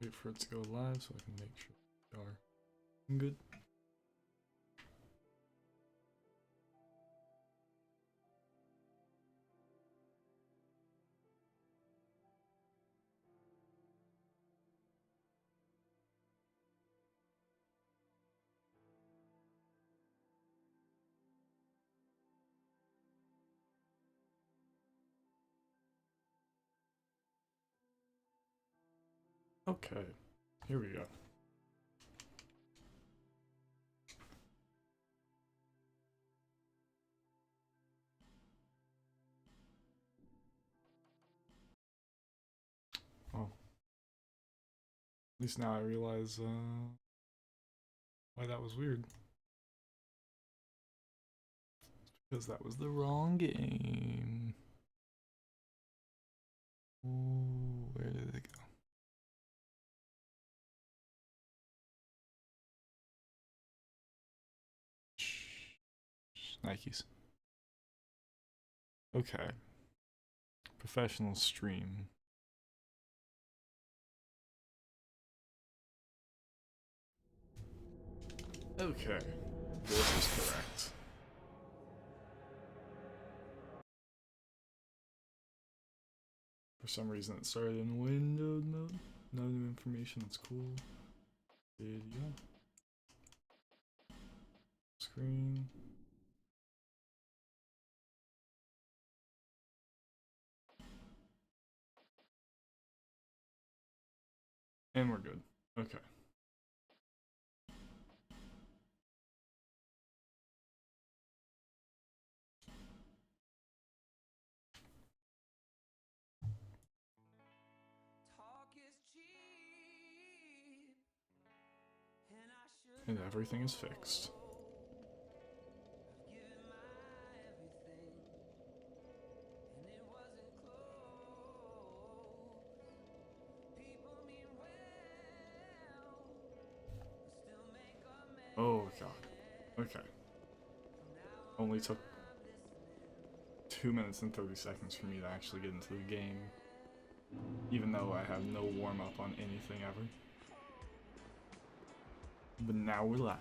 Wait for it to go live so I can make sure we are good. Okay, here we go. Oh. At least now I realize why that was weird. Because that was the wrong game. Ooh, where did it go? Nikes. Okay. Professional stream. Okay. This is correct. For some reason it started in windowed mode. No new information, that's cool. Video. Screen. And we're good. Okay. And everything is fixed. Oh god. Okay. Only took 2 minutes and 30 seconds for me to actually get into the game. Even though I have no warm-up on anything ever. But now we're live.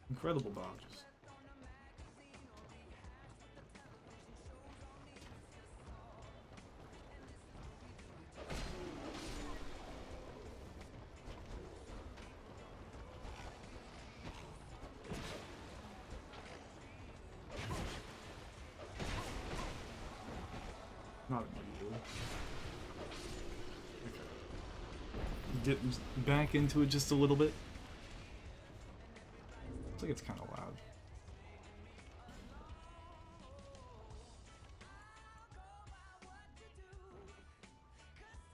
Incredible dodges. Not unusual. Okay. Get back into it just a little bit. Looks like it's kind of loud.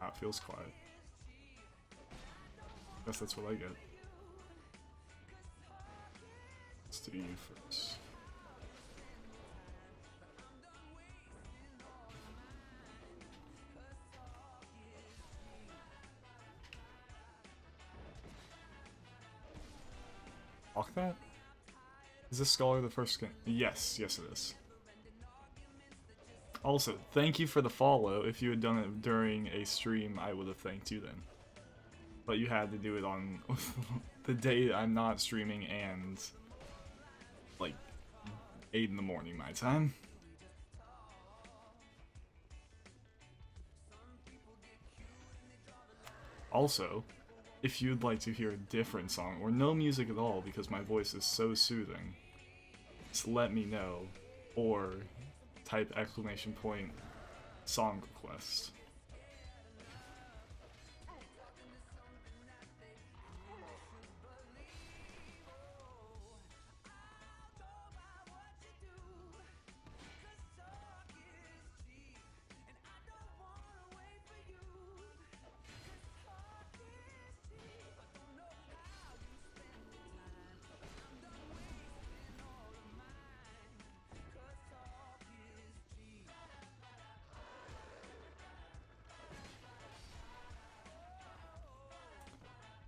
Ah, it feels quiet. Guess that's what I get. Let's do you first. Walk that? Is this Scholar the first skin? Yes, yes it is. Also, thank you for the follow. If you had done it during a stream, I would have thanked you then. But you had to do it on the day I'm not streaming and like 8 in the morning my time. Also, if you'd like to hear a different song or no music at all because my voice is so soothing, just let me know or type exclamation point song request.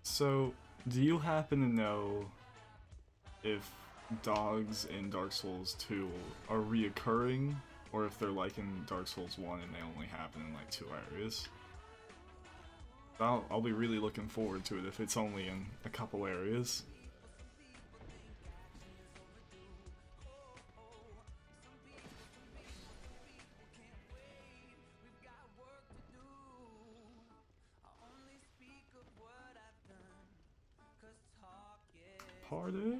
So, Do you happen to know if dogs in Dark Souls 2 are reoccurring, or if they're like in Dark Souls 1 and they only happen in like 2 areas? I'll be really looking forward to it if it's only in a couple areas. Party?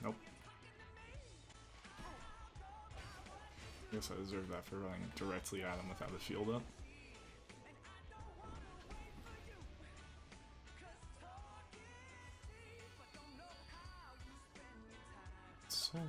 Nope. Guess I deserve that for running directly at him without a shield up. So...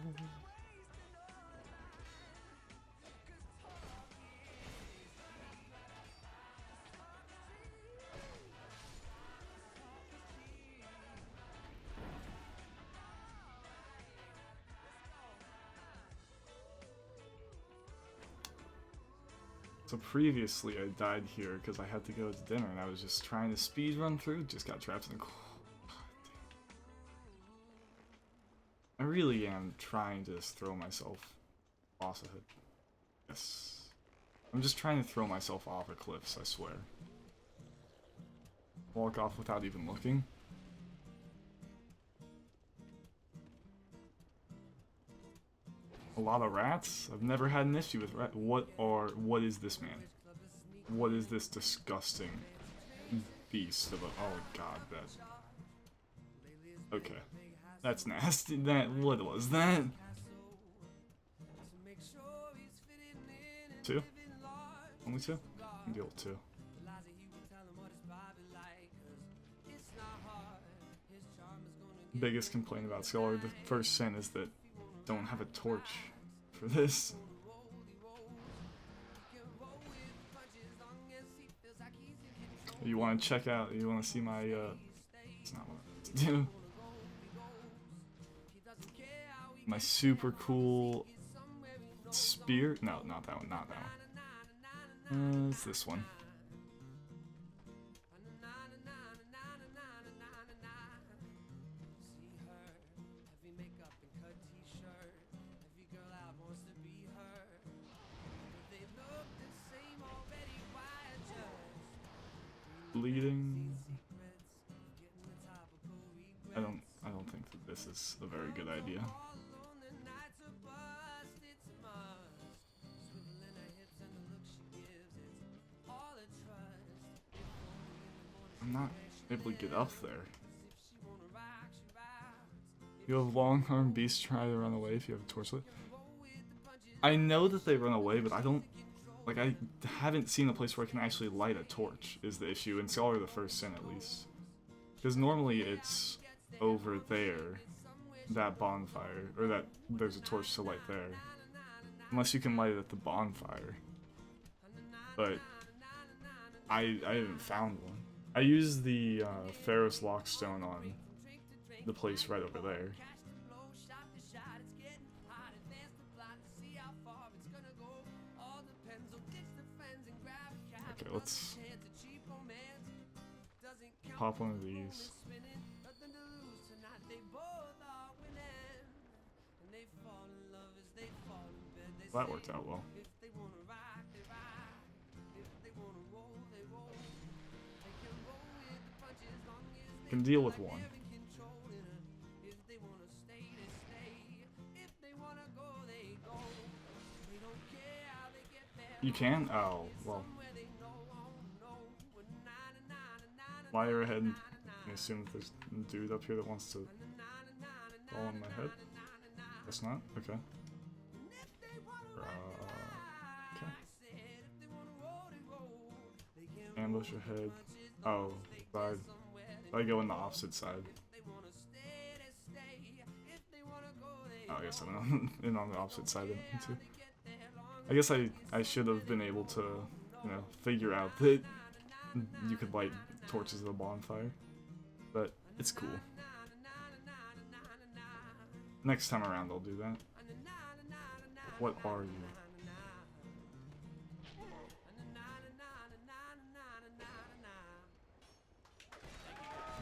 So previously I died here because I had to go to dinner and I was just trying to speed run through, just got trapped in the... I really am trying to just throw myself off of it. Yes. I'm just trying to throw myself off of cliffs, I swear. Walk off without even looking. A lot of rats? I've never had an issue with rats. What is this, man? What is this disgusting beast of a... Oh god, that... Okay. That's nasty. What was that? 2? Only 2? I can deal with 2. Biggest complaint about Scholar the first sin is that don't have a torch for this. You want to check out, you want to see my, it's not what I want to do. My super cool spear? No, not that one, not that one. It's this one. Bleeding. I don't think that this is a very good idea. I'm not able to get up there. You have long-armed beasts try to run away if you have a torchlight. I know that they run away, but I don't... Like, I haven't seen a place where I can actually light a torch, is the issue, in Scholar the First Sin, at least. Because normally it's over there, that bonfire, or that there's a torch to light there. Unless you can light it at the bonfire. But I haven't found one. I used the Pharaoh's Lockstone on the place right over there. Okay, let's pop one of these. That worked out well. Can deal with one. You can? Oh, well. Fire ahead and assume that there's a dude up here that wants to fall on my head. Guess not? Okay. Okay. Ambush ahead. Oh, side. I go in the opposite side. Oh, I guess I went in on the opposite side too. I guess I should have been able to, you know, figure out that you could light torches at a bonfire, but it's cool. Next time around I'll do that. What are you?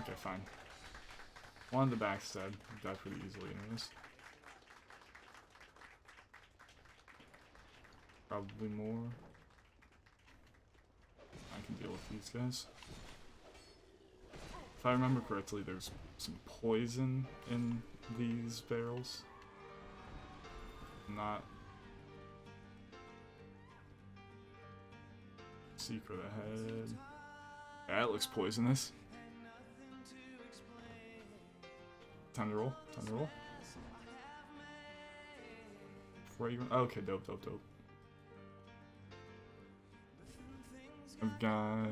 Okay, fine. One of the back's dead. Died pretty easily anyways. Probably more. I can deal with these guys. If I remember correctly, there's some poison in these barrels. Not secret ahead. Yeah, it looks poisonous. Time to roll. Time to roll. Fragrant. Okay, dope, dope, dope. I've got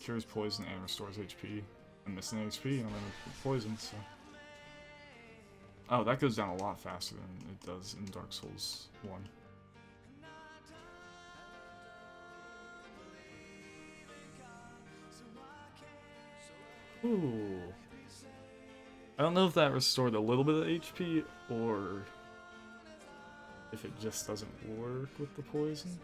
cures poison and restores HP. I'm missing HP and I'm in poison, so. Oh, that goes down a lot faster than it does in Dark Souls 1. Ooh. I don't know if that restored a little bit of HP or if it just doesn't work with the poison.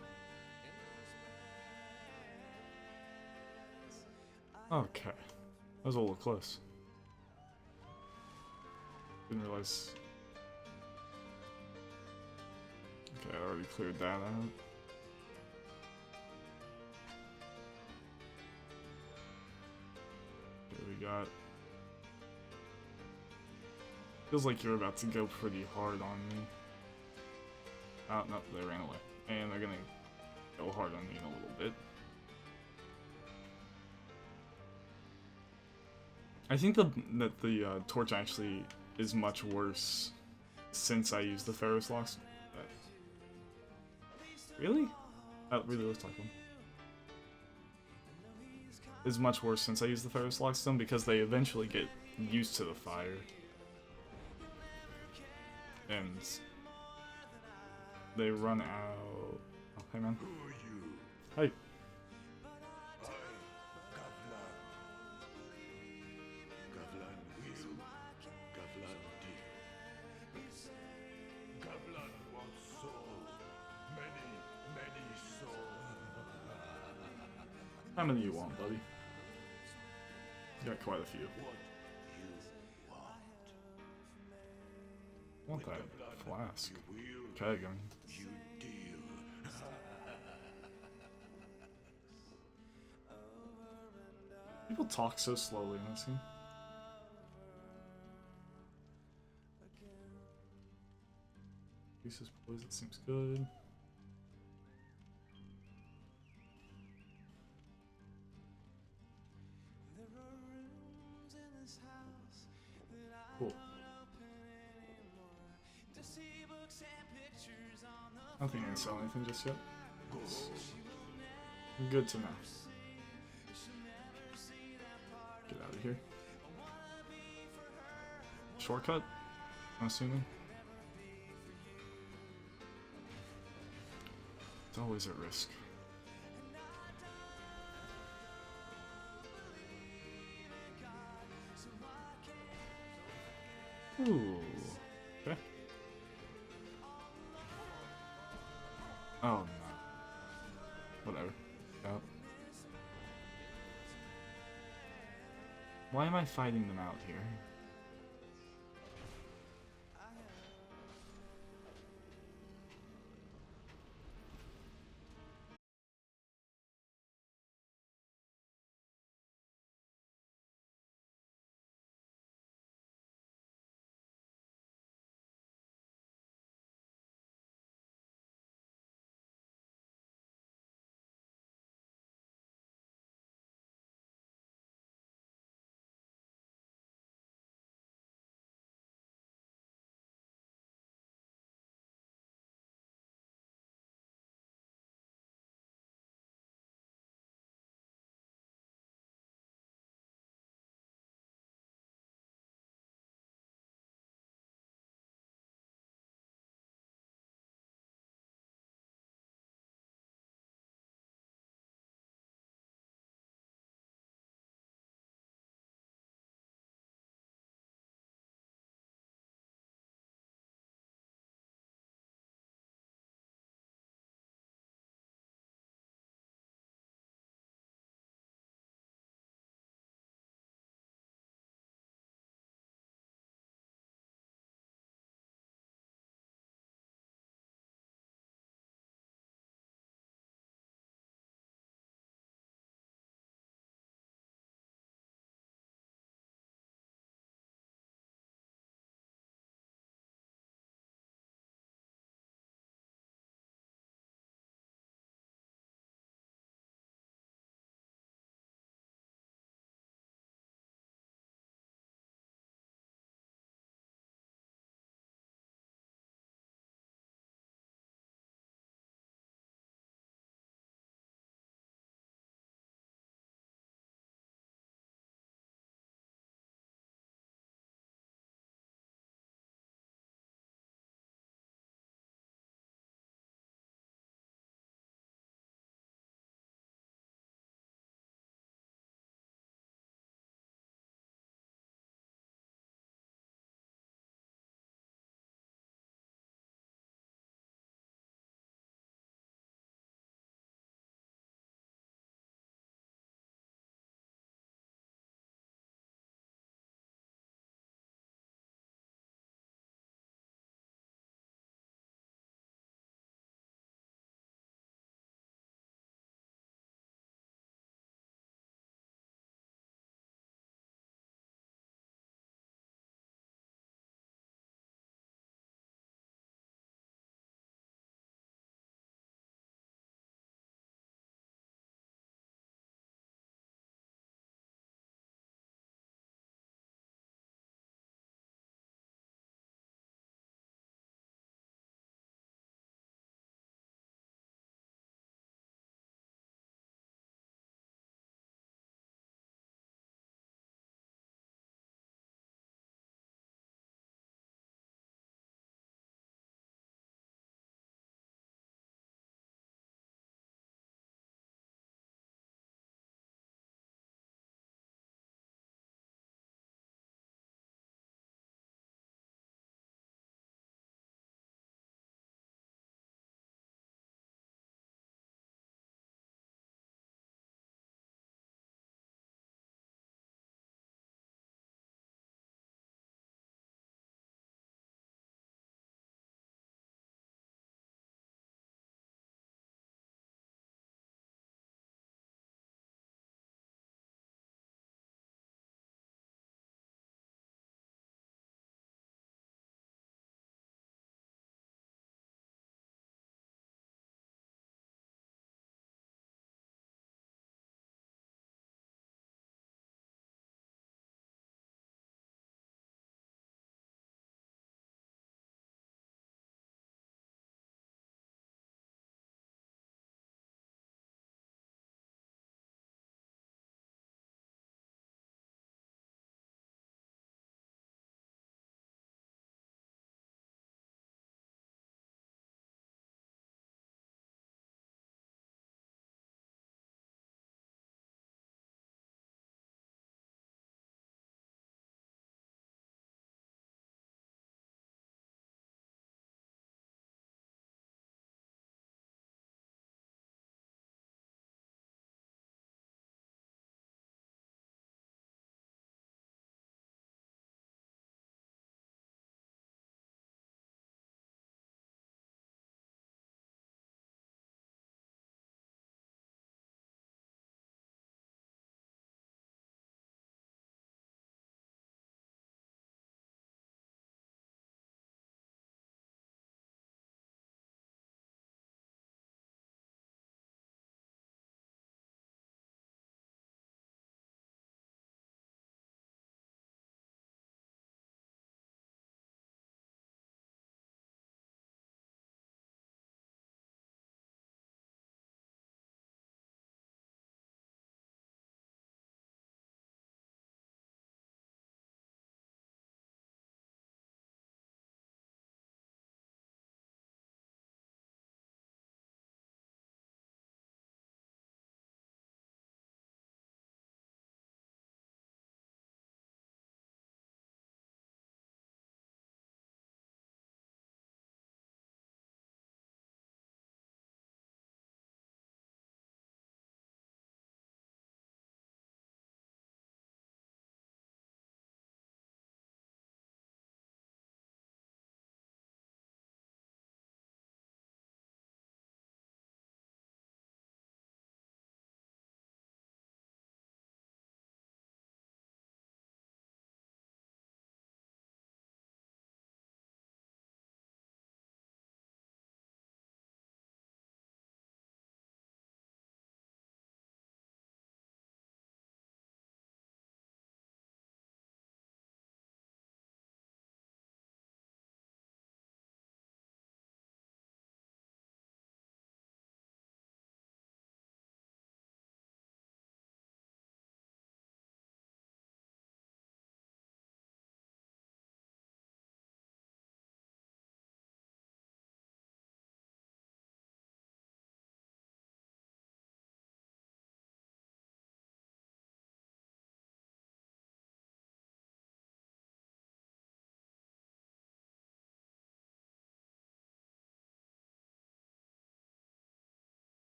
Okay. That was a little close. Didn't realize. Okay, I already cleared that out. Here we got. Feels like you're about to go pretty hard on me. Oh, no, they ran away. And they're gonna go hard on me in a little bit. I think that the torch actually is much worse since I used the Ferris locks. Really? That really looks like one. Is much worse since I used the Ferris lock stone because they eventually get used to the fire. And they run out. Oh, hey man. Hey. How many you want, buddy? You got quite a few. I want that flask. Keg, I mean. People talk so slowly in this game. Pieces of poison seems good. Cool. I don't think I can sell anything just yet. Good to know. Get out of here. Shortcut, I'm assuming. It's always at risk. Ooh. Okay. Oh no. Whatever. Out. Why am I fighting them out here?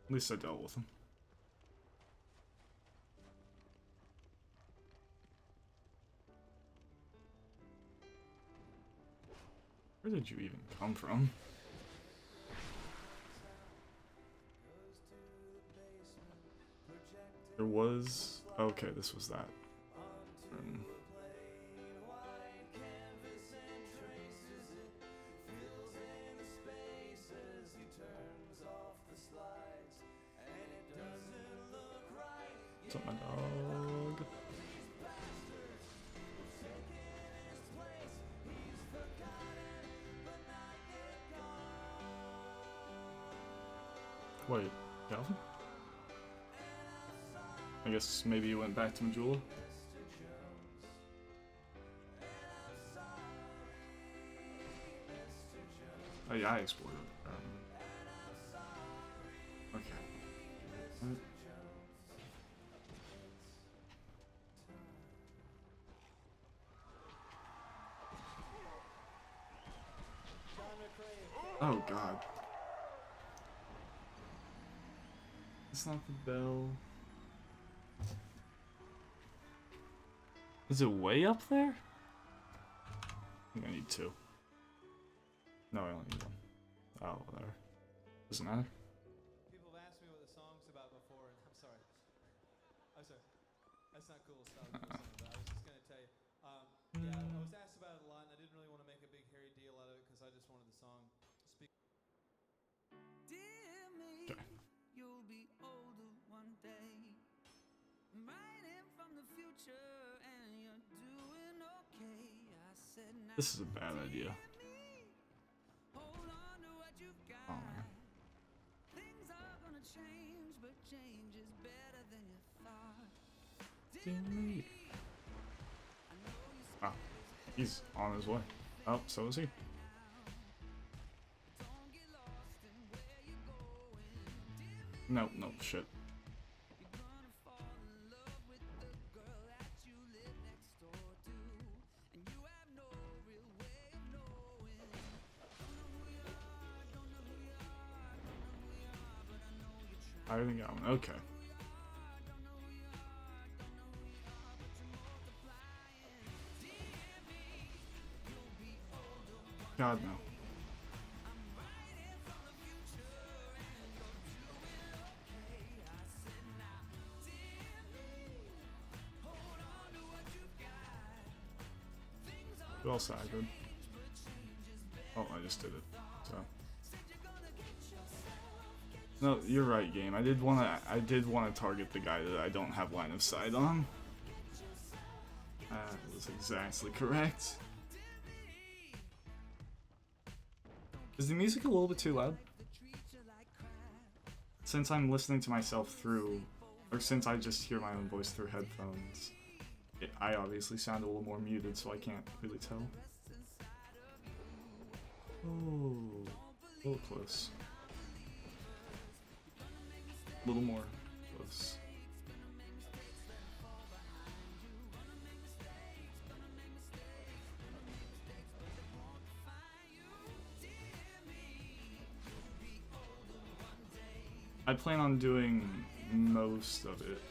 At least I dealt with him. Where did you even come from? There was... Okay, this was that. What's up, my dog? Wait, Calvin? I guess maybe you went back to Majula? Oh yeah, I explored it. Okay. Oh god. It's not the bell. Is it way up there? I think I need two. No, I only need one. Oh, whatever. Doesn't matter. People have asked me what the song's about before, and I'm sorry. I'm sorry. That's not cool stuff. But I was just going to tell you. Yeah, I was asked about it a lot, and I didn't really want to make a big hairy deal out of it because I just wanted the song to speak. Dear me, okay. You'll be older one day. I'm writing from the future, and you're doing okay. I said, now This is a bad idea. hold on to what you've got. Oh man. Things are gonna change, but change is better than you thought. Dear. Ah, he's on his way. Oh, so is he. No, no, shit. I didn't get one. Okay. God no. Well staggered. Oh, I just did it. So. No, you're right, game. I did wanna target the guy that I don't have line of sight on. That was exactly correct. Is the music a little bit too loud? Since I'm listening to myself through, or since I just hear my own voice through headphones, I obviously sound a little more muted, so I can't really tell. Oh, a little close. A little more close. I plan on doing most of it.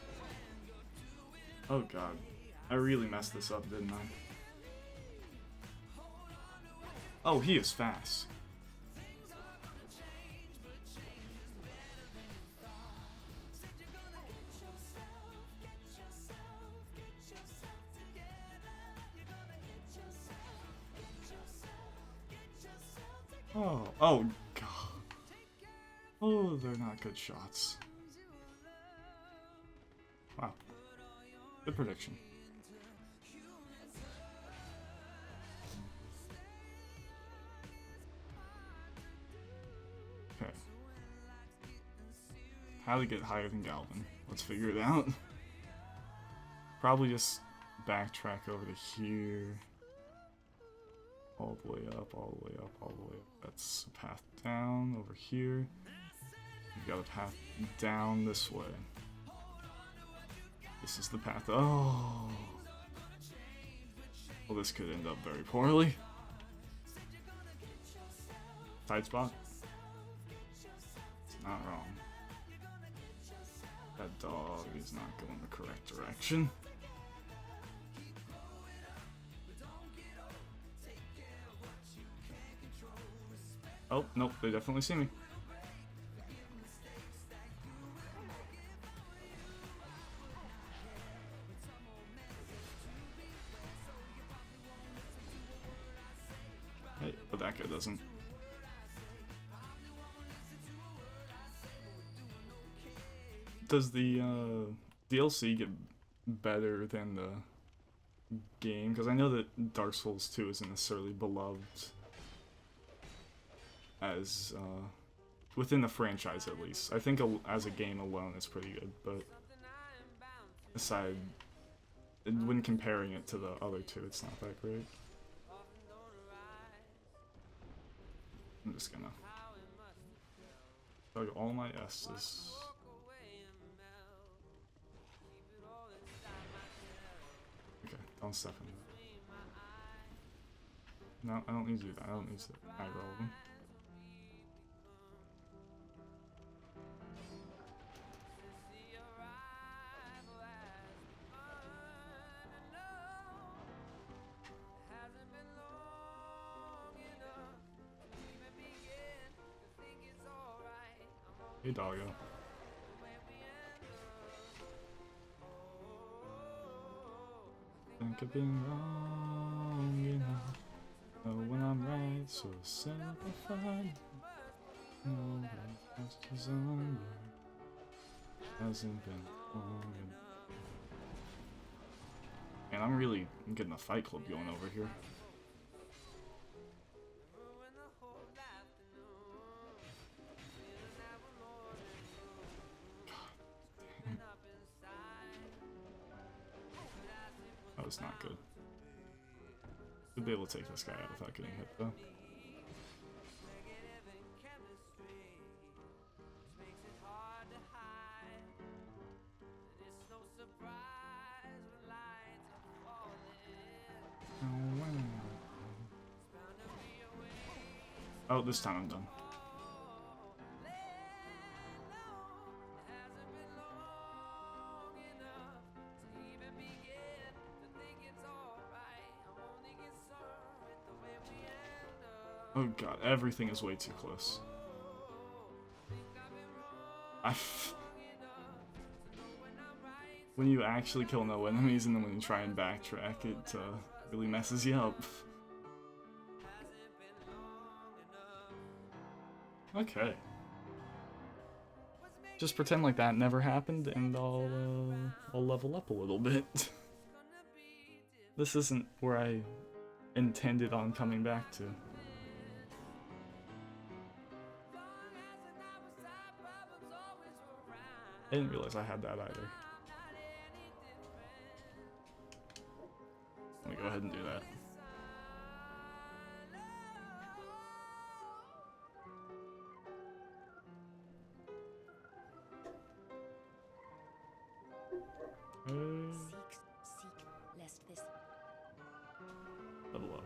Oh god. I really messed this up, didn't I? Oh, he is fast. Oh, oh god. Oh, they're not good shots. Wow. Good prediction. Okay. How to get higher than Galvin. Let's figure it out. Probably just backtrack over to here. All the way up, all the way up, all the way up. That's a path down over here. You've got a path down this way. This is the path. Oh. Well, this could end up very poorly. Tight spot. It's not wrong. He's not going the correct direction. Oh, nope, they definitely see me. Hey, but that guy doesn't. Does the DLC get better than the game? Because I know that Dark Souls 2 isn't necessarily beloved as within the franchise, at least. I think as a game alone, it's pretty good, but aside, when comparing it to the other two, it's not that great. I'm just gonna plug all my S's. Okay, don't step in. No, I don't need to do that. I don't need to aggro all of them. Hey, doggo. Think I've been wrong enough. Know when I'm right, so simplified. No, that's just on. Hasn't been long enough. Man, I'm really getting a fight club going over here. That was not good. Should be able to take this guy out without getting hit, though. Oh, this time I'm done. Oh god, everything is way too close. When you actually kill no enemies and then when you try and backtrack, it really messes you up. Okay. Just pretend like that never happened and I'll level up a little bit. This isn't where I intended on coming back to. I didn't realize I had that either. Let me go ahead and do that. Level up.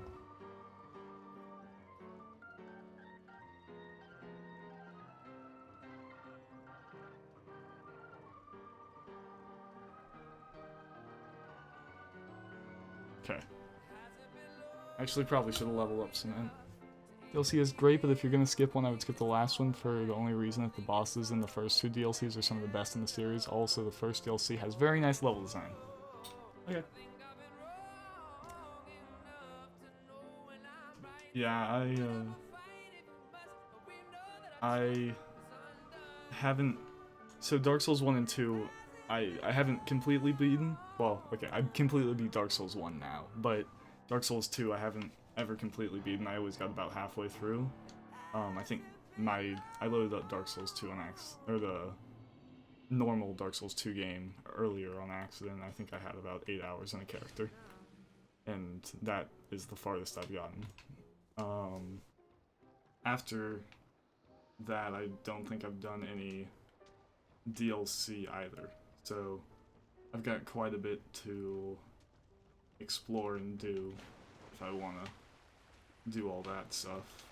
Okay. Actually, probably should have leveled up Cement. DLC is great, but if you're gonna skip one, I would skip the last one for the only reason that the bosses in the first two DLCs are some of the best in the series. Also, the first DLC has very nice level design. Okay. Yeah, I haven't... So Dark Souls 1 and 2, I haven't completely beaten. Well, okay, I've completely beat Dark Souls 1 now, but Dark Souls 2 I haven't ever completely beaten. I always got about halfway through. I think I loaded up Dark Souls 2 on or the normal Dark Souls 2 game earlier on accident. I think I had about 8 hours in a character. And that is the farthest I've gotten. After that, I don't think I've done any DLC either. So I've got quite a bit to explore and do if I want to do all that stuff.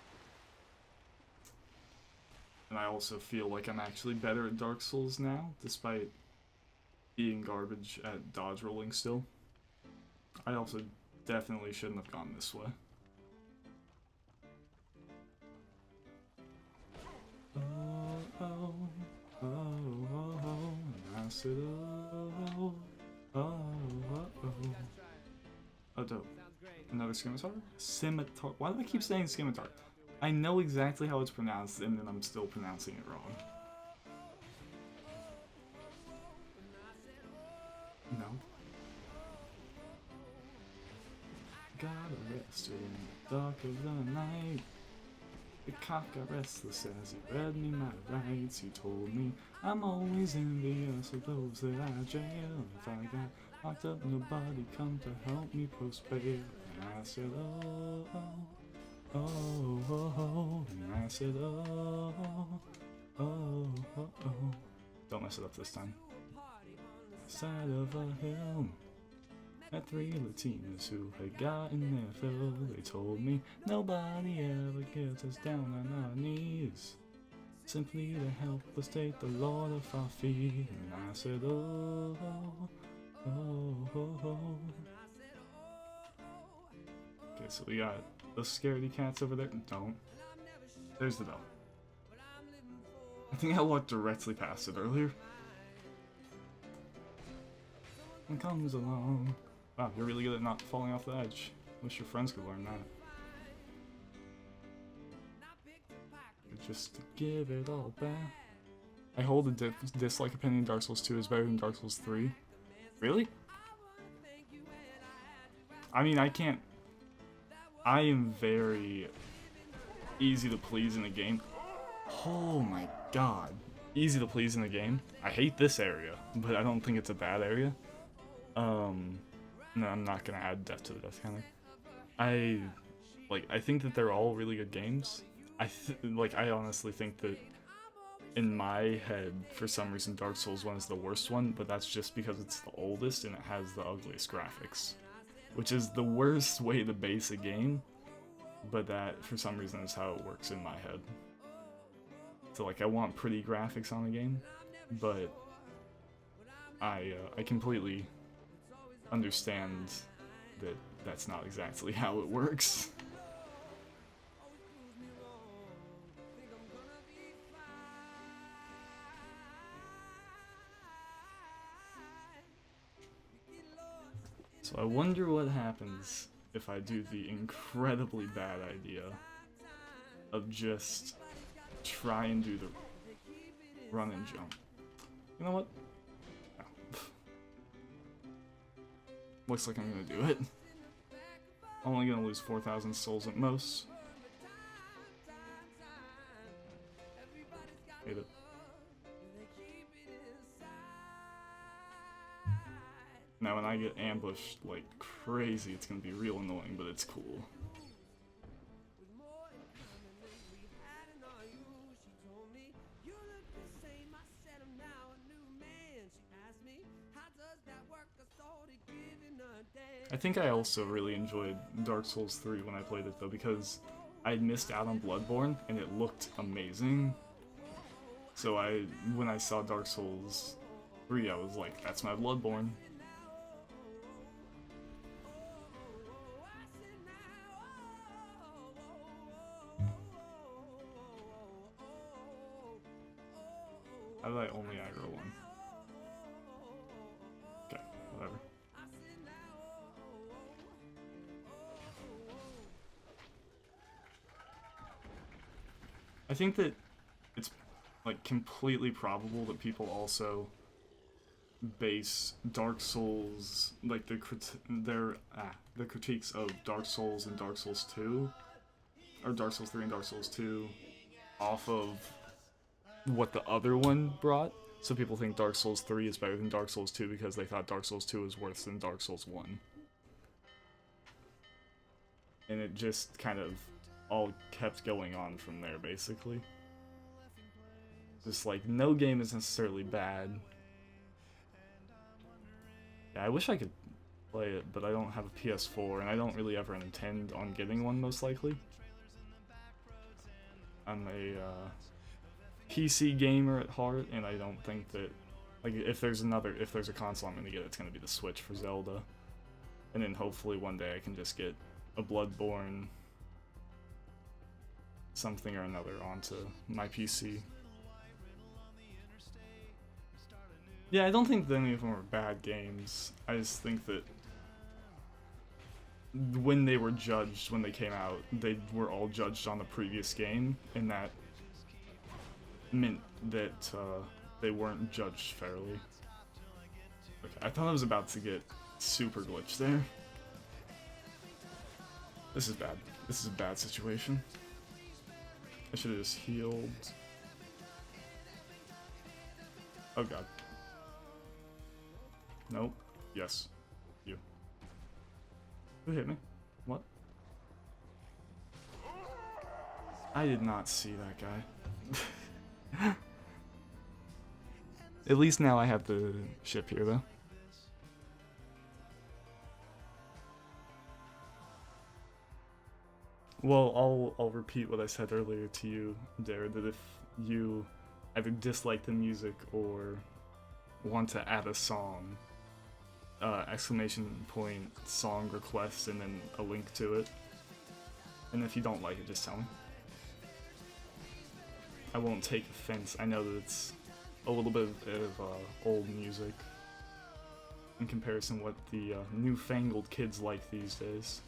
And I also feel like I'm actually better at Dark Souls now, despite being garbage at dodge rolling still. I also definitely shouldn't have gone this way. Oh, oh, oh, oh, oh, and I said, oh, oh, oh, oh. Oh, dope. Another scimitar? Scimitar. Why do I keep saying scimitar? I know exactly how it's pronounced, and then I'm still pronouncing it wrong. No. Got arrested in the dark of the night. The cop got restless as he read me my rights. He told me I'm always envious of those that I jail. If I got locked up, nobody come to help me post bail. And I said, oh, oh, oh, oh, oh. And I said, oh, oh, oh, oh, oh. Don't mess it up this time. Side of a hill. Met 3 Latinas who had gotten their fill. They told me nobody ever gets us down on our knees, simply to help us take the Lord off our feet. And I said, oh, oh, oh, oh, oh. Okay, so we got those scaredy cats over there. Don't. There's the bell. I think I walked directly past it earlier. And comes along. Wow, you're really good at not falling off the edge. Wish your friends could learn that. Just to give it all back. I hold a dislike opinion Dark Souls 2 is better than Dark Souls 3. Really? I mean, I can't... I am very easy to please in the game. Oh my god. Easy to please in the game. I hate this area, but I don't think it's a bad area. No, I'm not gonna add Death to the Death Counter. I think that they're all really good games. I honestly think that in my head, for some reason, Dark Souls 1 is the worst one, but that's just because it's the oldest and it has the ugliest graphics. Which is the worst way to base a game, but that, for some reason, is how it works in my head. So, like, I want pretty graphics on a game, but I completely understand that that's not exactly how it works. So I wonder what happens if I do the incredibly bad idea of just try and do the run and jump. You know what? Looks like I'm gonna do it. Only gonna lose 4,000 souls at most. Hate it. Now when I get ambushed like crazy, it's gonna be real annoying, but it's cool. I think I also really enjoyed Dark Souls 3 when I played it though, because I missed out on Bloodborne and it looked amazing. So when I saw Dark Souls 3, I was like, that's my Bloodborne. How did I only aggro one? Okay, whatever. I think that it's like completely probable that people also base Dark Souls, like the critiques of Dark Souls and Dark Souls 2, or Dark Souls 3 and Dark Souls 2, off of what the other one brought. So people think Dark Souls 3 is better than Dark Souls 2 because they thought Dark Souls 2 was worse than Dark Souls 1. And it just kind of all kept going on from there, basically. Just like, no game is necessarily bad. Yeah, I wish I could play it, but I don't have a PS4, and I don't really ever intend on getting one, most likely. I'm a PC gamer at heart, and I don't think that Like, if there's a console I'm gonna get, it's gonna be the Switch for Zelda. And then hopefully one day I can just get a Bloodborne something or another onto my PC. Yeah, I don't think that any of them are bad games. I just think that when they were judged, when they came out, they were all judged on the previous game, and that meant that they weren't judged fairly. Okay, I thought I was about to get super glitched there. This is bad. This is a bad situation. I should have just healed. Oh god. Nope. Yes. You. Who hit me? What? I did not see that guy. At least now I have the ship here, though. Well, I'll repeat what I said earlier to you, Dare, that if you either dislike the music or want to add a song, exclamation point, song request, and then a link to it. And if you don't like it, just tell me. I won't take offense. I know that it's a little bit of old music in comparison to what the newfangled kids like these days.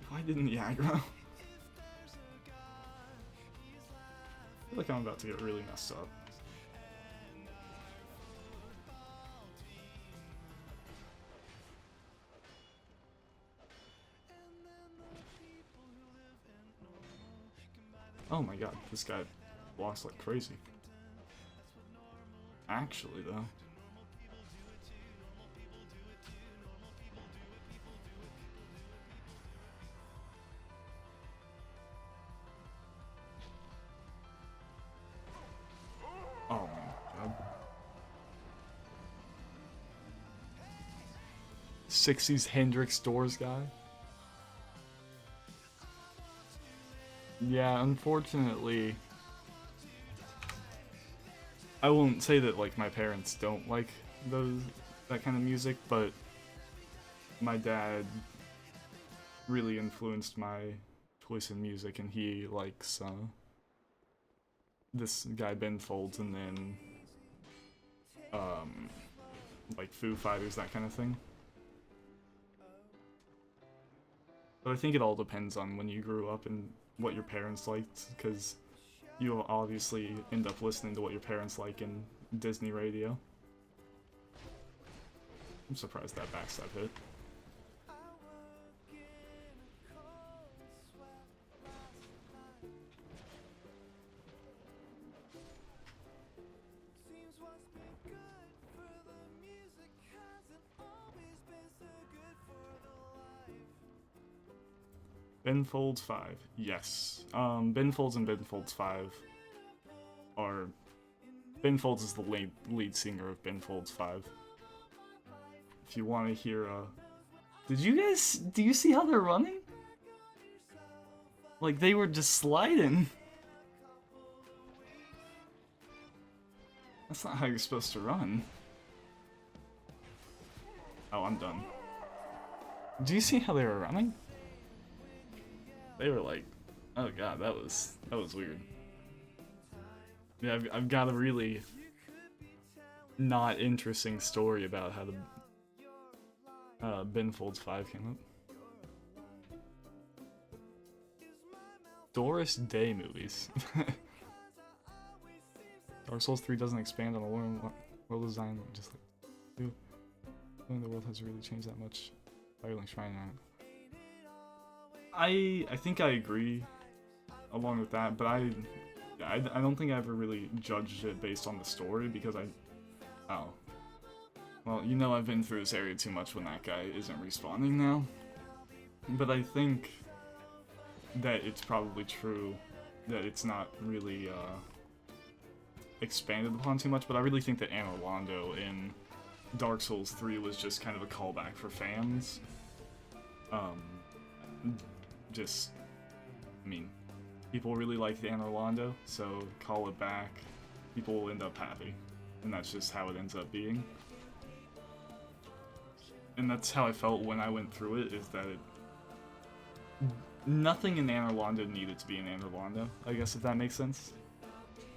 Why didn't the aggro? I feel like I'm about to get really messed up. Oh my god, this guy blocks like crazy. Actually, though. Oh my god. 60s Hendrix Doors guy? Yeah, unfortunately, I won't say that like my parents don't like that kind of music, but my dad really influenced my choice in music, and he likes this guy Ben Folds, and then like Foo Fighters, that kind of thing. But I think it all depends on when you grew up and what your parents liked, because you'll obviously end up listening to what your parents like in Disney radio. I'm surprised that backstab hit. Ben Folds 5, yes. Ben Folds and Ben Folds 5 are... Ben Folds is the lead singer of Ben Folds 5. If you want to hear, do you see how they're running? Like, they were just sliding. That's not how you're supposed to run. Oh, I'm done. Do you see how they were running? They were like, oh god, that was weird. Yeah, I've got a really not interesting story about how the Ben Folds 5 came up. Doris Day movies. Dark Souls 3 doesn't expand on the world design, just like you. I think the world has really changed that much. Firelink Shrine on it. I think I agree along with that, but I don't think I ever really judged it based on the story, because oh. Well, you know I've been through this area too much when that guy isn't respawning now. But I think that it's probably true that it's not really expanded upon too much, but I really think that Anor Londo in Dark Souls 3 was just kind of a callback for fans. Just I mean, people really like Anne Orlando, so call it back. People will end up happy. And that's just how it ends up being. And that's how I felt when I went through it, is that nothing in Anne Orlando needed to be in Anne Orlando, I guess, if that makes sense.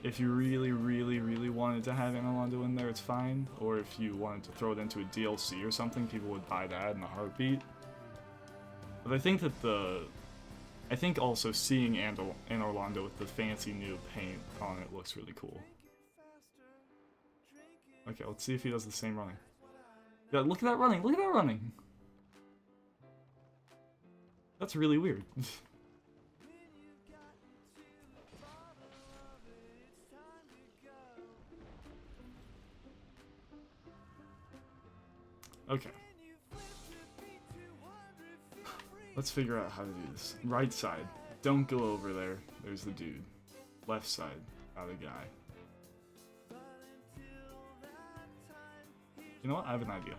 If you really, really, really wanted to have Anne Orlando in there, it's fine. Or if you wanted to throw it into a DLC or something, people would buy that in a heartbeat. But I think that I think also seeing Anne Orlando with the fancy new paint on it looks really cool. Okay, let's see if he does the same running. Yeah, look at that running! Look at that running! That's really weird. Okay. Let's figure out how to do this. Right side. Don't go over there. There's the dude. Left side. Got a guy. You know what? I have an idea.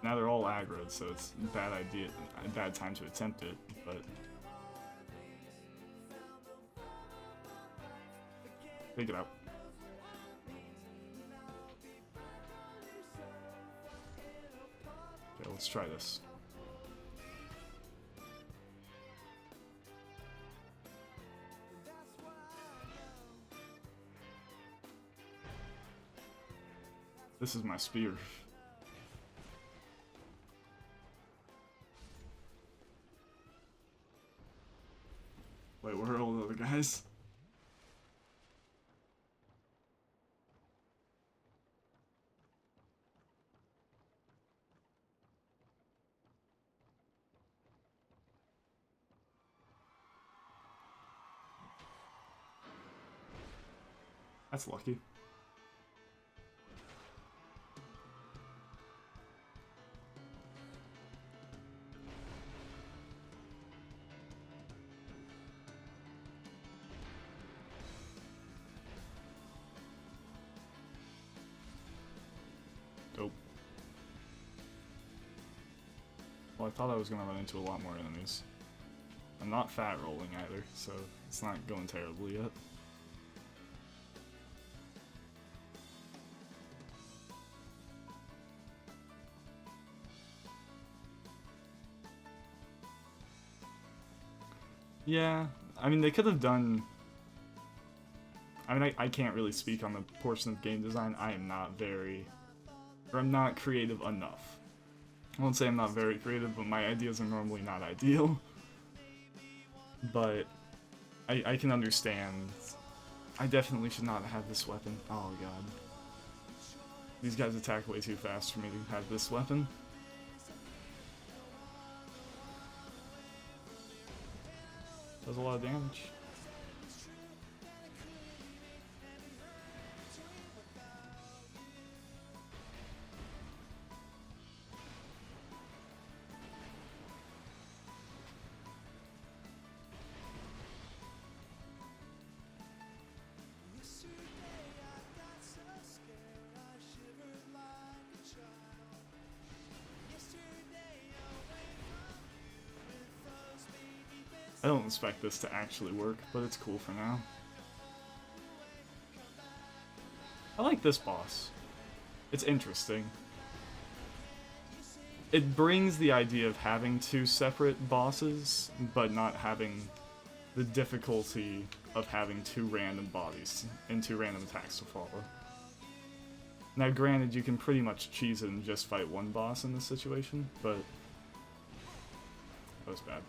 Now they're all aggroed, so it's a bad time to attempt it, but... Figure it out. Okay, let's try this. This is my spear. Wait, where are all the other guys? That's lucky. Dope. Well, I thought I was gonna run into a lot more enemies. I'm not fat rolling either, so it's not going terribly yet. Yeah, I mean, they could have done... I mean, I can't really speak on the portion of game design. I am not very... or I'm not creative enough. I won't say I'm not very creative, but my ideas are normally not ideal. But I can understand. I definitely should not have this weapon. Oh god. These guys attack way too fast for me to have this weapon. Does a lot of damage. I don't expect this to actually work, but it's cool for now. I like this boss. It's interesting. It brings the idea of having two separate bosses, but not having the difficulty of having two random bodies and two random attacks to follow. Now granted, you can pretty much cheese it and just fight one boss in this situation, but that was bad.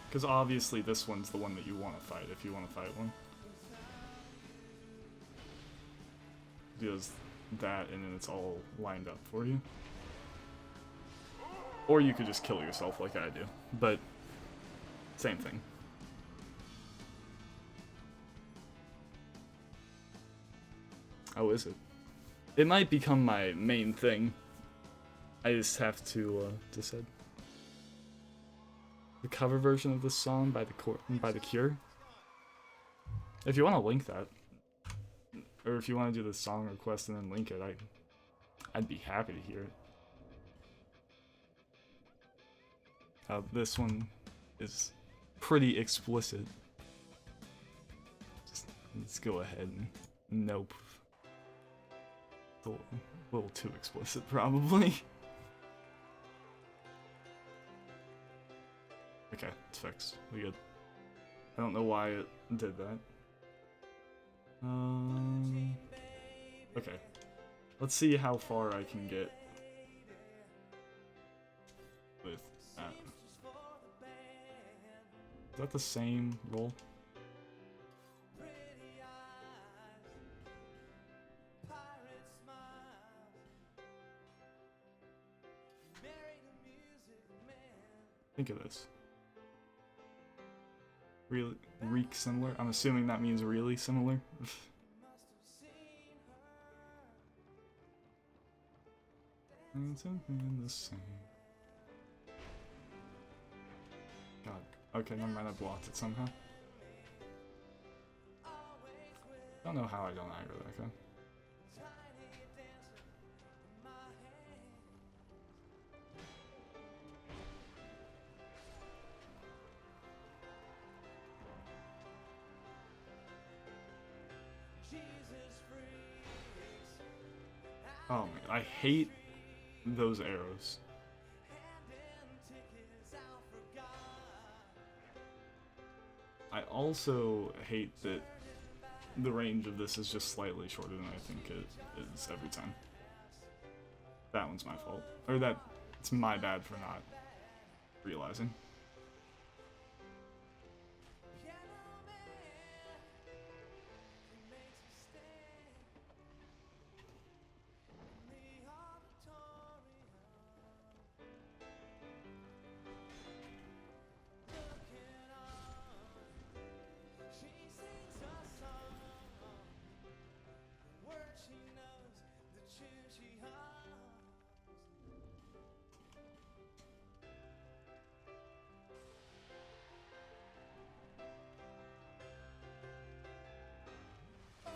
Because obviously this one's the one that you want to fight, if you want to fight one. Does that, and then it's all lined up for you. Or you could just kill yourself like I do, but same thing. Oh, is it? It might become my main thing. I just have to decide. The cover version of this song by The Cure. If you want to link that, or if you want to do the song request and then link it, I'd be happy to hear it. This one is pretty explicit. Let's go ahead and nope. It's a little too explicit, probably. Okay, it's fixed. We good. I don't know why it did that. Okay. Let's see how far I can get with that. Is that the same roll? Think of this. Really, reek similar? I'm assuming that means really similar. The same. God. Okay, never mind. I blocked it somehow. Don't know how I don't aggro that guy. Oh man, I hate those arrows. I also hate that the range of this is just slightly shorter than I think it is every time. That one's my fault. Or it's my bad for not realizing.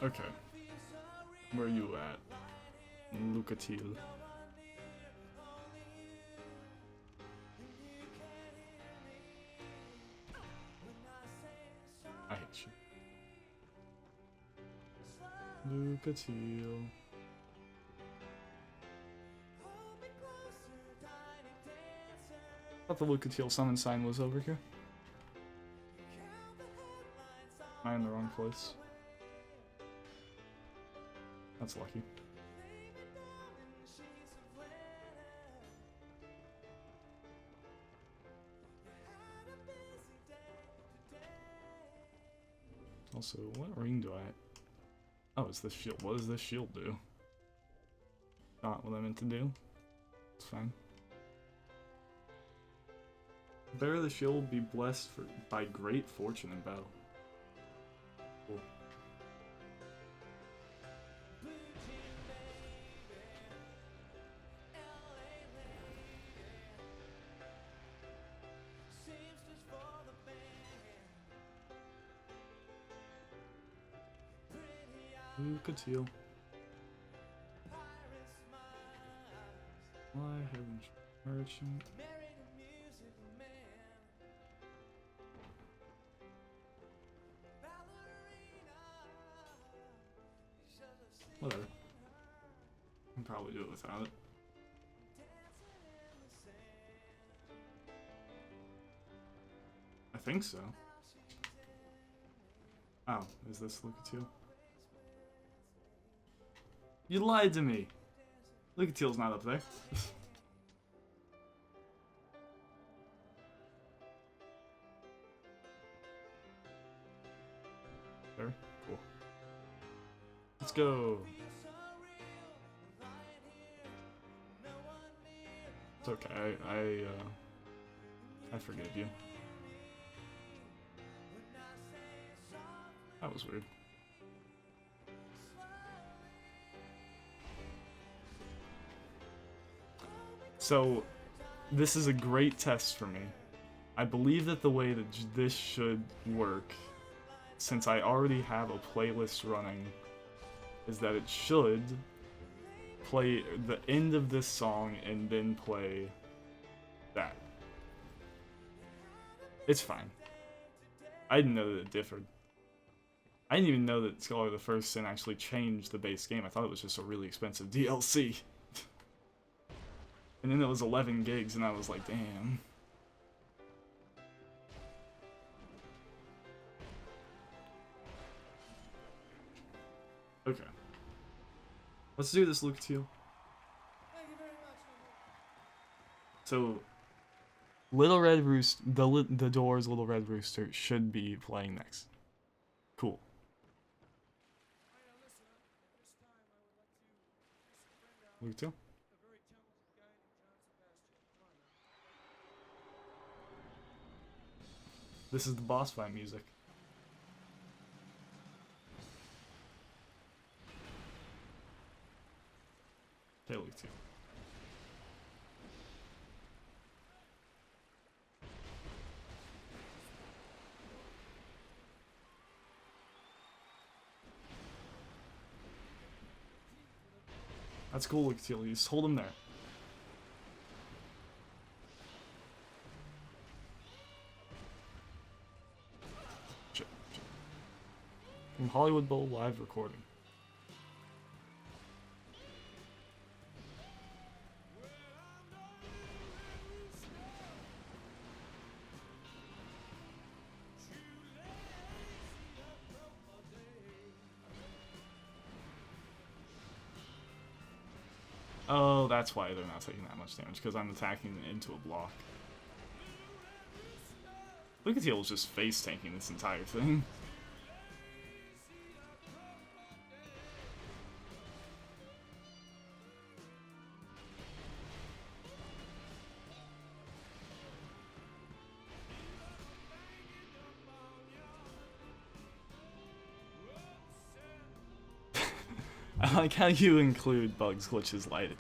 Okay. Where are you at? Lucatil. I hate you. Lucatil. I thought the Lucatil summon sign was over here. Am I in the wrong place? That's lucky. Also, what ring do I... Oh, it's this shield. What does this shield do? Not what I meant to do. It's fine. Bear the shield, be blessed by great fortune in battle. Cool. Lucatil. Why haven't you merchant? Whatever. I can probably do it without it. I think so. Oh, is this Lucatil? You lied to me! Lucatil's not up there. There? Cool. Let's go! It's okay, I forgive you. That was weird. So, this is a great test for me. I believe that the way that this should work, since I already have a playlist running, is that it should play the end of this song and then play that. It's fine. I didn't know that it differed. I didn't even know that Scholar of the First Sin actually changed the base game. I thought it was just a really expensive DLC. And then it was 11 gigs, and I was like, damn. Okay. Let's do this, Luke Teal. Thank you very much. So, Little Red Rooster, the Doors' Little Red Rooster should be playing next. Cool. Luke Teal? This is the boss fight music. Okay, Luke Teal. That's cool, Luke Teal. You just hold him there. Shit. From Hollywood Bowl live recording. Oh, that's why they're not taking that much damage, because I'm attacking into a block. Lucatiel is just face tanking this entire thing. I like how you include bugs, glitches, lighting.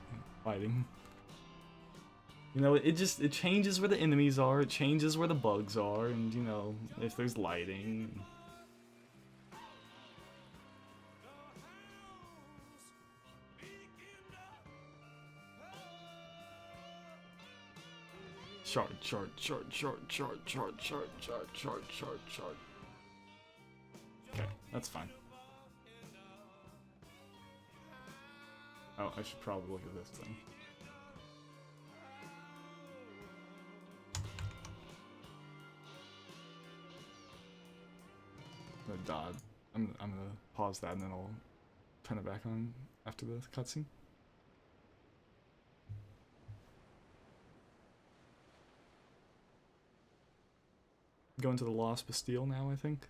You know, it changes where the enemies are, it changes where the bugs are, and you know, if there's lighting. Shard. Okay, that's fine. Oh, I should probably look at this thing. I'm gonna dodge. I'm gonna pause that and then I'll turn it back on after the cutscene. Going to the Lost Bastille now, I think.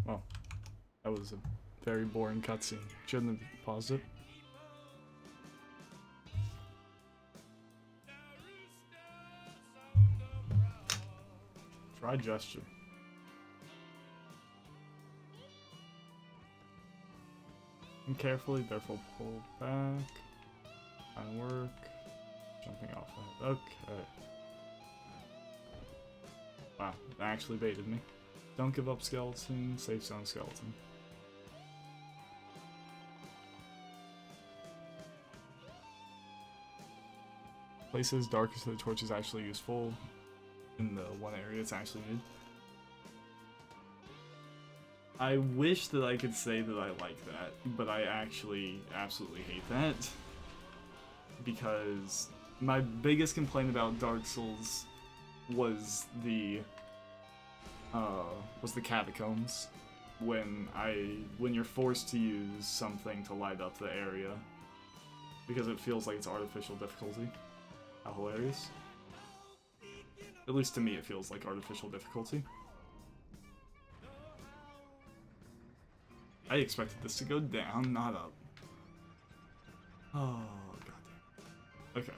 Well, that was a very boring cutscene. Shouldn't have paused it. Try gesture. And carefully, therefore pull back. Fine work. Jumping off that. Okay. Wow, that actually baited me. Don't give up, skeleton. Safe zone, skeleton. Places darkest of the torch is actually useful in the one area it's actually needed. I wish that I could say that I like that, but I actually absolutely hate that. Because my biggest complaint about Dark Souls was the catacombs. When you're forced to use something to light up the area. Because it feels like it's artificial difficulty. How hilarious. At least to me it feels like artificial difficulty. I expected this to go down, not up. Oh, goddamn. Okay.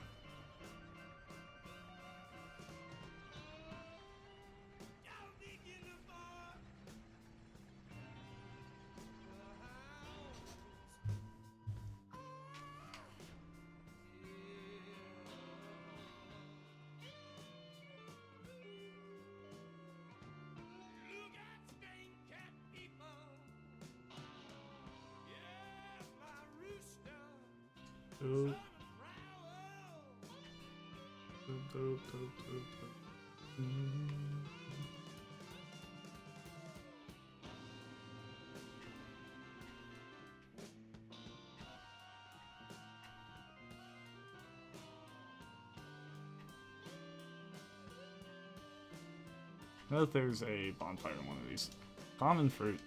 Dope. Dope, dope, dope, dope, dope. Now that there's a bonfire in one of these. Common fruit.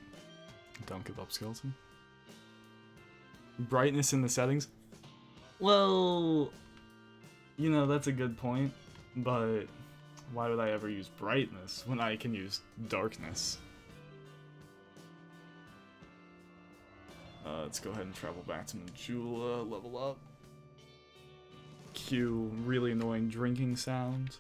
Don't give up, skeleton. Brightness in the settings? Well, you know, that's a good point, but why would I ever use brightness when I can use darkness? Let's go ahead and travel back to Majula, level up. Cue really annoying drinking sound.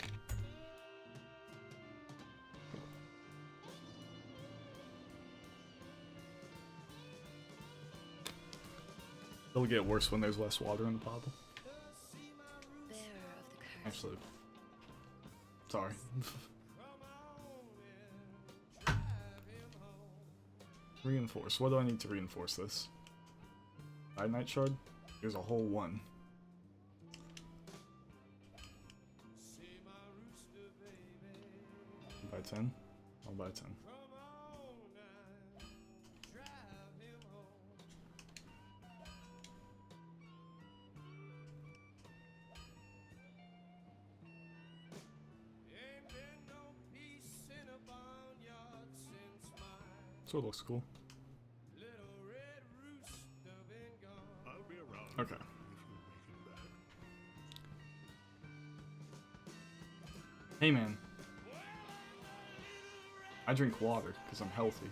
It'll get worse when there's less water in the bottle. Actually, sorry. Reinforce. What do I need to reinforce this? Night Shard? There's a whole one. Buy 10? I'll buy 10. So it looks cool. Okay. Hey man. I drink water because I'm healthy.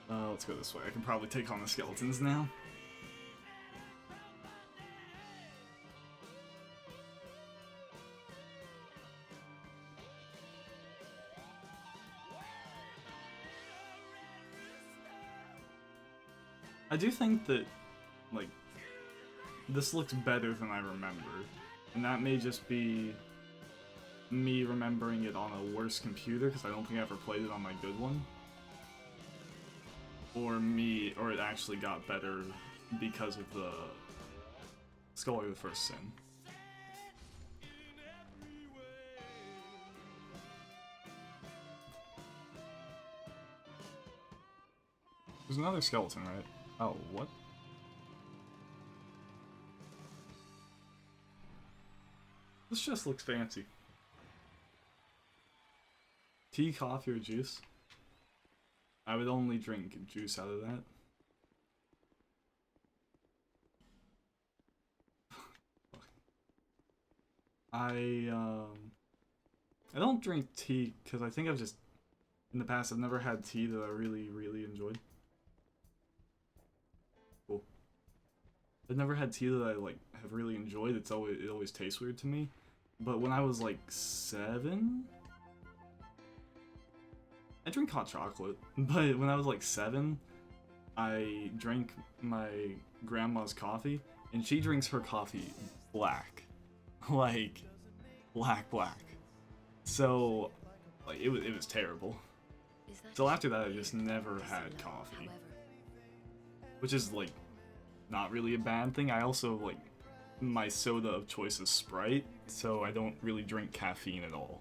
Let's go this way. I can probably take on the skeletons now. I do think that, like, this looks better than I remember, and that may just be me remembering it on a worse computer, because I don't think I ever played it on my good one, or it actually got better because of the Scholar of the First Sin. There's another skeleton, right? Oh, what? This just looks fancy. Tea, coffee, or juice? I would only drink juice out of that. I don't drink tea because I think I've just, in the past, I've never had tea that I really, really enjoyed. Cool. I've never had tea that I, like, have really enjoyed. It always tastes weird to me. But when I was, like, 7... I drink hot chocolate, but when I was, like, 7, I drank my grandma's coffee, and she drinks her coffee black. Like, black. So, like, it was terrible. So after that, I just never had coffee. Which is, like, not really a bad thing. I also, like, my soda of choice is Sprite, so I don't really drink caffeine at all.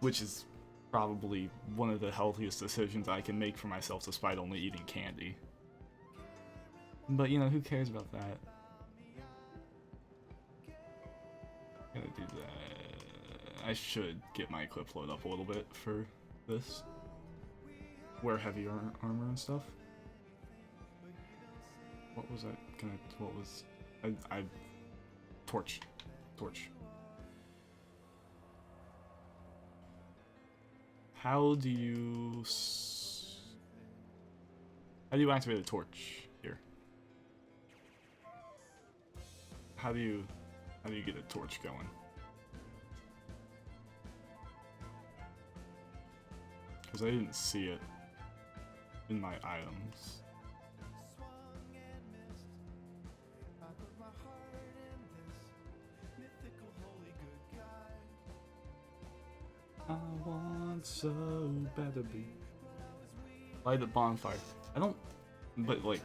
Which is probably one of the healthiest decisions I can make for myself despite only eating candy. But, you know, who cares about that? I'm gonna do that. I should get my equip load up a little bit for this. Wear heavy armor and stuff. What was I torch. How do you activate a torch here? How do you get a torch going? Because I didn't see it in my items. I want so bad to be. Light a bonfire. I don't. But, like,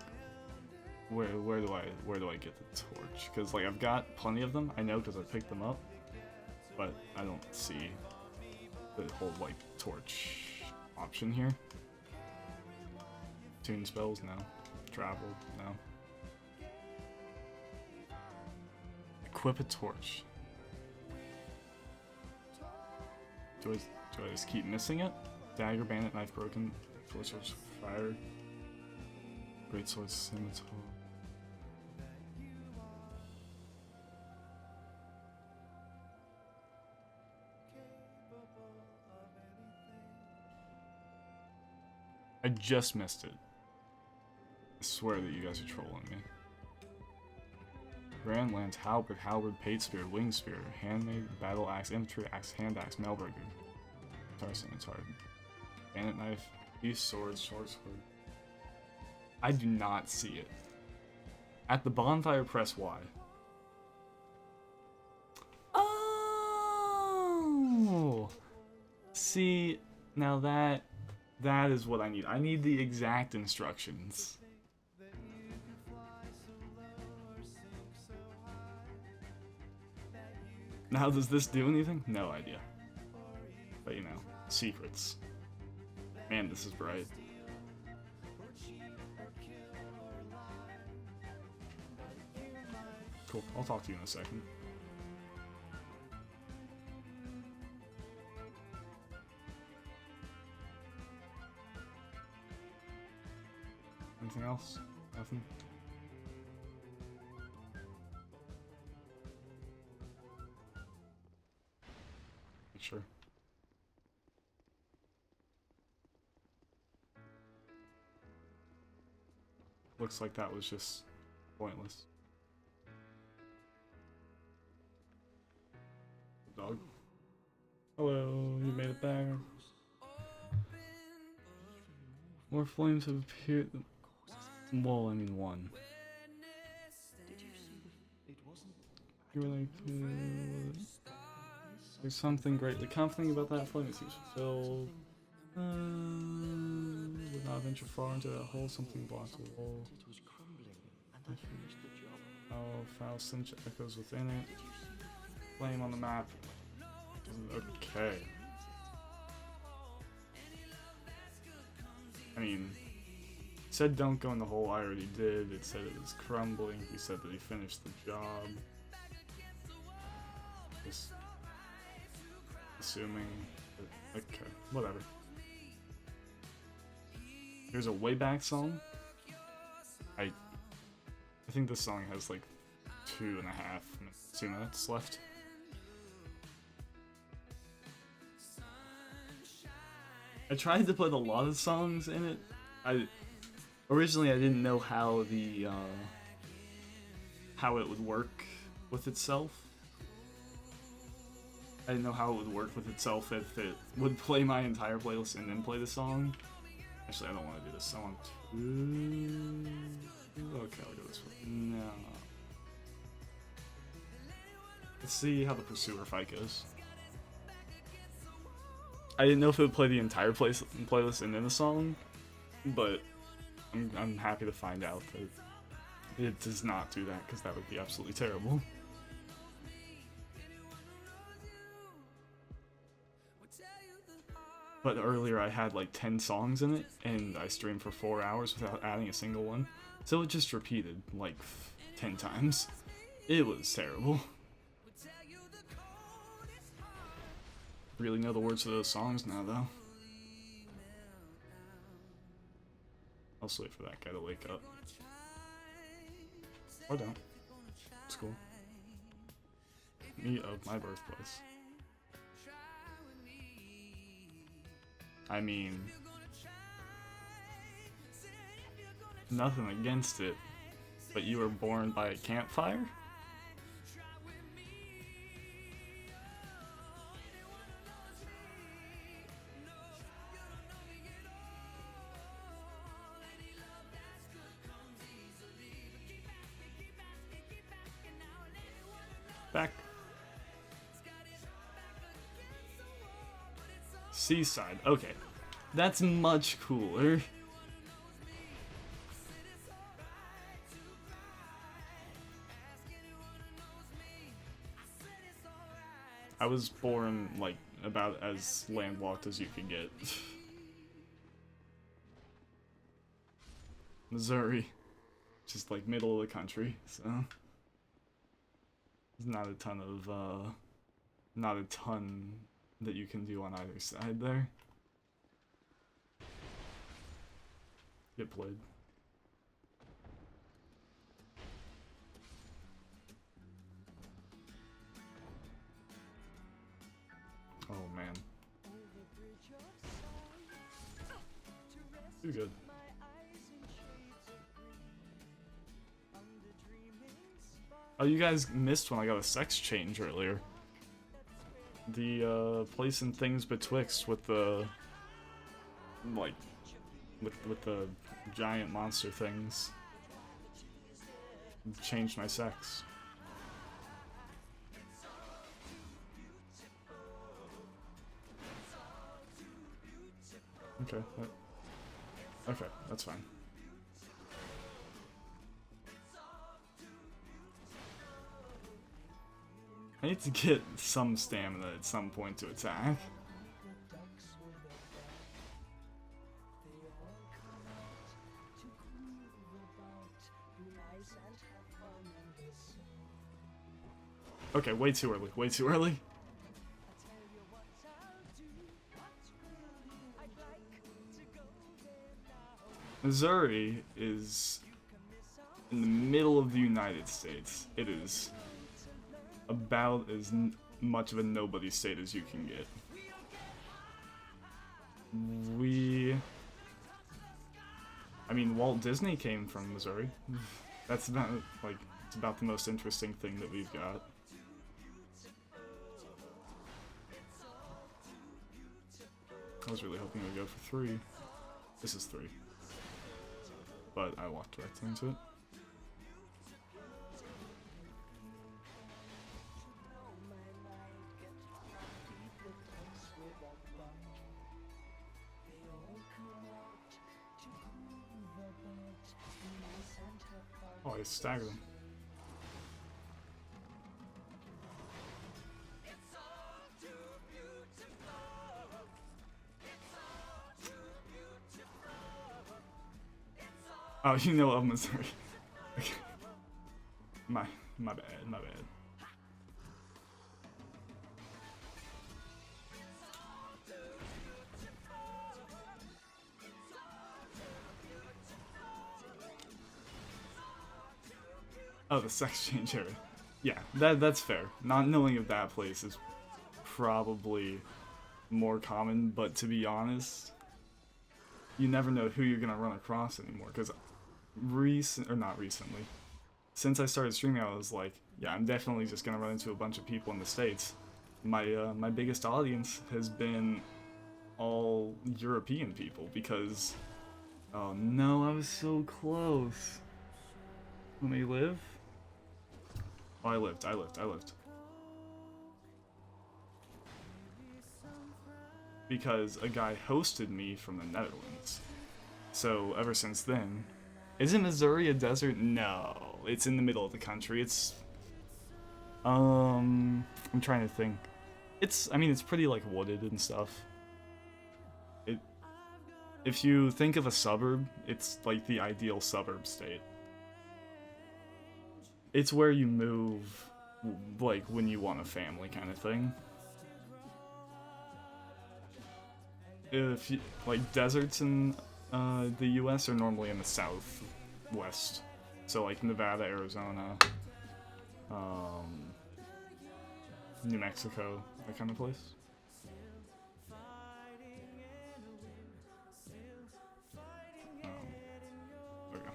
where do I get the torch? Because like I've got plenty of them. I know because I picked them up, but I don't see the whole like torch option here. Tune spells, no. Travel, no. Equip a torch. Do I just keep missing it? Dagger, bandit, knife broken, torch, fire, great sword, scimitar. I just missed it. I swear that you guys are trolling me. Grand Lance, Halberd, Pate Spear, Wing Spear, Handmade, Battle Axe, Infantry Axe, Hand Axe, Mailburger, Scimitar, Bandit Knife, Beast Sword, Short Sword. I do not see it. At the bonfire, press Y. Oh! See, now that is what I need. I need the exact instructions. Now, does this do anything? No idea. But you know, secrets. Man, this is bright. Cool, I'll talk to you in a second. Anything else? Nothing? Sure. Looks like that was just pointless. Dog. Hello, you made it back. More flames have appeared. Well, I mean one. You were like, there's something greatly comforting about that flame. It seems fulfilled. Would not venture far into that hole. Something blocks the wall. Oh, foul stench echoes within it. Flame on the map. Okay. I mean, it said don't go in the hole. I already did. It said it was crumbling. He said that he finished the job. Just assuming. Okay, whatever. Here's a way back song. I think this song has like 2 minutes left. I tried to put a lot of songs in it. Originally I didn't know how the how it would work with itself. I didn't know how it would work with itself if it would play my entire playlist and then play the song. Actually, I don't want to do this. I want to... Okay, I'll go this way. No. Let's see how the Pursuer fight goes. I didn't know if it would play the entire playlist and then the song, but I'm happy to find out that it does not do that, because that would be absolutely terrible. But earlier I had like 10 songs in it, and I streamed for 4 hours without adding a single one. So it just repeated like 10 times. It was terrible. Really know the words to those songs now, though. I'll just wait for that guy to wake up. Or don't. It's cool. Me of my birthplace. I mean, nothing against it, but you were born by a campfire? Back. Seaside. Okay. That's much cooler. I was born, like, about as landlocked as you could get. Missouri. Just, like, middle of the country, so... There's not a ton of, not a ton that you can do on either side there. Get played. Oh man. Too good. Oh, you guys missed when I got a sex change earlier. The place and things betwixt with the like with the giant monster things changed my sex. Okay. Okay, that's fine. I need to get some stamina at some point to attack. Okay, way too early, way too early. Missouri is in the middle of the United States. It is about as much of a nobody state as you can get. I mean, Walt Disney came from Missouri. That's about, like, it's about the most interesting thing that we've got. I was really hoping it would go for 3. This is 3. But I walked directly into it. Oh, I staggered him. Oh, you know of Missouri. Okay. My bad, my bad. Oh, the sex change area. Yeah, that's fair. Not knowing of that place is probably more common, but to be honest, you never know who you're gonna run across anymore, because not recently, since I started streaming, I was like, yeah, I'm definitely just gonna run into a bunch of people in the States. My biggest audience has been all European people, because, oh no, I was so close. Let me live? Oh, I lived. Because a guy hosted me from the Netherlands. So, ever since then... Isn't Missouri a desert? No. It's in the middle of the country. It's... I'm trying to think. I mean, it's pretty, like, wooded and stuff. If you think of a suburb, it's, like, the ideal suburb state. It's where you move, like, when you want a family kind of thing. If you, like, deserts in the US are normally in the southwest. So, like, Nevada, Arizona, New Mexico, that kind of place. There we go.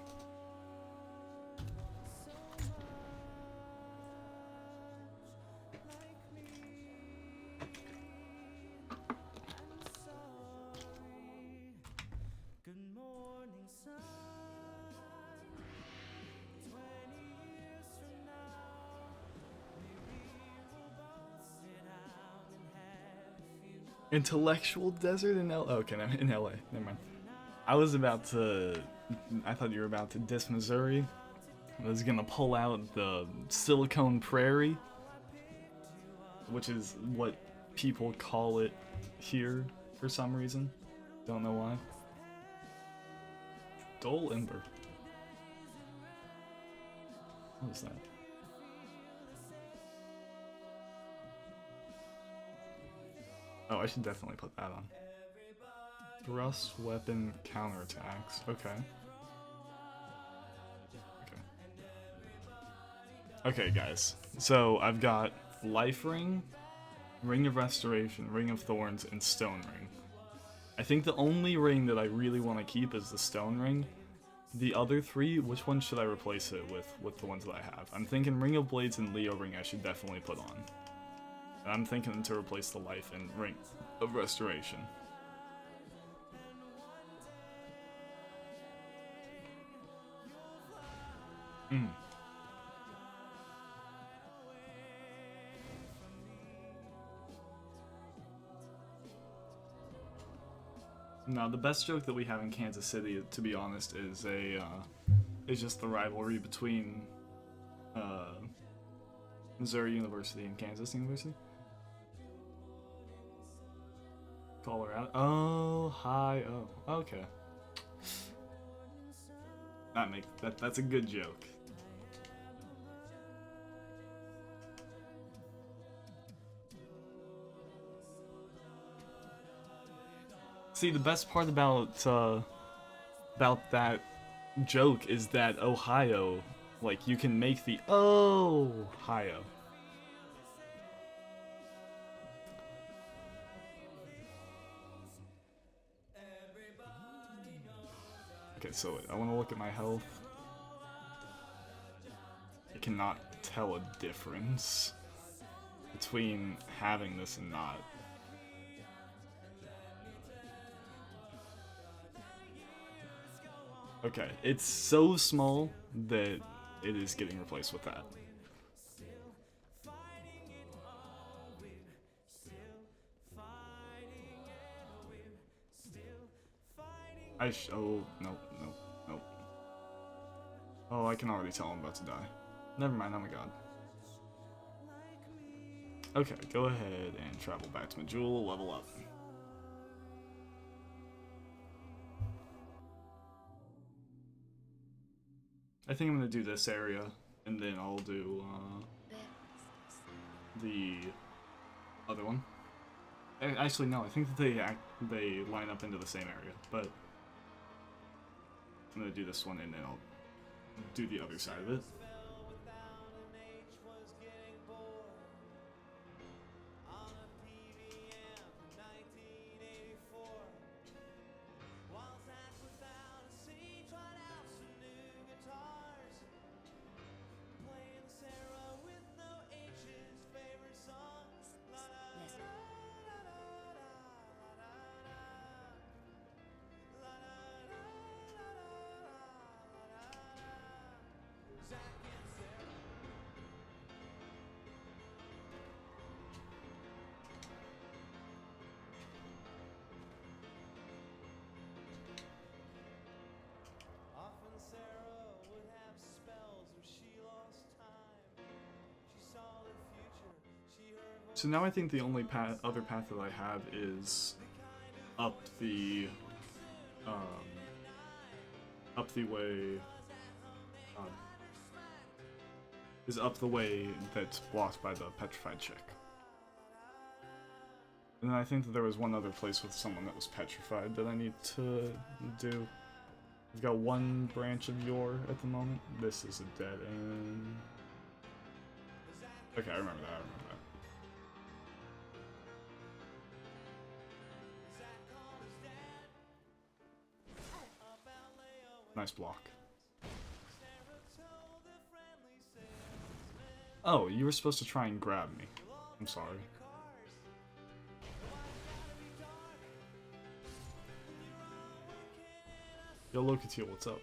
Intellectual desert in L. Okay, no, in LA. Never mind. I thought you were about to diss Missouri. I was gonna pull out the Silicon Prairie. which is what people call it here for some reason. Don't know why. Dull Ember. What is that? Oh, I should definitely put that on. Thrust weapon counterattacks. Okay. Okay, guys. So I've got Life Ring, Ring of Restoration, Ring of Thorns, and Stone Ring. I think the only ring that I really want to keep is the Stone Ring. The other three, which one should I replace it with the ones that I have? I'm thinking Ring of Blades and Leo Ring I should definitely put on. And I'm thinking to replace the Life and Ring of Restoration. No, the best joke that we have in Kansas City, to be honest, is just the rivalry between Missouri University and Kansas University. Colorado. Oh, hi. Oh, okay. That's a good joke. See, the best part about that joke is that Ohio, like, you can make the Ohio. Okay, so I want to look at my health. I cannot tell a difference between having this and not. Okay, it's so small that it is getting replaced with that. Oh, nope. Oh, I can already tell I'm about to die. Never mind, I'm a god. Okay, go ahead and travel back to Majula, level up. I think I'm gonna do this area, and then I'll do the other one. Actually, no. I think that they line up into the same area, but I'm gonna do this one, and then I'll do the other side of it. So now I think the only other path that I have is up the way that's blocked by the petrified chick. And then I think that there was one other place with someone that was petrified that I need to do. I've got one branch of yore at the moment. This is a dead end. Okay, I remember that. Nice block. Oh, you were supposed to try and grab me. I'm sorry. Yo, Locatil, what's up?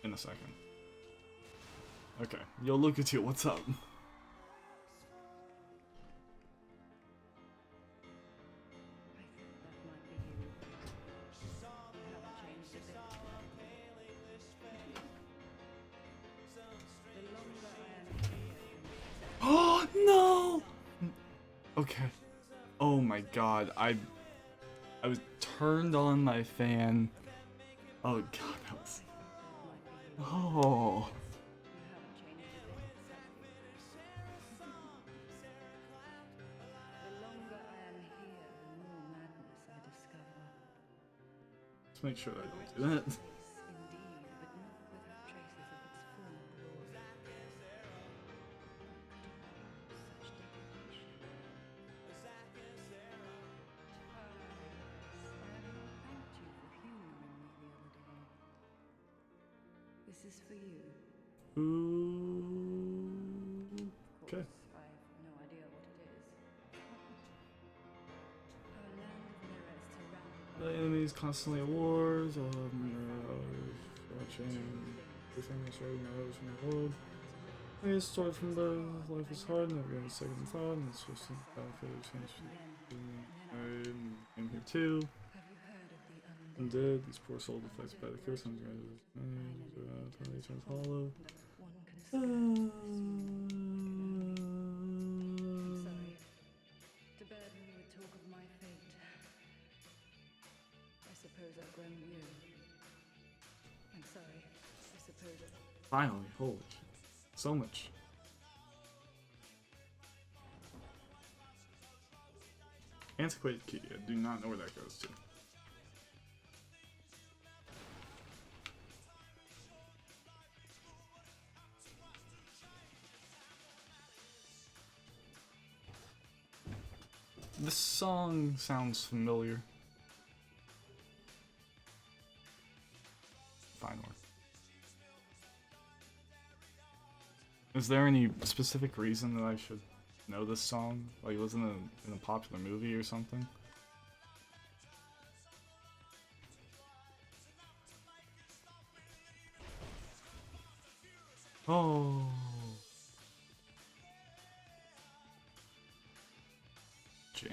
In a second. Okay. Yo, Locatil, what's up? Oh, no! Okay. Oh my god, I was turned on my fan. Oh god, that was. Oh. Let's make sure I don't do that. This is for you. Ooh. Of Okay. course, I've no idea what it is. Our land of mirror is surrounded by The enemies constantly at wars. Watching. Everything is right now from the world. I get started from birth. Life is hard. Never got a second thought. And it's just a battlefield change. I'm here too. Have you heard of the I'm undead? dead. These poor souls affected by the curse. I'm going to turns hollow. One can scan Uh, sorry. To burden you with talk of my fate. I suppose I've grown weary. I'm sorry. I suppose Finally, holy shit. So much. Antiquated key. I do not know where that goes to. This song sounds familiar. Fine work. Is there any specific reason that I should know this song? Like, was it in a popular movie or something? Oh. Jam.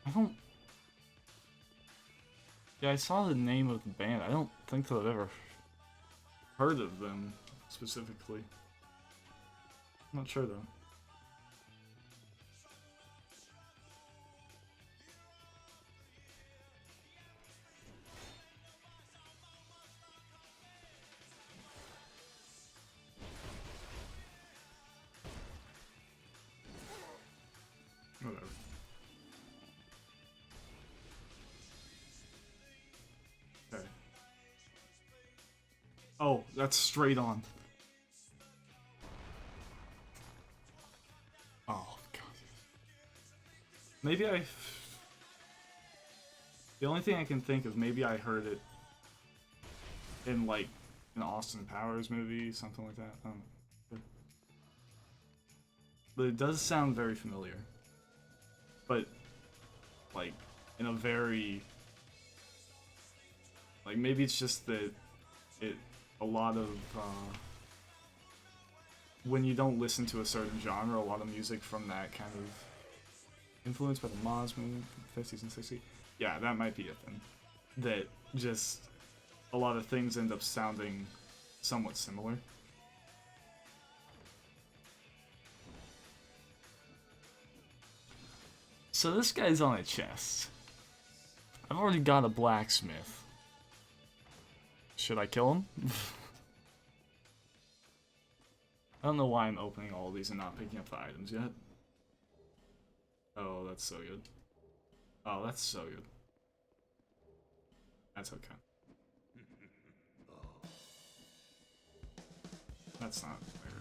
I don't... Yeah, I saw the name of the band. I don't think that I've ever heard of them specifically. I'm not sure though. Whatever. Okay. Oh, that's straight on. Oh, God. Maybe the only thing I can think of, maybe I heard it in, like, an Austin Powers movie, something like that. I don't know. But it does sound very familiar. But, like, in a very... Like, maybe it's just that a lot of, when you don't listen to a certain genre, a lot of music from that kind of influenced by the Moz movement from the 50s and 60s. Yeah, that might be it then. That just a lot of things end up sounding somewhat similar. So this guy's on a chest. I've already got a blacksmith. Should I kill him? I don't know why I'm opening all these and not picking up the items yet. Oh, that's so good. Oh, that's so good. That's okay. That's not weird.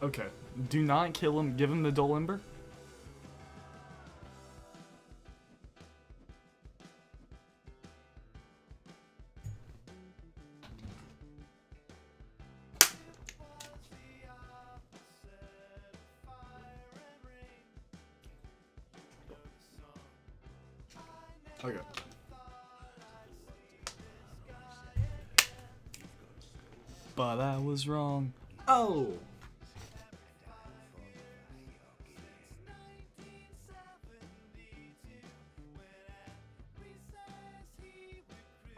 Okay, do not kill him. Give him the Dull Ember. Okay. But I was wrong. Oh!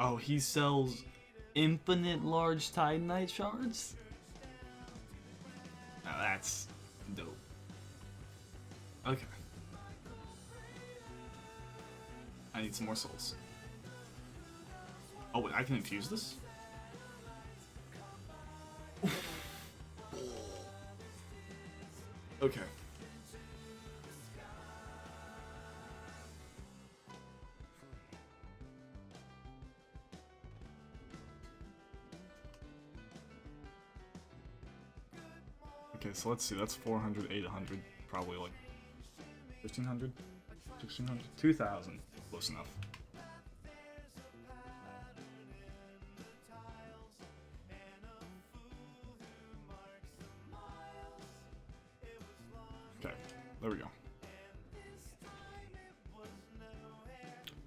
Oh, he sells infinite large Titanite shards? Now that's dope. Okay. I need some more souls. Oh, wait, I can infuse this? Okay. Okay, so let's see, that's 400, 800, probably like 1500, 1600, 2000. Close enough. Okay, there we go.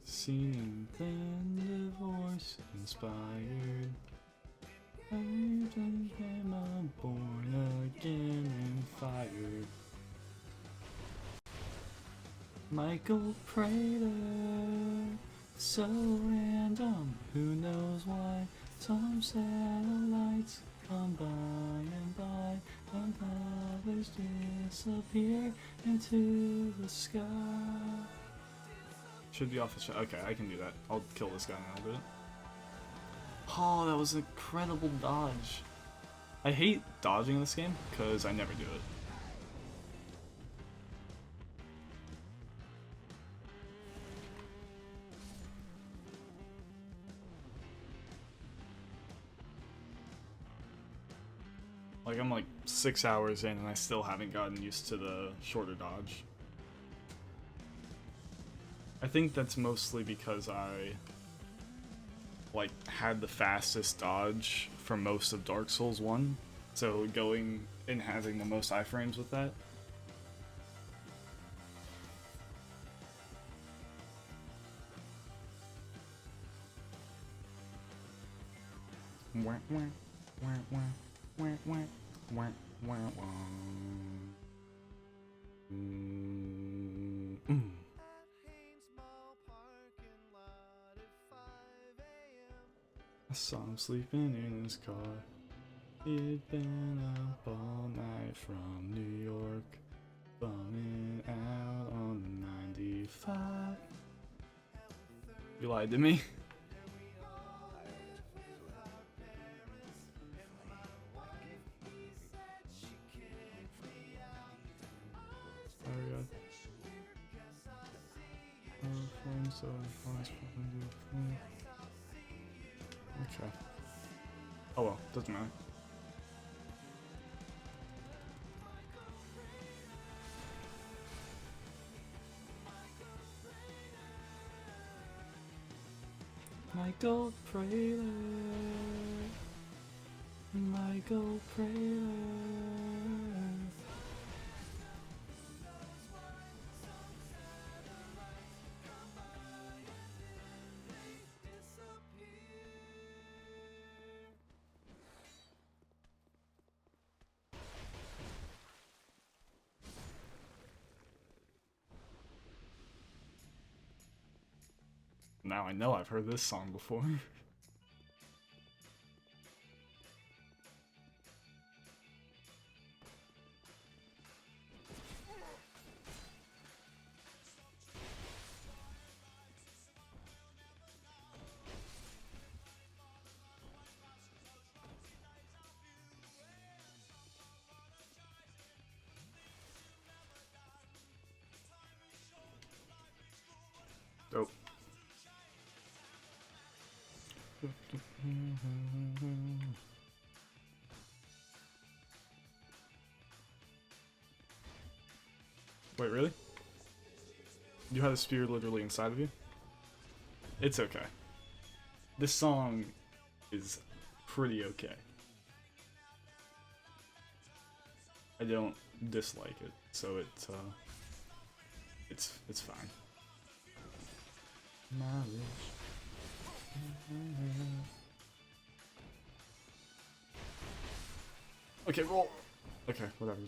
Seen then divorce inspired. I am born again and fired. Michael Prater, so random, who knows why? Some satellites come by and by, and others disappear into the sky. Should be off the shot. Okay, I can do that. I'll kill this guy and I'll do it. Oh, that was an incredible dodge. I hate dodging in this game because I never do it. Like, I'm like 6 hours in and I still haven't gotten used to the shorter dodge. I think that's mostly because I like had the fastest dodge for most of Dark Souls 1, so going and having the most iframes with that. I saw him sleeping in his car. He'd been up all night from New York, bumming out on the 95. You lied to me. Okay. Oh well, doesn't matter. Michael Prater, Michael Prater. Now I know I've heard this song before. Dope. Wait, really? You had a spear literally inside of you? It's okay. This song is pretty okay. I don't dislike it, so it's fine. Okay, roll. Okay, whatever.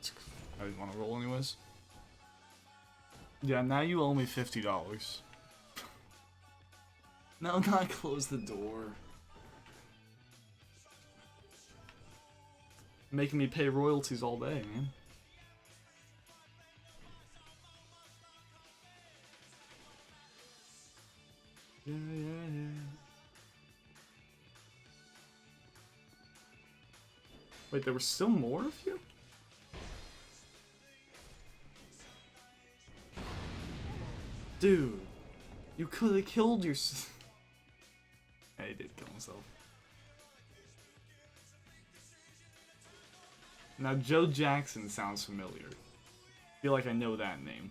I didn't want to roll anyways. Yeah, now you owe me $50. No, not close the door. Making me pay royalties all day, man. Yeah, yeah, yeah. Wait, there were still more of you? Dude, you could have killed yourself. Yeah, he did kill himself. Now, Joe Jackson sounds familiar. I feel like I know that name.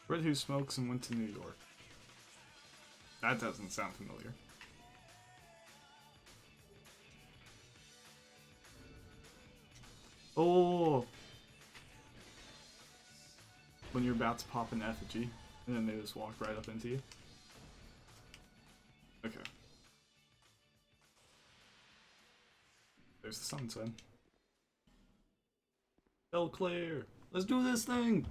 Red Who Smokes and went to New York. That doesn't sound familiar. Oh! When you're about to pop an effigy, and then they just walk right up into you. Okay. There's the sunset. Belle Claire! Let's do this thing!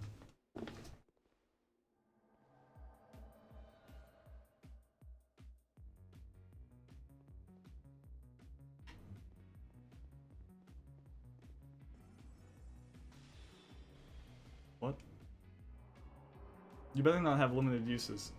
What? You better not have limited uses.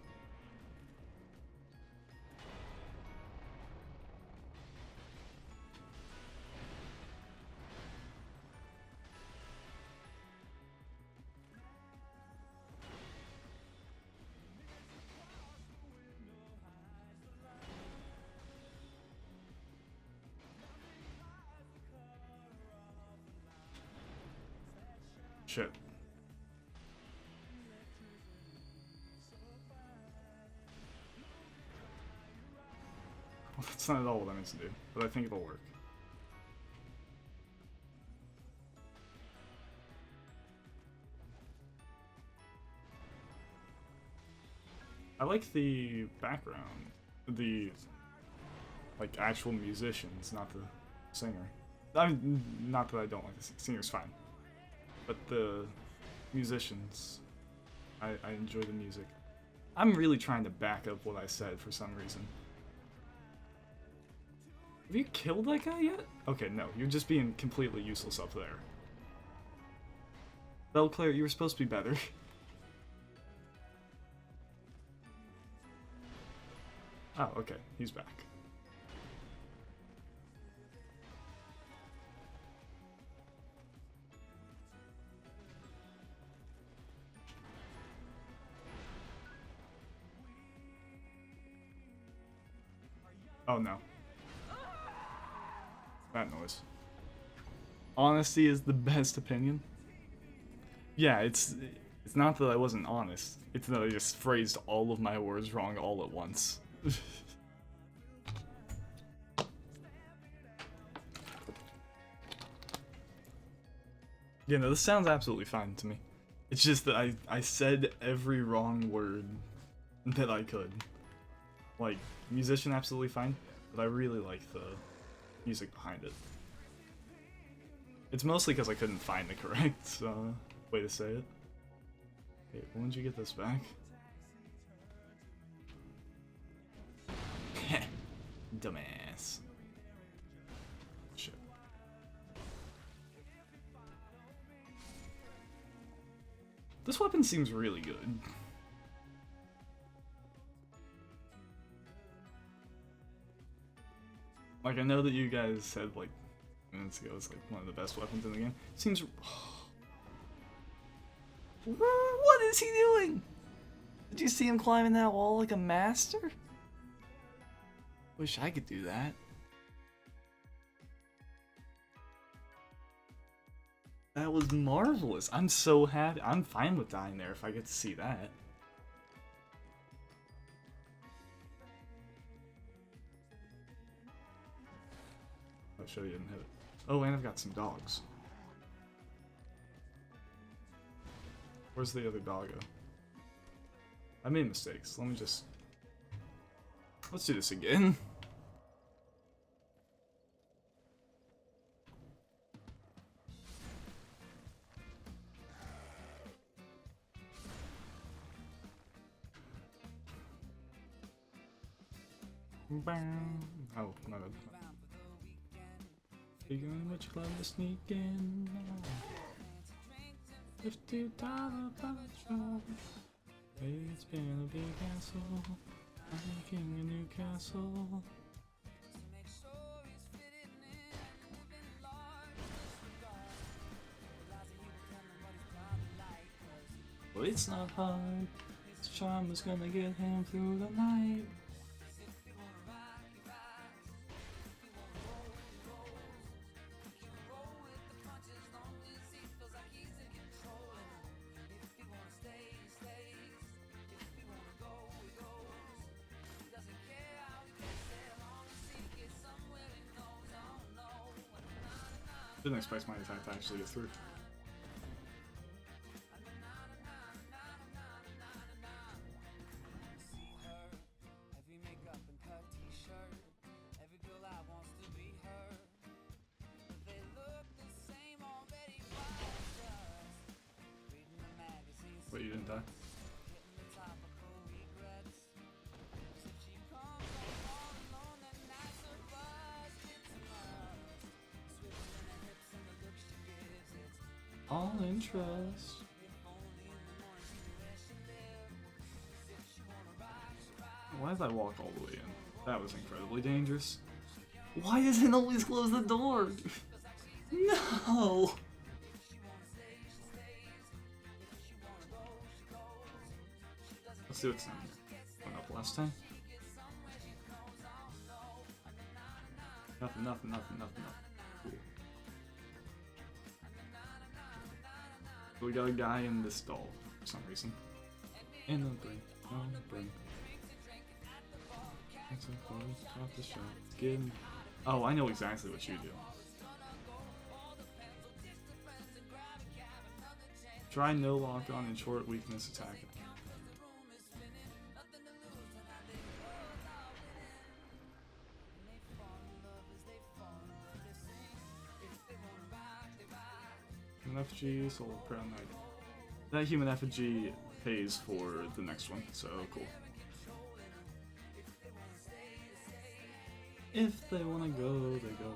Shit. Well, that's not at all what I meant to do, but I think it'll work. I like the background, the like actual musicians, not the singer. I mean, not that I don't like the singer's fine, but the musicians, I enjoy the music. I'm really trying to back up what I said for some reason. Have you killed that guy yet? Okay, no, you're just being completely useless up there. Belle Claire, you were supposed to be better. Oh, okay, he's back. Oh no. That noise. Honesty is the best opinion. Yeah, it's not that I wasn't honest. It's that I just phrased all of my words wrong all at once. Yeah, no, this sounds absolutely fine to me. It's just that I said every wrong word that I could. Like, musician absolutely fine, but I really like the music behind it. It's mostly because I couldn't find the correct way to say it. Hey, when did you get this back? Dumbass. Shit. This weapon seems really good. Like, I know that you guys said, like, minutes ago it's like one of the best weapons in the game. Seems... What is he doing? Did you see him climbing that wall like a master? Wish I could do that. That was marvelous. I'm so happy. I'm fine with dying there if I get to see that. I should have didn't hit it. Oh, and I've got some dogs. Where's the other doggo? I made mistakes. Let me just... Let's do this again. Oh, no. Figuring what you love to sneak in. $50 patrol. It's been a big hassle. I'm king of Newcastle. But it's not hard. His charm is gonna get him through the night. Didn't expect my attack to actually get through. Wait, you didn't die? All in trust. Why did I walk all the way in? That was incredibly dangerous. Why does it always close the door? No! Let's see what's down here. Went up last time. Nothing. Cool. We got a guy in this stall for some reason. In the brain, on the brain. Off the shot. Get him. Oh, I know exactly what you do. Try no lock on and short weakness attack. Human effigy, soul crown knight. That human effigy pays for the next one, so cool. If they wanna go, they go.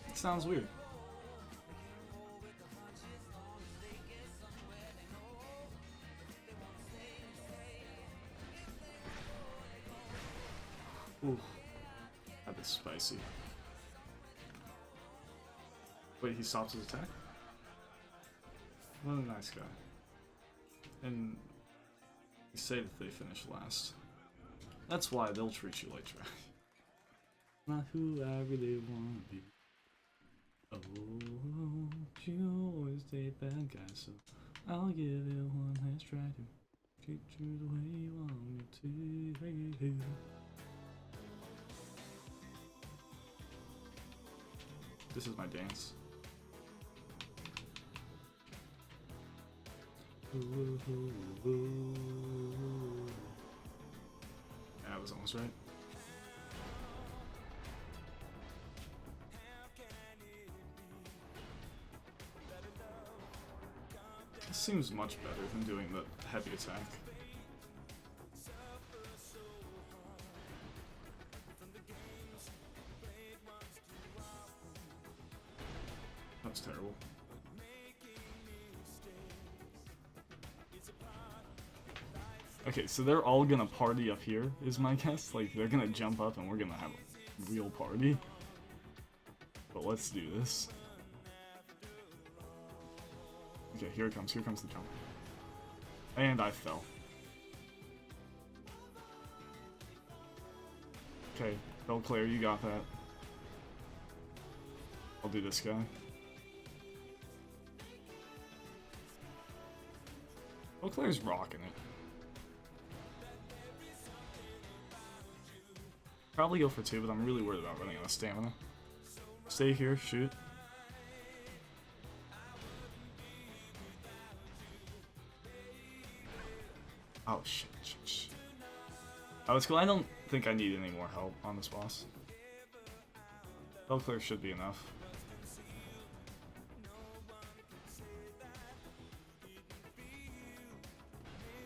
It sounds weird. Ooh, that is spicy. Wait, he stops his attack? What a nice guy. And you say that they finish last. That's why they'll treat you like trash. Not who I really wanna be. Oh, you always date bad guys, so I'll give it one last try to treat you the way you want me to. This is my dance. Ooh, ooh, ooh. Yeah, I was almost right. This seems much better than doing the heavy attack. That's terrible. Okay, so they're all gonna party up here, is my guess. Like, they're gonna jump up and we're gonna have a real party. But let's do this. Okay, here it comes the jump. And I fell. Okay, Belclair, you got that. I'll do this guy. Claire's rocking it. Probably go for 2, but I'm really worried about running out of stamina. Stay here, shoot. Oh shit, shit, shit. Oh, it's cool. I don't think I need any more help on this boss. Claire should be enough.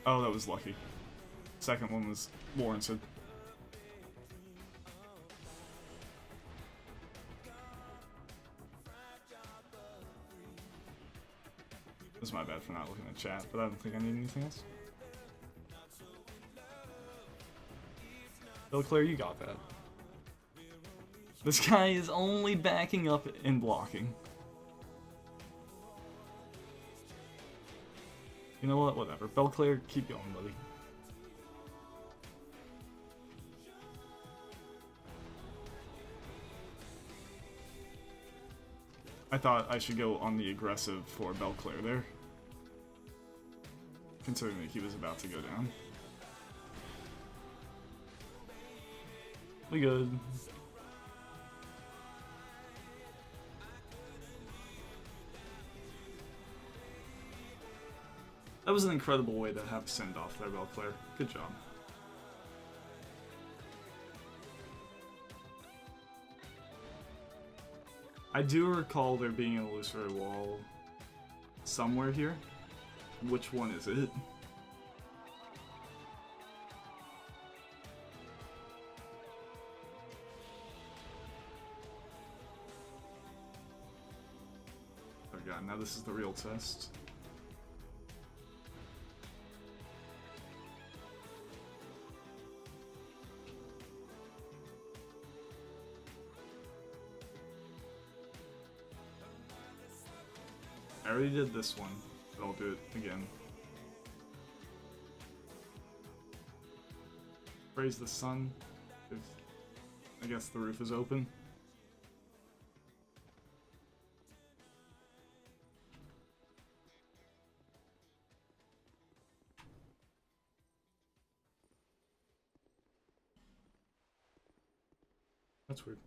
Oh, that was lucky. Second one was warranted. This is my bad for not looking at chat, but I don't think I need anything else. Claire, you got that. This guy is only backing up and blocking. You know what? Whatever. Claire, keep going, buddy. I thought I should go on the aggressive for Claire there. Considering that he was about to go down. We good. That was an incredible way to have send off there, Claire. Good job. I do recall there being an illusory wall somewhere here. Which one is it? Oh god, now this is the real test. I already did this one, but I'll do it again. Praise the sun. If I guess the roof is open. That's weird.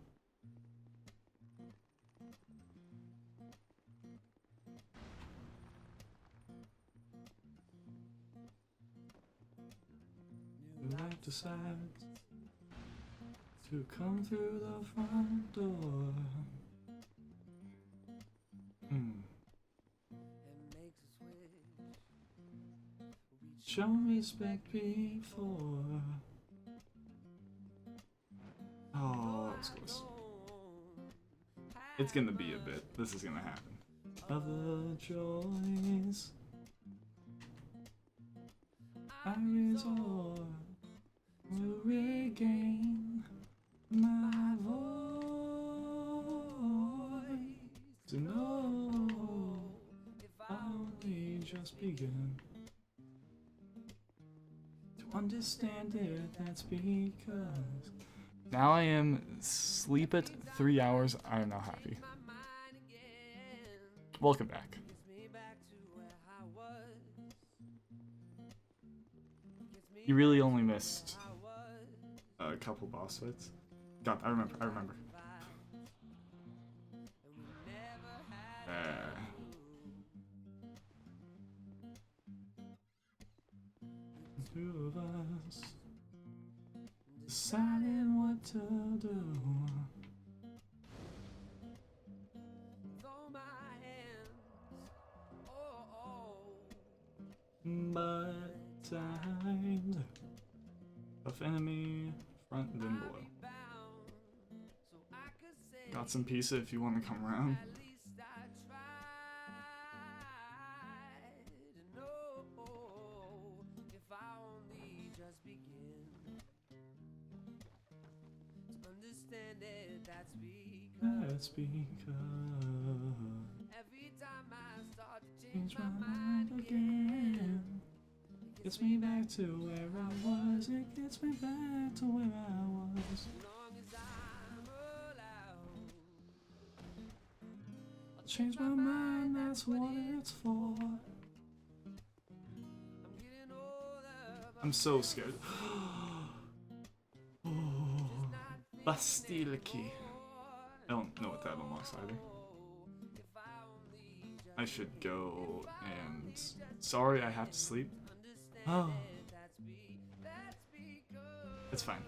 Life decides to come through the front door. Show respect before. Oh, that was close. It's gonna be a bit. This is gonna happen. Other joys I resort to regain my voice, to know if I only just begin to understand it. That's because now I am sleep at 3 hours. I am now happy. Welcome back. You really only missed a couple boss fights. God, I remember. Two of us deciding what to do. But timed of enemy front and then below. Got some pizza if you want to come around. That's because every time I start to change my mind again, gets me back to where I was. It gets me back to where I was. As long as I'm allowed, I'll change my mind. That's what it's for. I'm I'm so scared. Oh, Bastille key. I don't know what that unlocks either. I should go and... Sorry, I have to sleep. Oh. It's fine.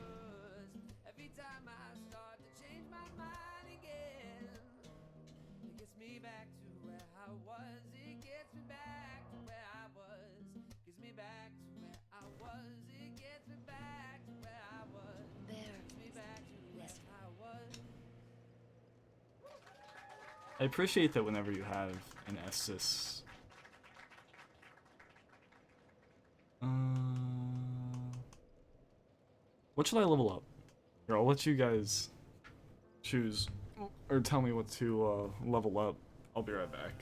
I appreciate that whenever you have an Estus. What should I level up? Here, I'll let you guys choose or tell me what to level up. I'll be right back.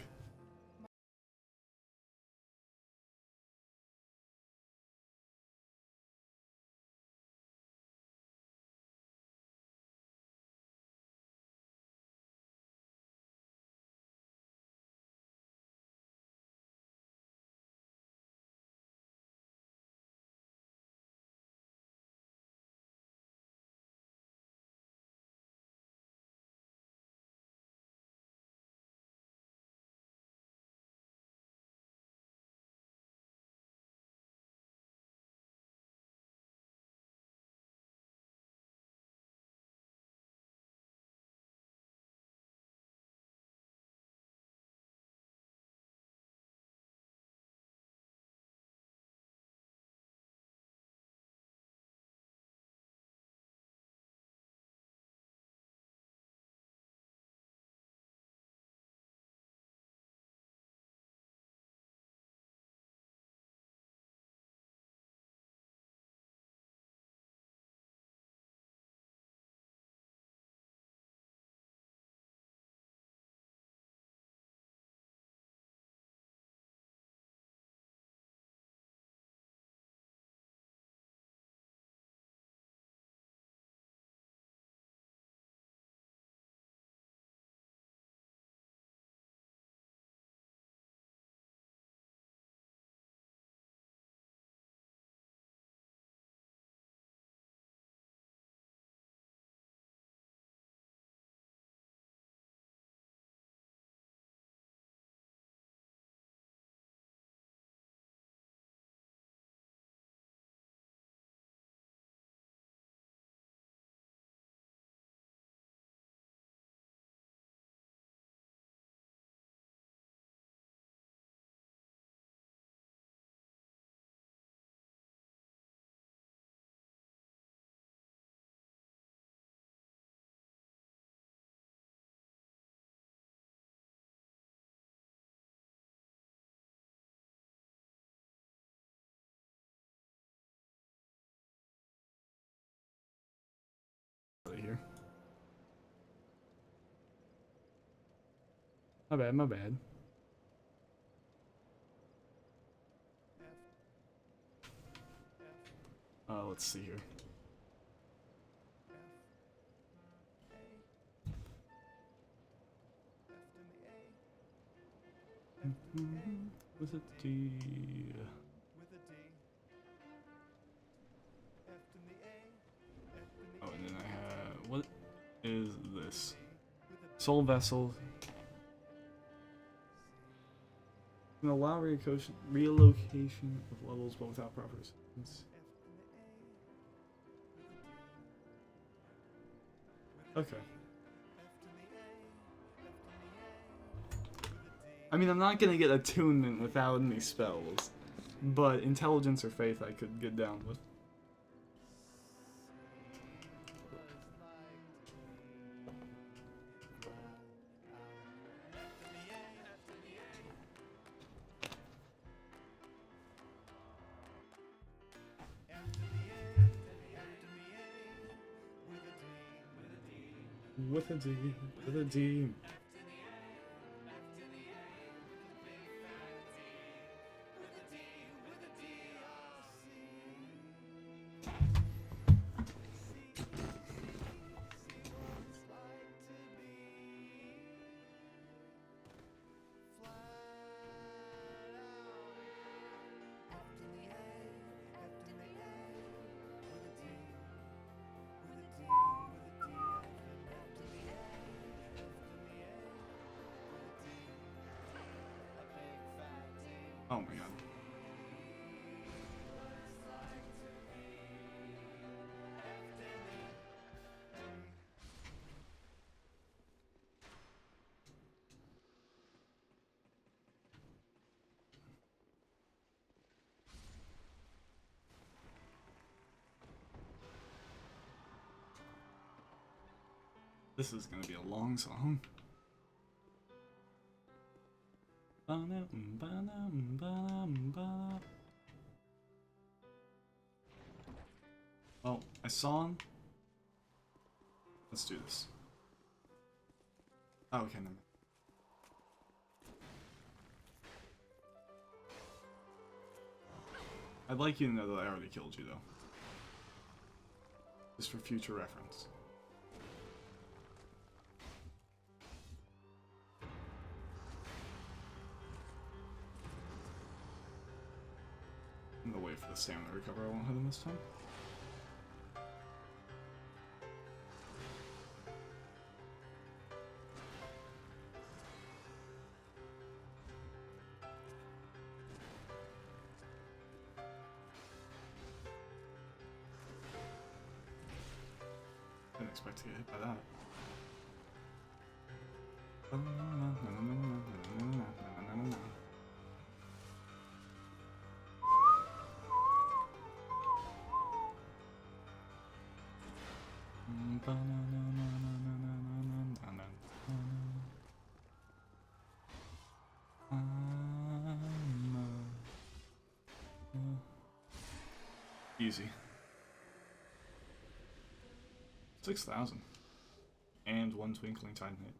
Here. My bad, my bad. Let's see here. With a D. Oh, and then I have... What is this? Soul Vessel. Can allow relocation of levels but without proper assistance. Okay. I mean, I'm not gonna get attunement without any spells, but intelligence or faith I could get down with. With a D, with a D. This is gonna be a long song. Well, I saw him. Let's do this. Oh, okay, never mind. I'd like you to know that I already killed you, though. Just for future reference. I'm gonna wait for the stamina to recover. I won't hit him this time. Didn't expect to get hit by that. Easy. 6,000. And one Twinkling Titan hit.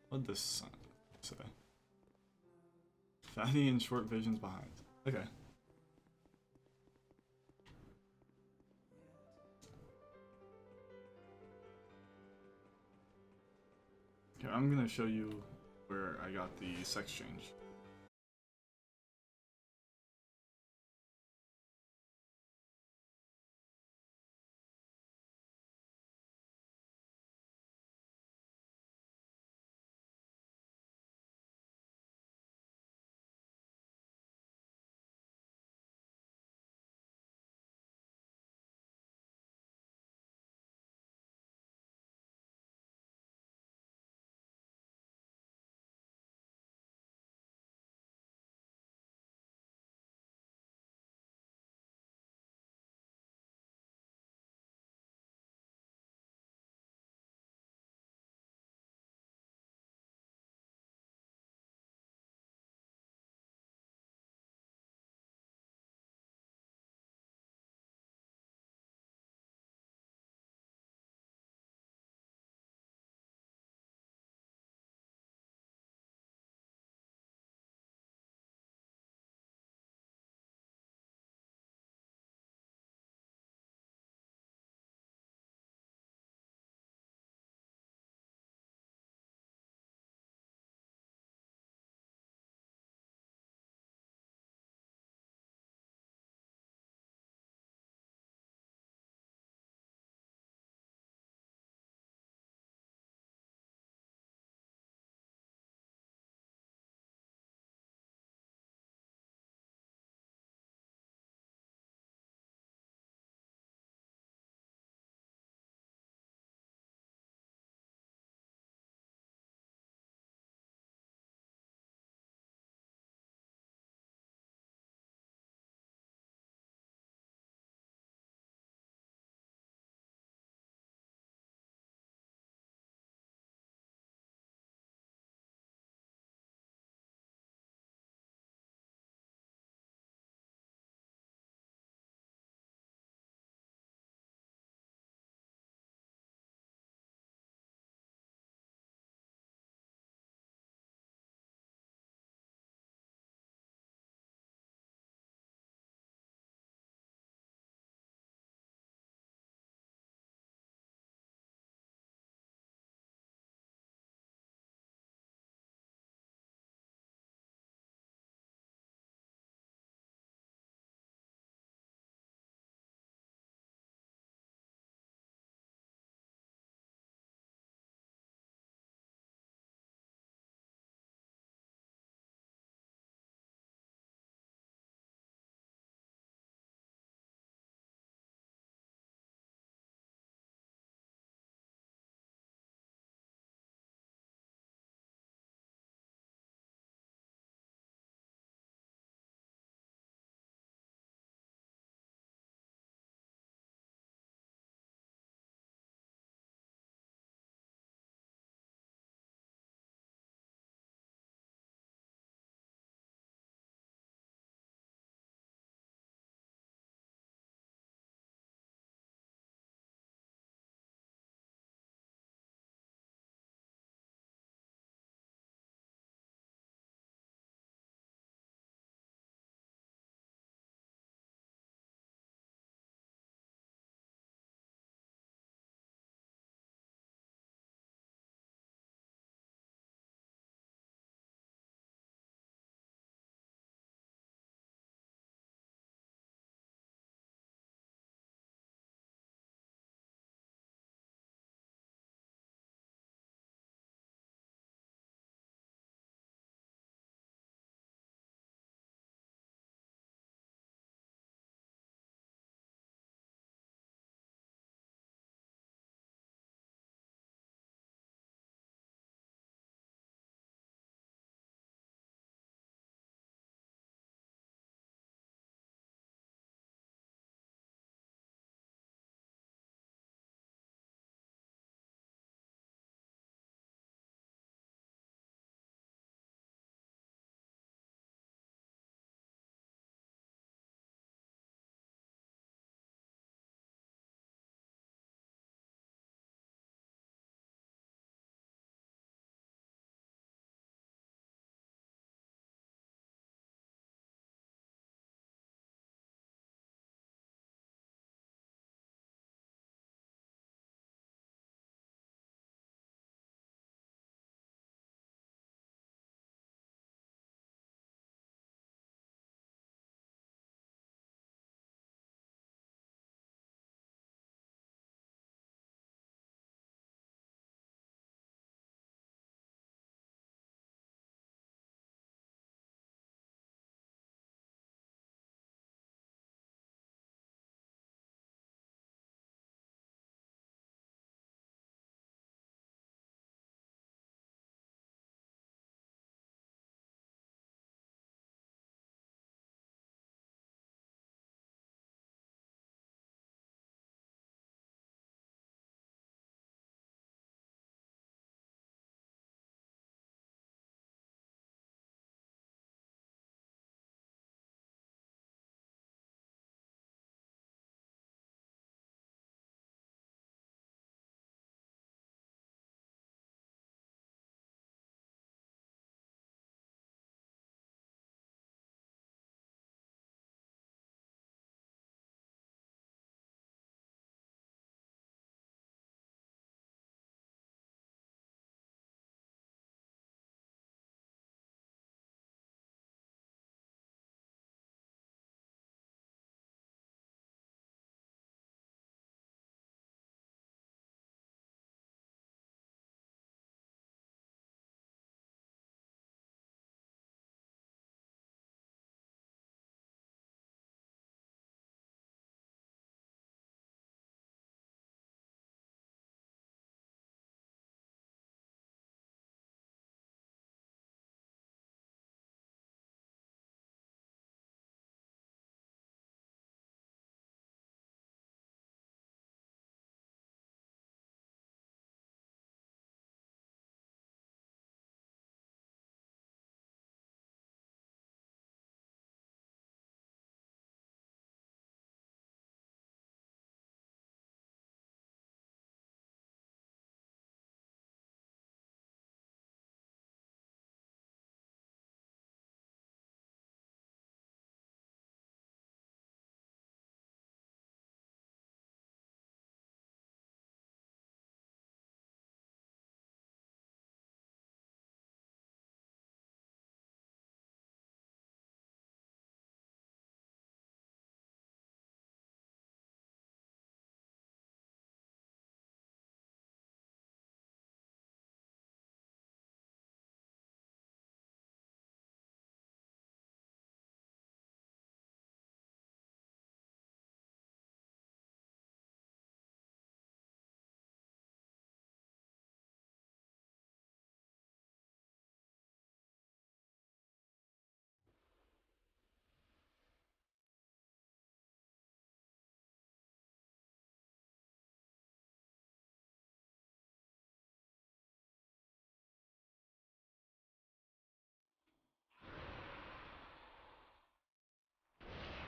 What'd this sign say? Fatty and short visions behind. Okay. Okay, I'm gonna show you where I got the sex change.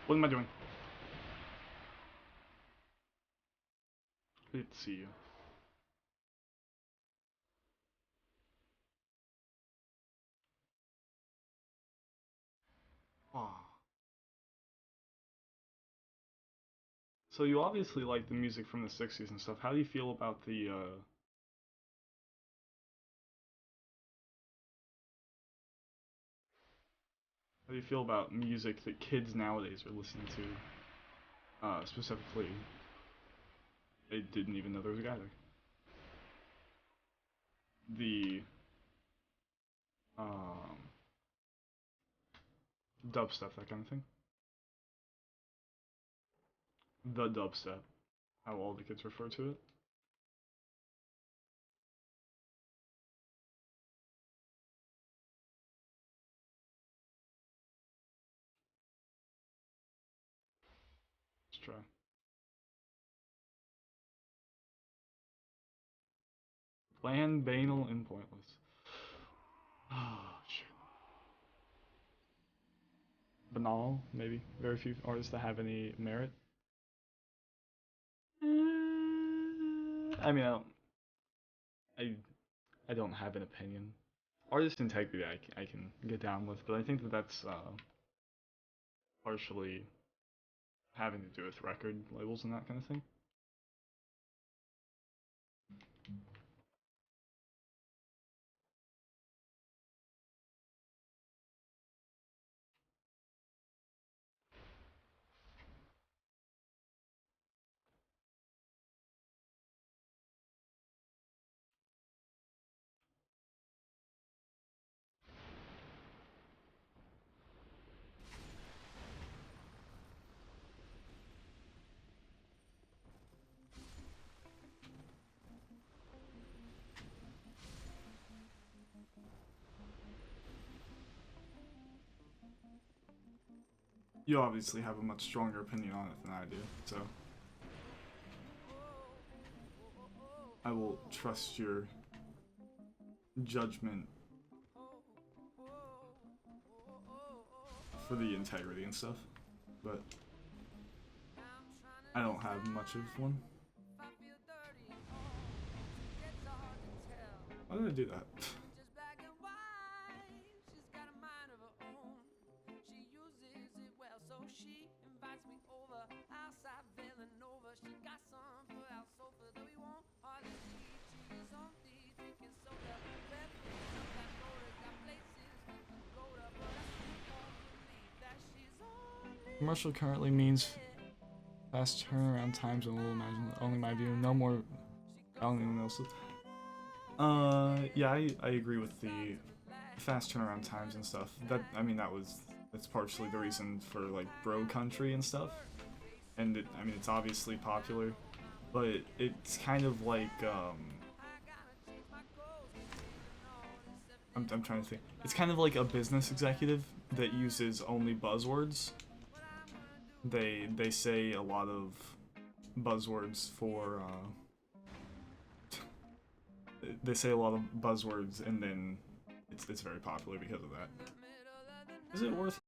What am I doing? Good to see you. Wow. So you obviously like the music from the 60s and stuff. How do you feel about the how do you feel about music that kids nowadays are listening to? Specifically, they didn't even know there was a guy there. The um, dubstep, that kind of thing. The dubstep, how all the kids refer to it. Let's try. Bland, banal, and pointless. Oh, shit. Banal, maybe. Very few artists that have any merit. I mean, I, I don't have an opinion. Artist integrity, I can get down with, but I think that that's partially having to do with record labels and that kind of thing. You obviously have a much stronger opinion on it than I do, so I will trust your judgment for the integrity and stuff, but I don't have much of one. Why did I do that? Commercial currently means fast turnaround times and will imagine only my view. No more. I don't even know. Yeah, I agree with the fast turnaround times and stuff. That I mean that's partially the reason for like bro country and stuff. And I mean it's obviously popular, but it's kind of like I'm trying to think. It's kind of like a business executive that uses only buzzwords. They say a lot of buzzwords for they say a lot of buzzwords and then it's very popular because of that. Is it worth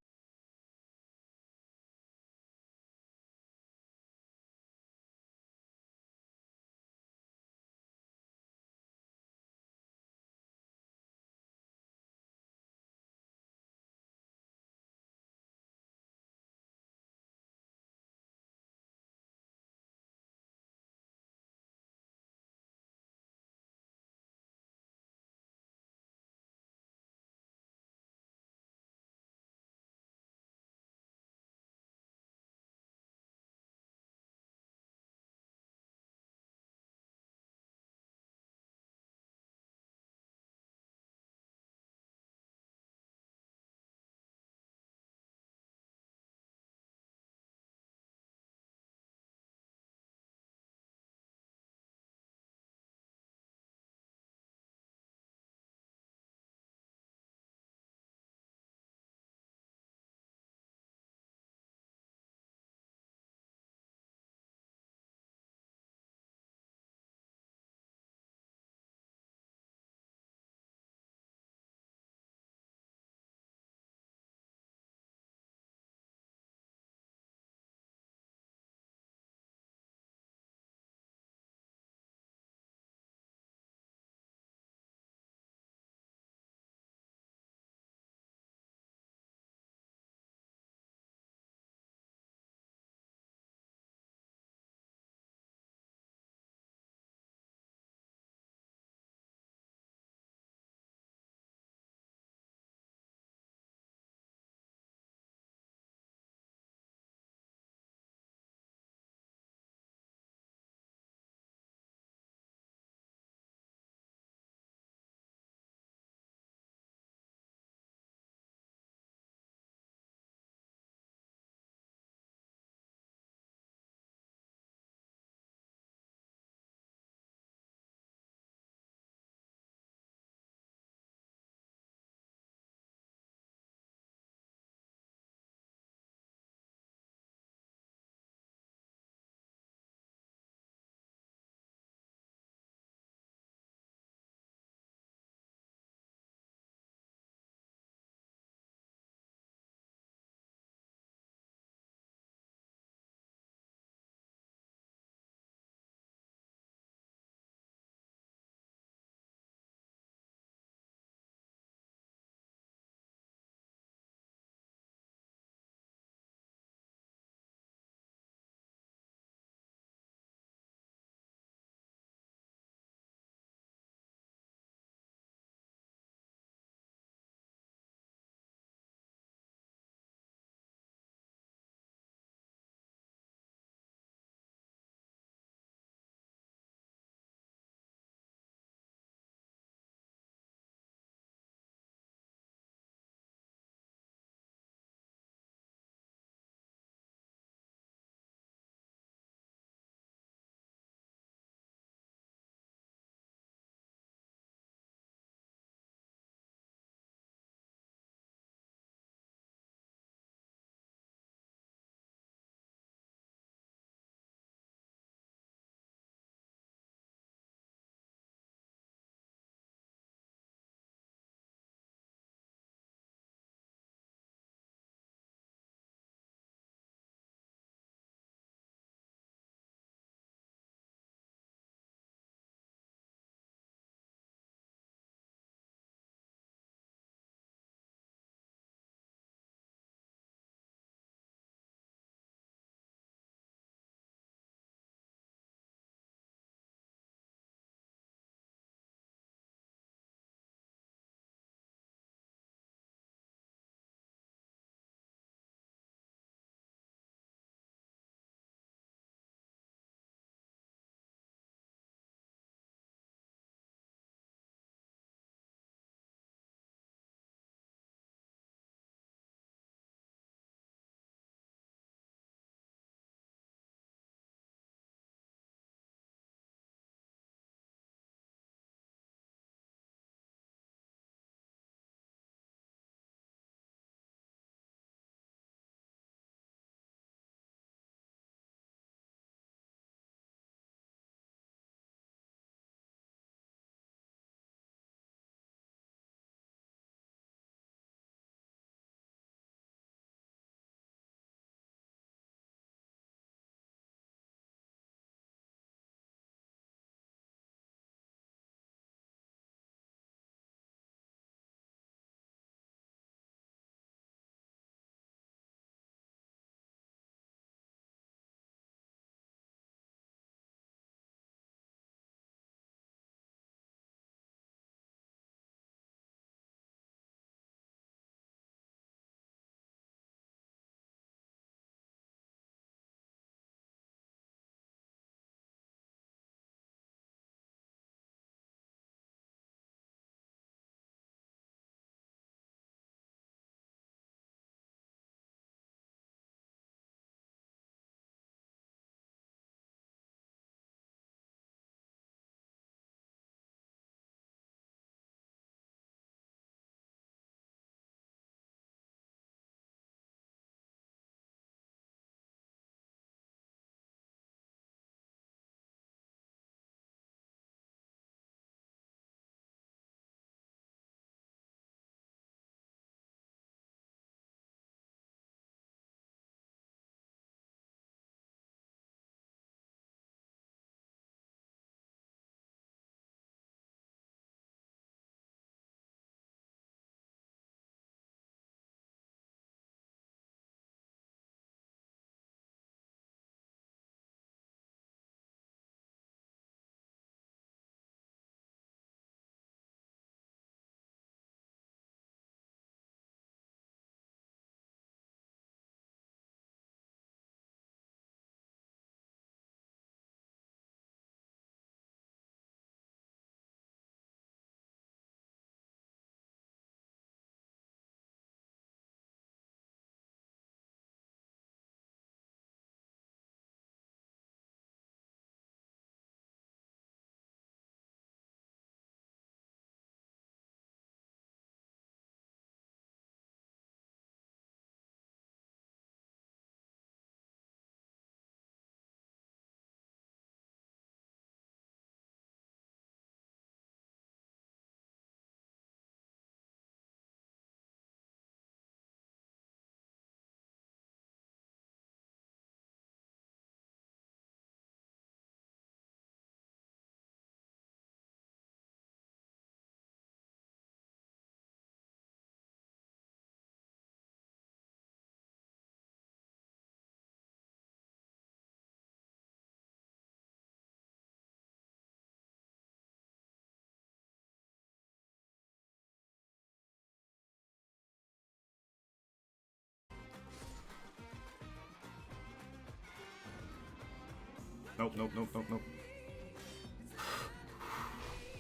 Nope, nope, nope, nope, nope.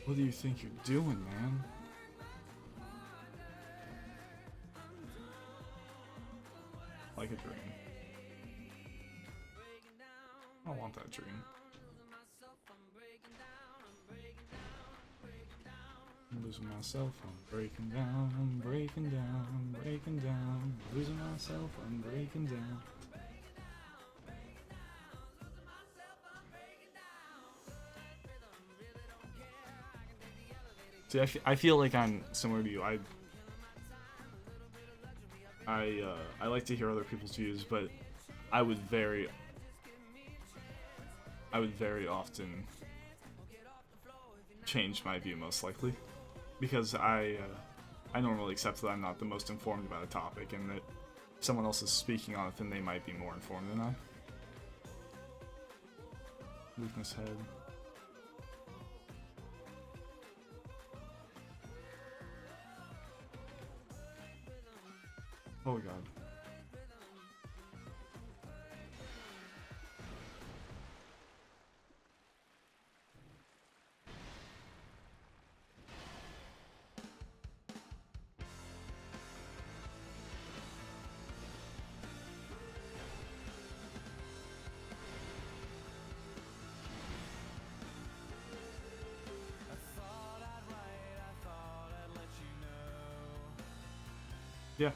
What do you think you're doing, man? Like a dream. I don't want that dream. I'm losing myself, I'm breaking down, I'm breaking down, I'm breaking down. Losing myself, I'm breaking down. See, I feel like I'm similar to you. I like to hear other people's views, but I would very often change my view, most likely, because I normally accept that I'm not the most informed about a topic, and that if someone else is speaking on it, then they might be more informed than I. Weakness head. Oh god. Yeah.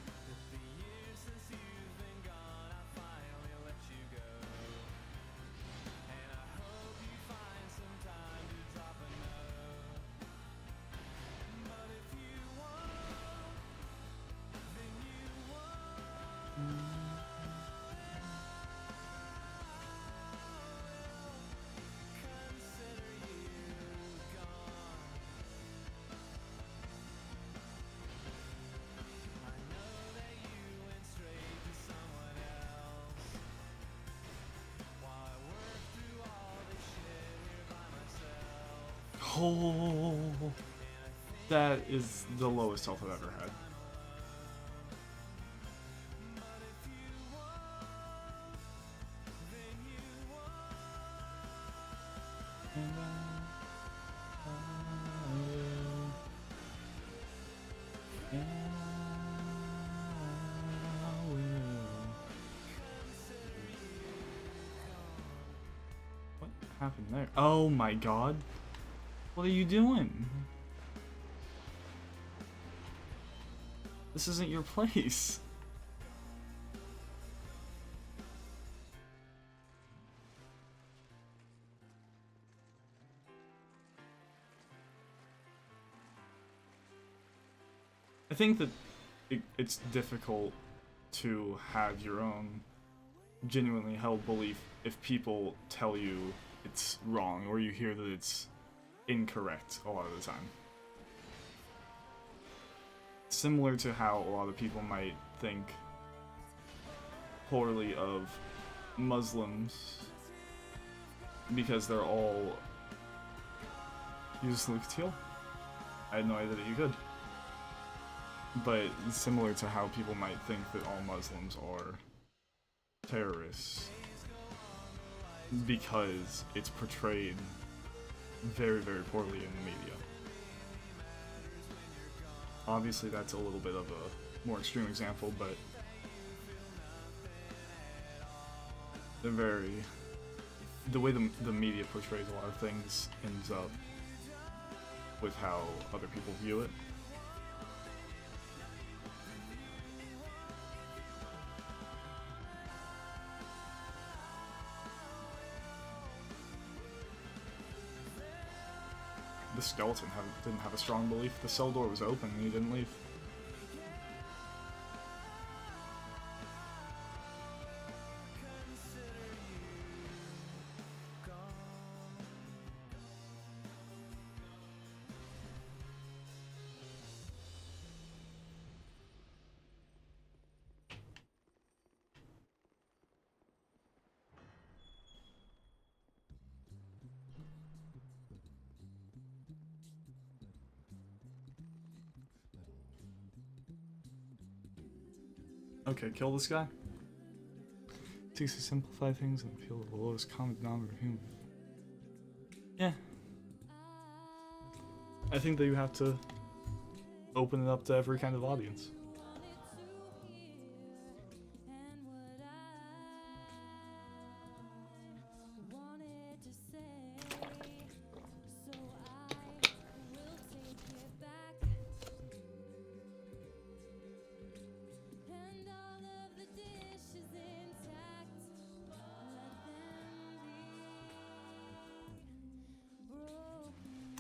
Oh, that is the lowest health I've ever had. What happened there? Oh my god. What are you doing? This isn't your place. I think that it's difficult to have your own genuinely held belief if people tell you it's wrong or you hear that it's incorrect a lot of the time. Similar to how a lot of people might think poorly of Muslims because they're all... You just look teal? I had no idea that you could. But similar to how people might think that all Muslims are terrorists because it's portrayed very, very poorly in the media. Obviously that's a little bit of a more extreme example, but the way the media portrays a lot of things ends up with how other people view it. The skeleton didn't have a strong belief. The cell door was open and he didn't leave. Okay, kill this guy. seeks to simplify things and appeal to the lowest common denominator of human. Yeah. I think that you have to open it up to every kind of audience.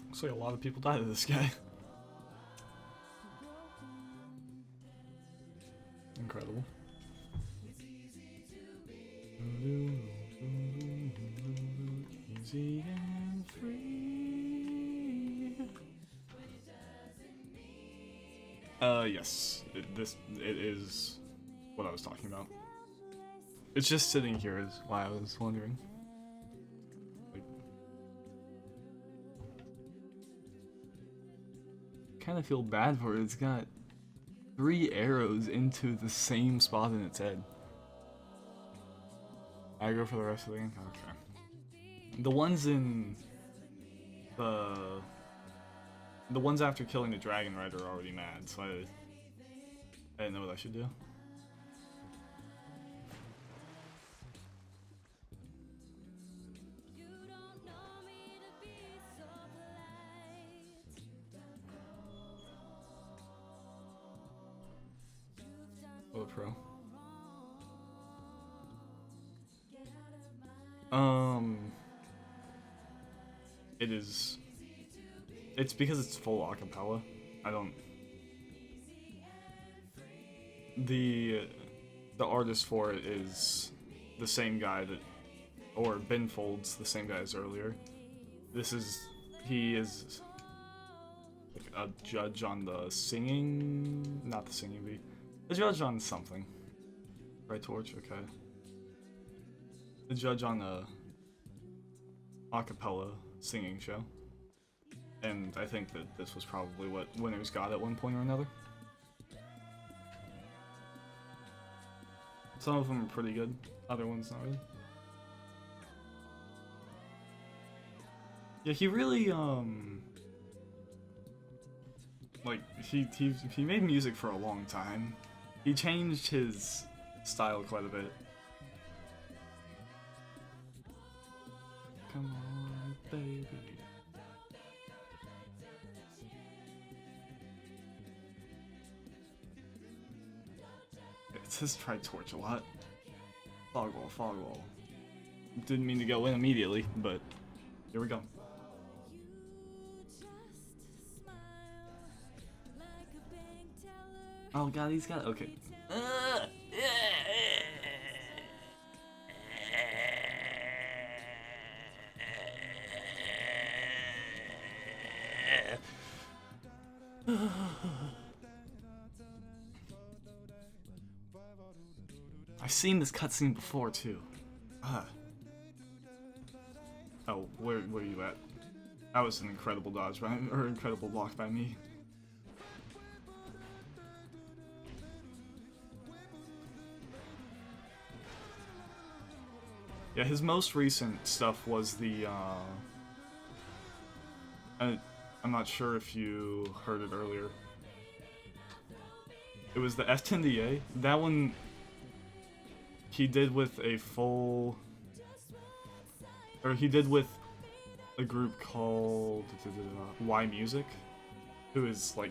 Looks like a lot of people died to this guy. Incredible. Easy and free. Yes. It is what I was talking about. It's just sitting here is why I was wondering. Kind of feel bad for it. It's got 3 arrows into the same spot in its head. Aggro for the rest of the game? Okay. The ones in the ones after killing the dragon rider are already mad, so I didn't know what I should do. Oh, pro. It is. It's because it's full acapella. I don't. The artist for it is the same guy that, or Ben Folds, the same guy as earlier. He is like a judge on the singing, not the singing bee. The judge on something. Right torch, okay. The judge on a acapella singing show. And I think that this was probably what winners got at one point or another. Some of them are pretty good, other ones not really. Yeah, he really, like, he made music for a long time. He changed his style quite a bit. Come on, baby. It says try torch a lot. Fog wall, fog wall. Didn't mean to go in immediately, but here we go. Oh god, he's got okay. I've seen this cutscene before too. Oh, where are you at? That was an incredible dodge by or incredible block by me. Yeah, his most recent stuff was the, I'm not sure if you heard it earlier. It was the F10DA. That one, he did with a full, or he did with a group called Y Music, who is like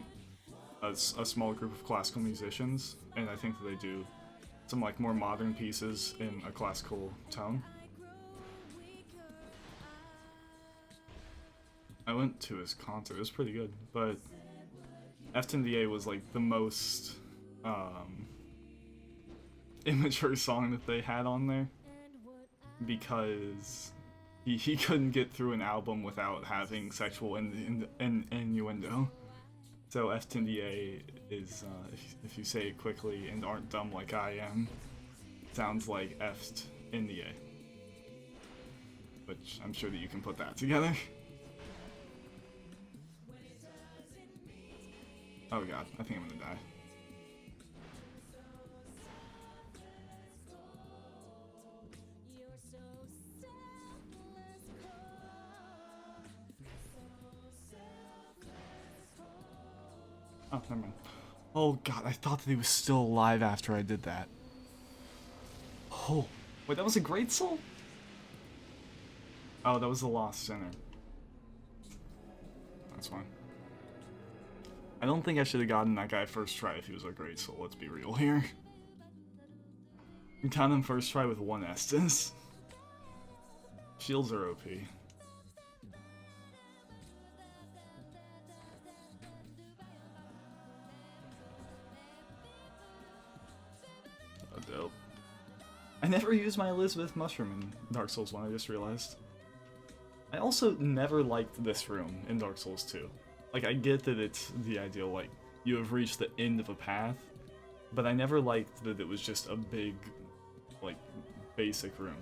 a small group of classical musicians, and I think that they do some like more modern pieces in a classical tone. I went to his concert, it was pretty good, but F10DA was like the most immature song that they had on there, because he couldn't get through an album without having sexual innuendo. So F10DA is, if you say it quickly and aren't dumb like I am, sounds like F'd in the A. Which I'm sure that you can put that together. Oh god, I think I'm gonna die. Oh, never mind. Oh god, I thought that he was still alive after I did that. Oh, wait, that was a Great Soul? Oh, that was the Lost Sinner. That's fine. I don't think I should have gotten that guy first try if he was a Great Soul, let's be real here. You got him first try with 1 Estus. Shields are OP. Oh, dope. I never used my Elizabeth Mushroom in Dark Souls 1, I just realized. I also never liked this room in Dark Souls 2. Like, I get that it's the ideal, like, you have reached the end of a path, but I never liked that it was just a big, like, basic room.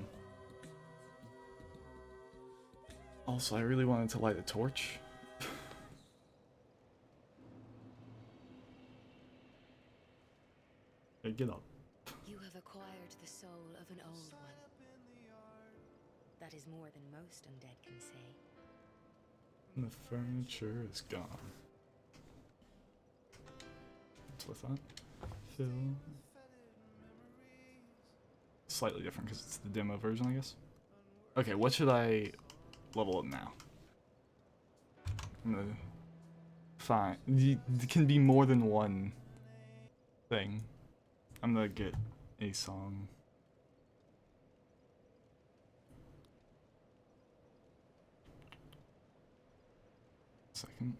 Also, I really wanted to light a torch. Hey, get up. You have acquired the soul of an old one. That is more than most undead can say. The furniture is gone. What's with that? Fill. Slightly different because it's the demo version, I guess. Okay, what should I level up now? I'm gonna... Fine. It can be more than one thing. I'm gonna get a song. Second.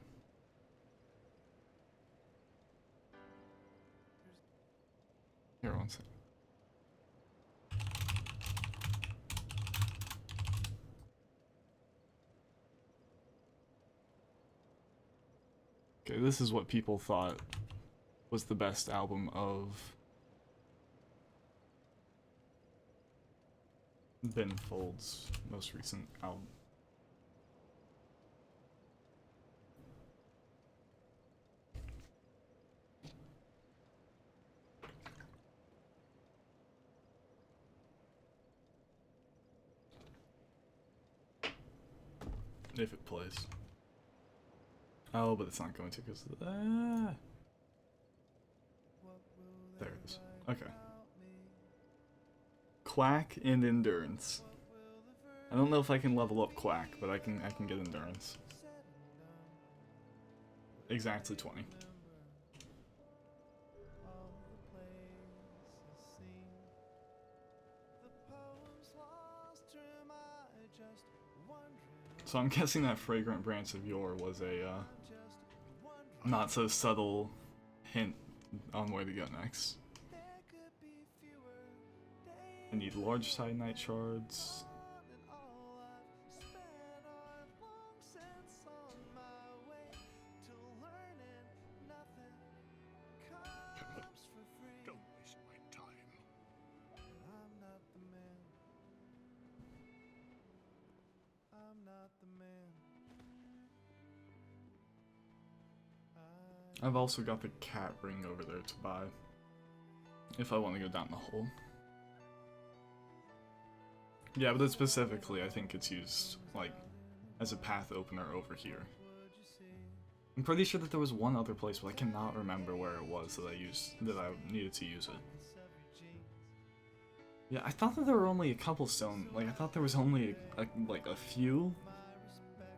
Here, one second. Okay, this is what people thought was the best album of Ben Folds' most recent album. If it plays. Oh, but it's not going to because there it is. Okay. Quack and Endurance. I don't know if I can level up Quack, but I can get Endurance. Exactly 20. So I'm guessing that Fragrant Branch of Yore was a not so subtle hint on where to go next. I need large Titanite shards. Don't waste my time. I've also got the cat ring over there to buy if I want to go down the hole. Yeah, but specifically I think it's used like as a path opener over here. I'm pretty sure that there was one other place, but I cannot remember where it was that I needed to use it. Yeah, I thought that there were only a couple stone, like I thought there was only like a few,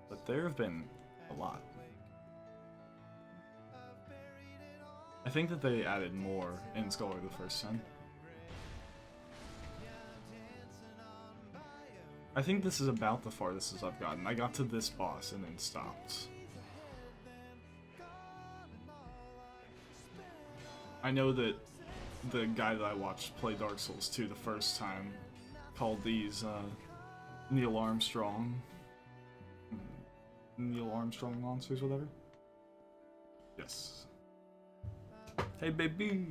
but there have been a lot. I think that they added more in Scholar of the First Sun. I think this is about the farthest as I've gotten. I got to this boss and then stopped. I know that the guy that I watched play Dark Souls 2 the first time called these Neil Armstrong monsters, whatever. Yes. Hey, baby.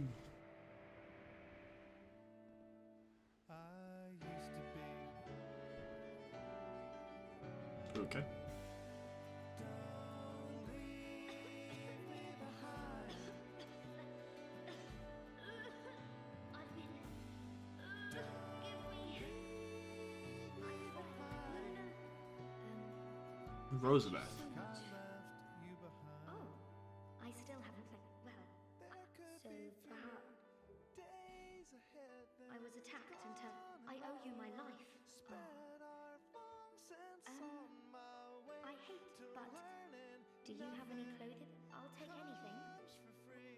Okay. Rosabeth. Oh, I still haven't attacked and I owe you my life. I hate, but do you have any clothing? I'll take anything.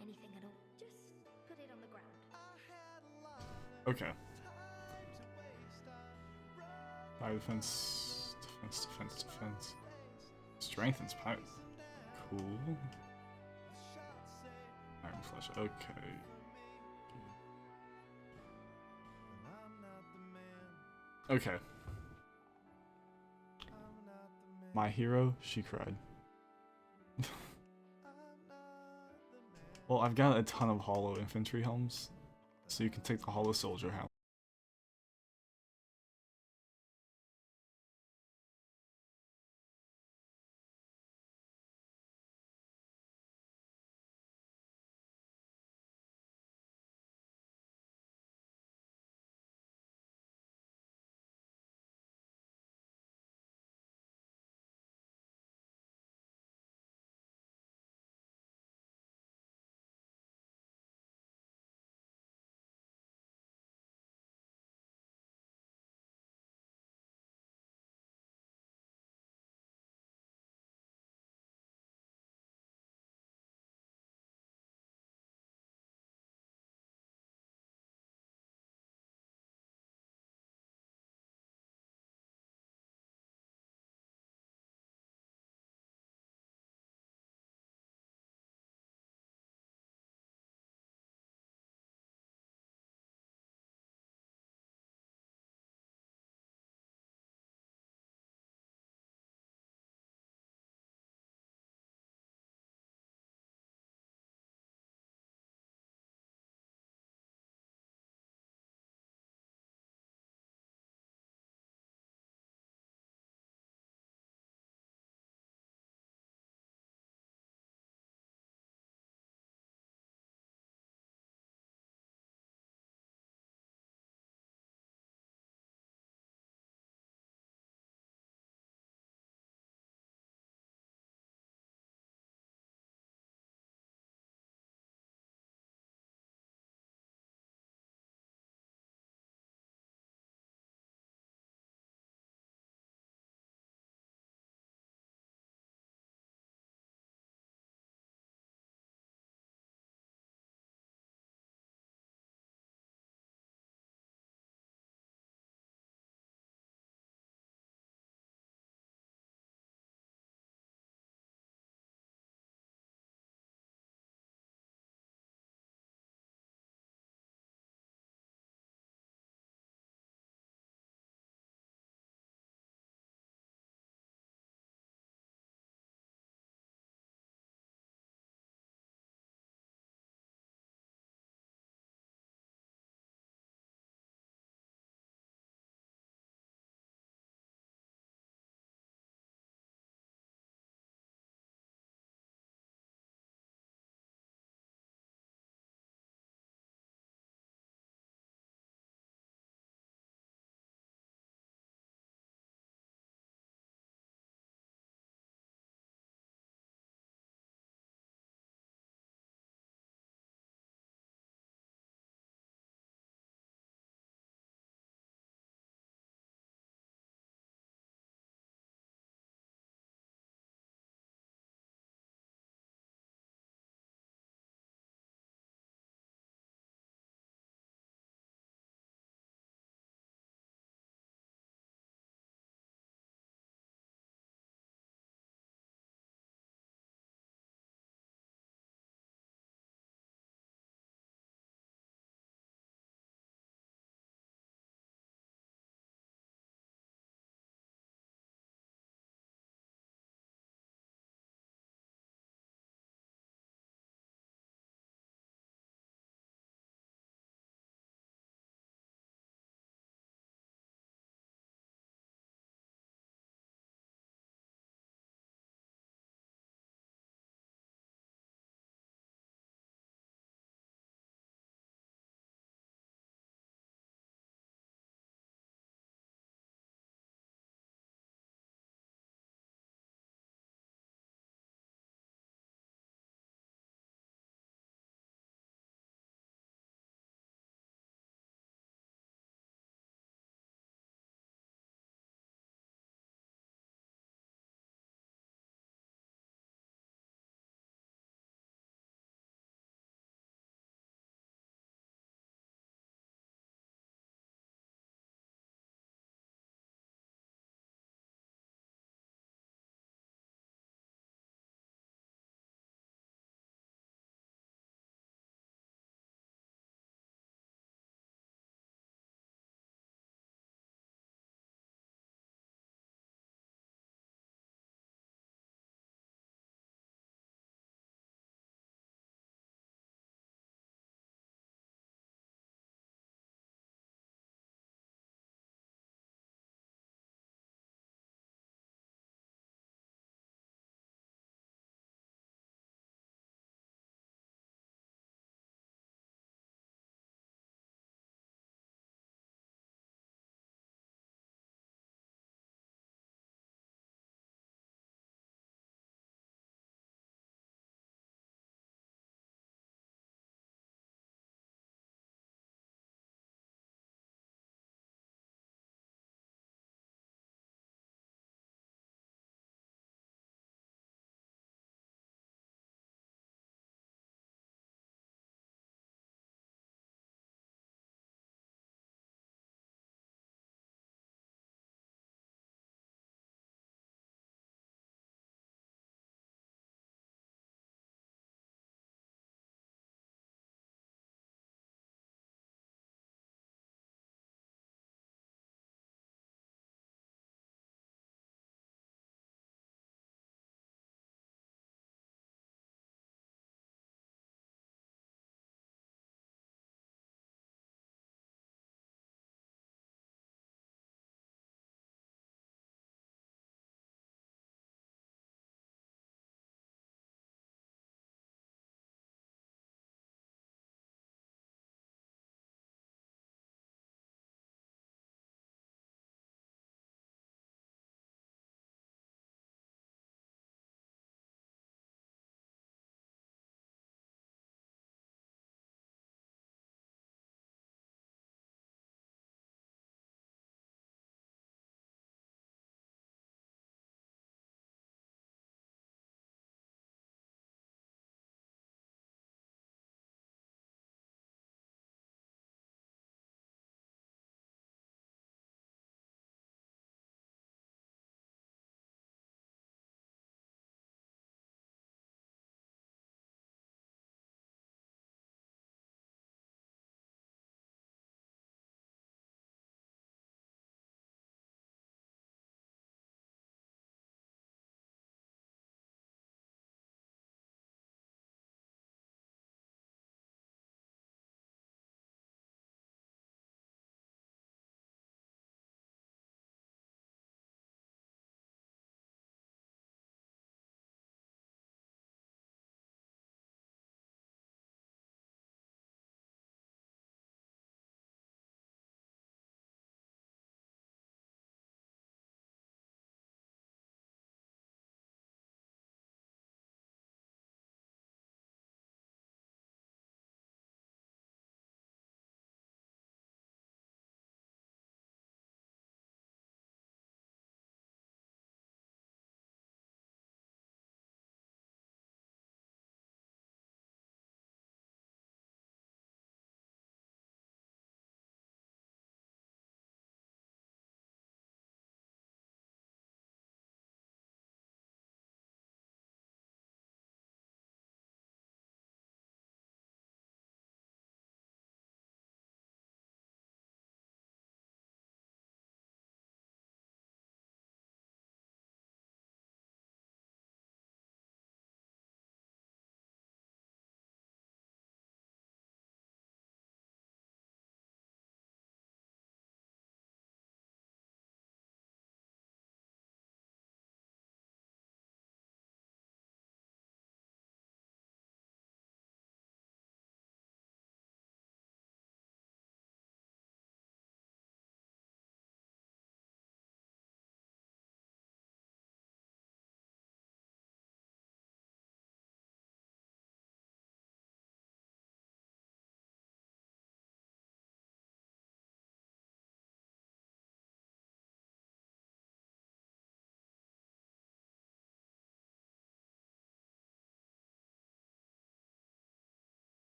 Anything at all. Just put it on the ground. Okay. Fire defense, defense, defense, defense. Strength and power. Cool. Iron flesh. Okay. Okay. My hero, she cried. Well, I've got a ton of hollow infantry helms, so you can take the hollow soldier helm.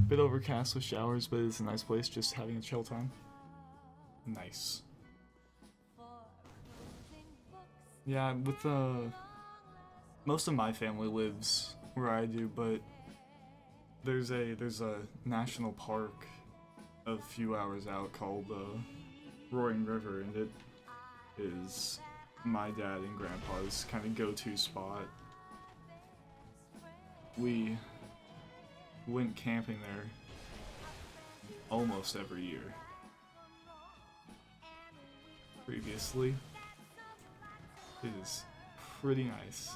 Bit overcast with showers, but it's a nice place, just having a chill time. Nice. Yeah, with most of my family lives where I do, but there's a national park a few hours out called Roaring River, and it is my dad and grandpa's kind of go-to spot. We went camping there almost every year previously. It is pretty nice.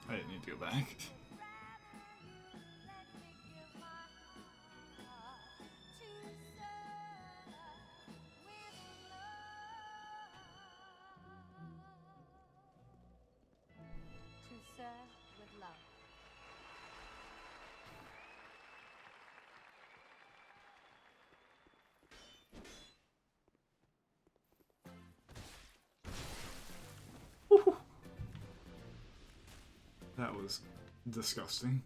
I didn't need to go back. To serve with love. That was disgusting.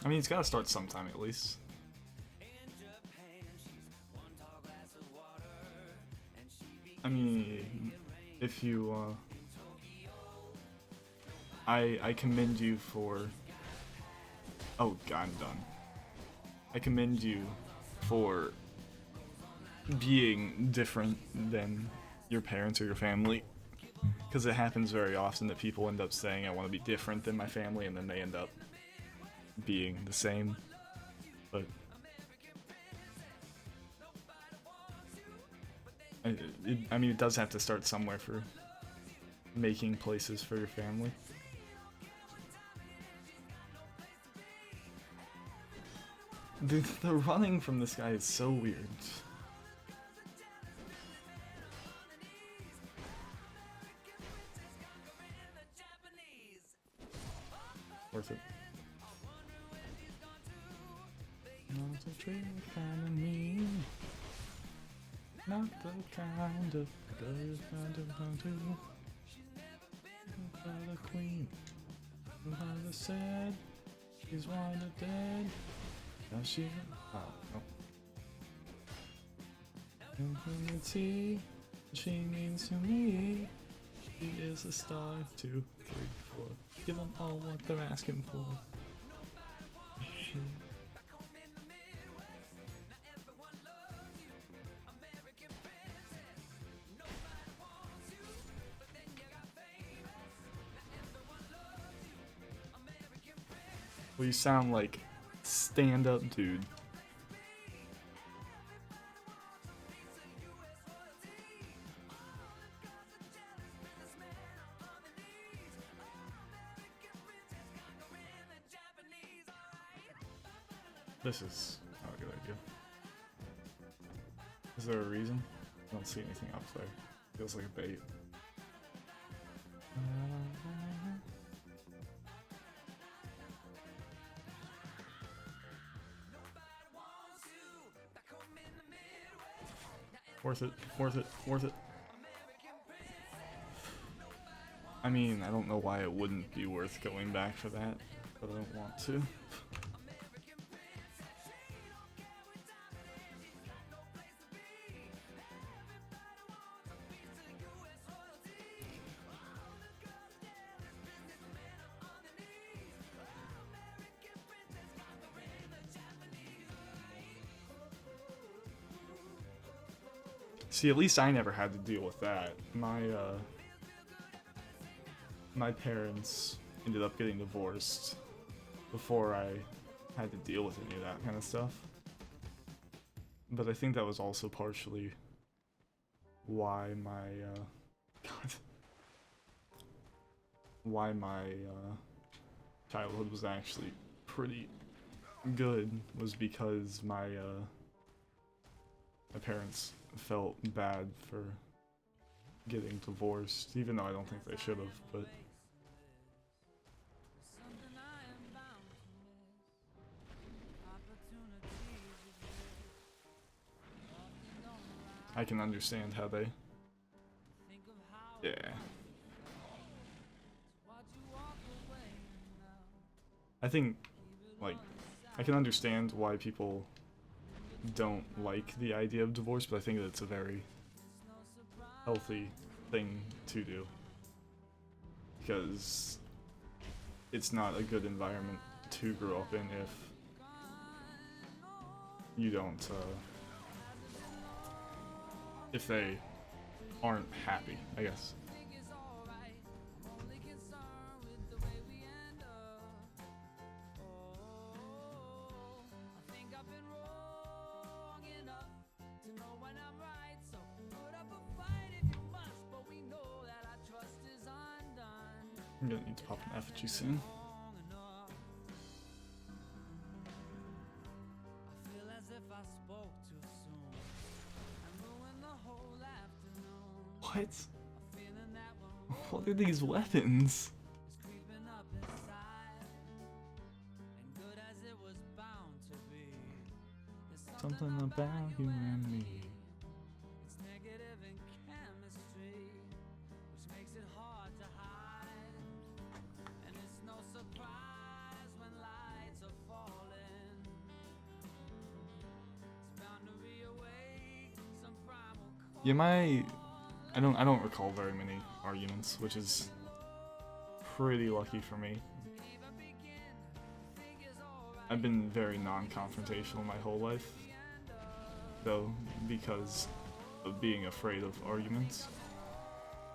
I mean, it's gotta start sometime at least. I mean, if you, I commend you for... Oh god, I'm done. I commend you for being different than your parents or your family. Because it happens very often that people end up saying, I want to be different than my family, and then they end up being the same. But I mean, it does have to start somewhere for making places for your family. The running from this guy is so weird. Worth it. Not a trick kind of me. Not the kind of good kind of how to. Not a queen. Mother said she's wanted dead. Now she. Oh, no. Infinity, she means to me. She is a star, 2, 3, 4. Give them all what they're asking for. She... Well, you sound like stand-up dude. This is not a good idea. Is there a reason? I don't see anything up there. Feels like a bait. Worth it, worth it, worth it. I mean, I don't know why it wouldn't be worth going back for that, but I don't want to. See, at least I never had to deal with that. My parents ended up getting divorced before I had to deal with any of that kind of stuff. But I think that was also partially why my childhood was actually pretty good was because my parents felt bad for getting divorced, even though I don't think they should have, but I can understand how they, yeah. I think, like, I can understand why people don't like the idea of divorce, but I think that it's a very healthy thing to do. Because it's not a good environment to grow up in if you don't, if they aren't happy, I guess. I'm gonna need to pop an effigy soon. What? What are these weapons? Something about you and me. Yeah, I don't recall very many arguments, which is pretty lucky for me. I've been very non-confrontational my whole life, though, because of being afraid of arguments.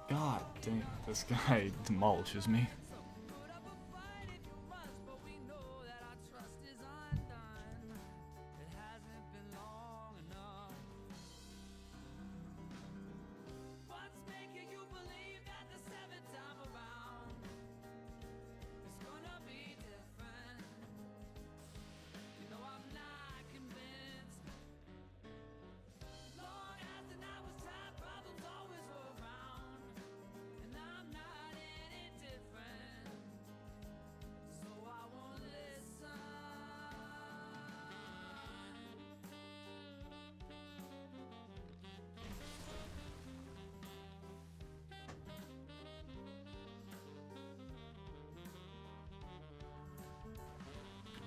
God dang, this guy demolishes me.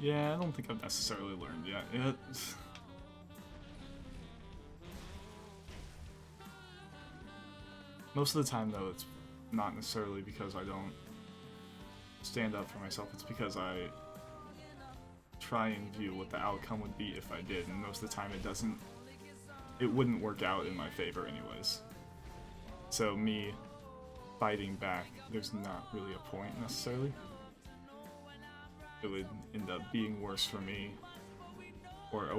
Yeah, I don't think I've necessarily learned yet. Most of the time, though, it's not necessarily because I don't stand up for myself, it's because I try and view what the outcome would be if I did, and most of the time it wouldn't work out in my favor anyways. So me fighting back, there's not really a point necessarily. It would end up being worse for me, or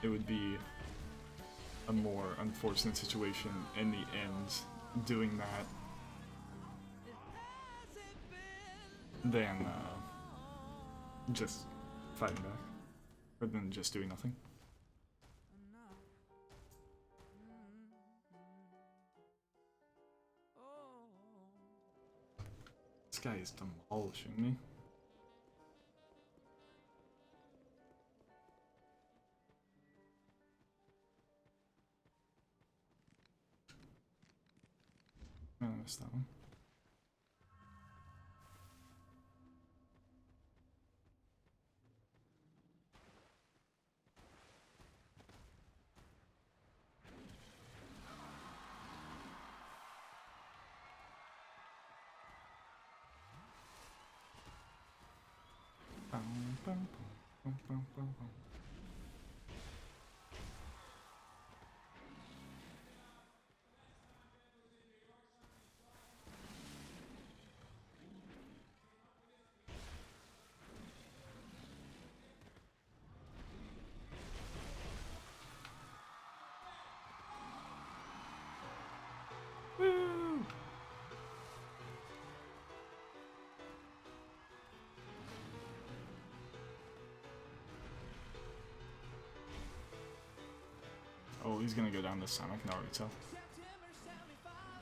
it would be a more unfortunate situation in the end doing that than just fighting back, rather than just doing nothing. This guy is demolishing me. I missed that one. Woo! Oh, he's gonna go down this time, I can already tell.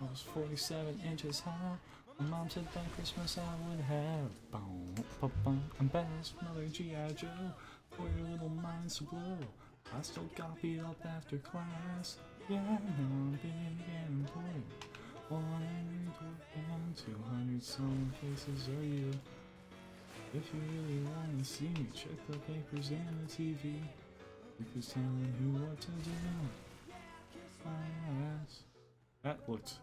I was 47 inches high. My mom said that Christmas I would have. Boom, boom, boom. I'm best, another G.I. Joe. For your little minds to blow. I still got beat up after class. Yeah, now I'm big and important. 200 some places are you. If you really want to see me, check the papers and the TV. Who's telling you what to do? My ass. That looked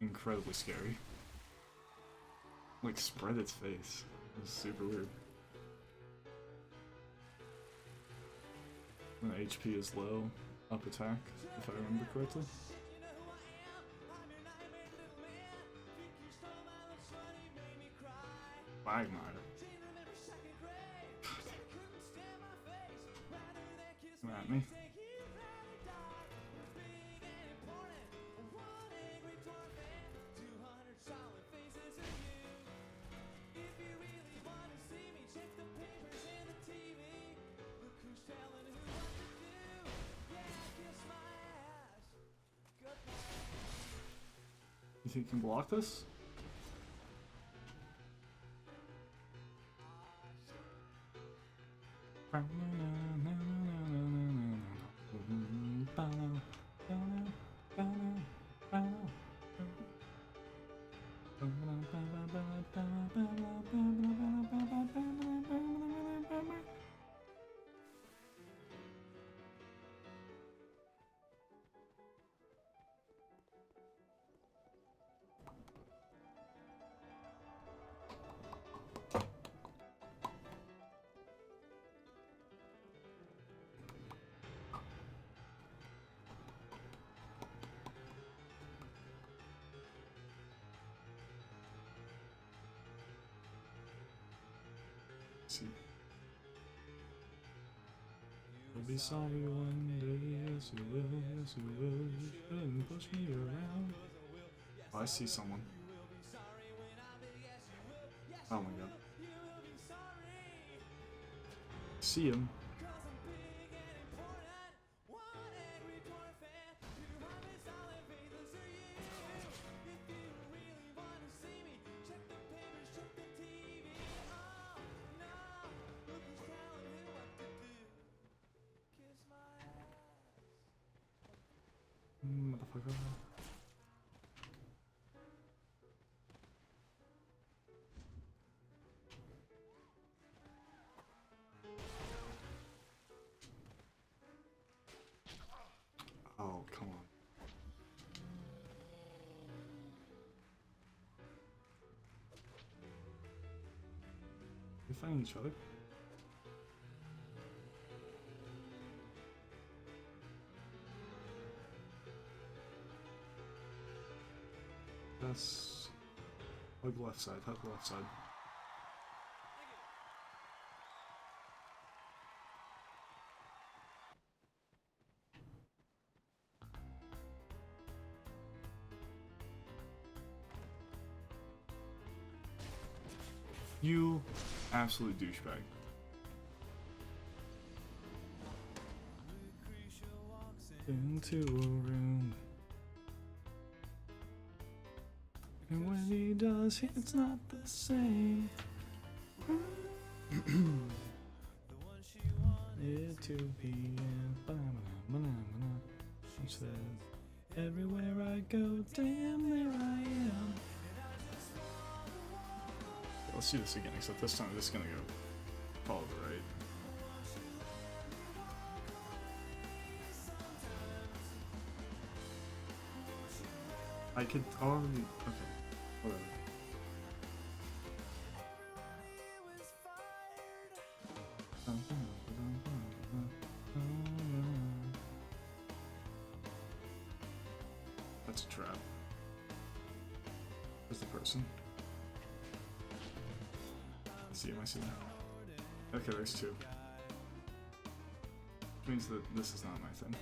incredibly scary. Like, spread its face. It was super weird. When HP is low, up attack, if I remember correctly. Quagmire. Come at me. You think you can block this? See. You'll be sorry one day, yes you will, yes you will. You shouldn't push me around. Oh, I see someone. Oh my god. See him. Motherfucker. Oh, come on. They're fighting each other. That's hug left side, hug left side. You absolute douchebag. Into a room. And when he does, it's not the same. It to be in. She said, everywhere I go, damn, there I am. Let's do this again, except this time this is gonna go follow the right. I could already. Okay, whatever. That's a trap. Where's the person? I see him, I see him. Okay, there's two. Which means that this is not my thing.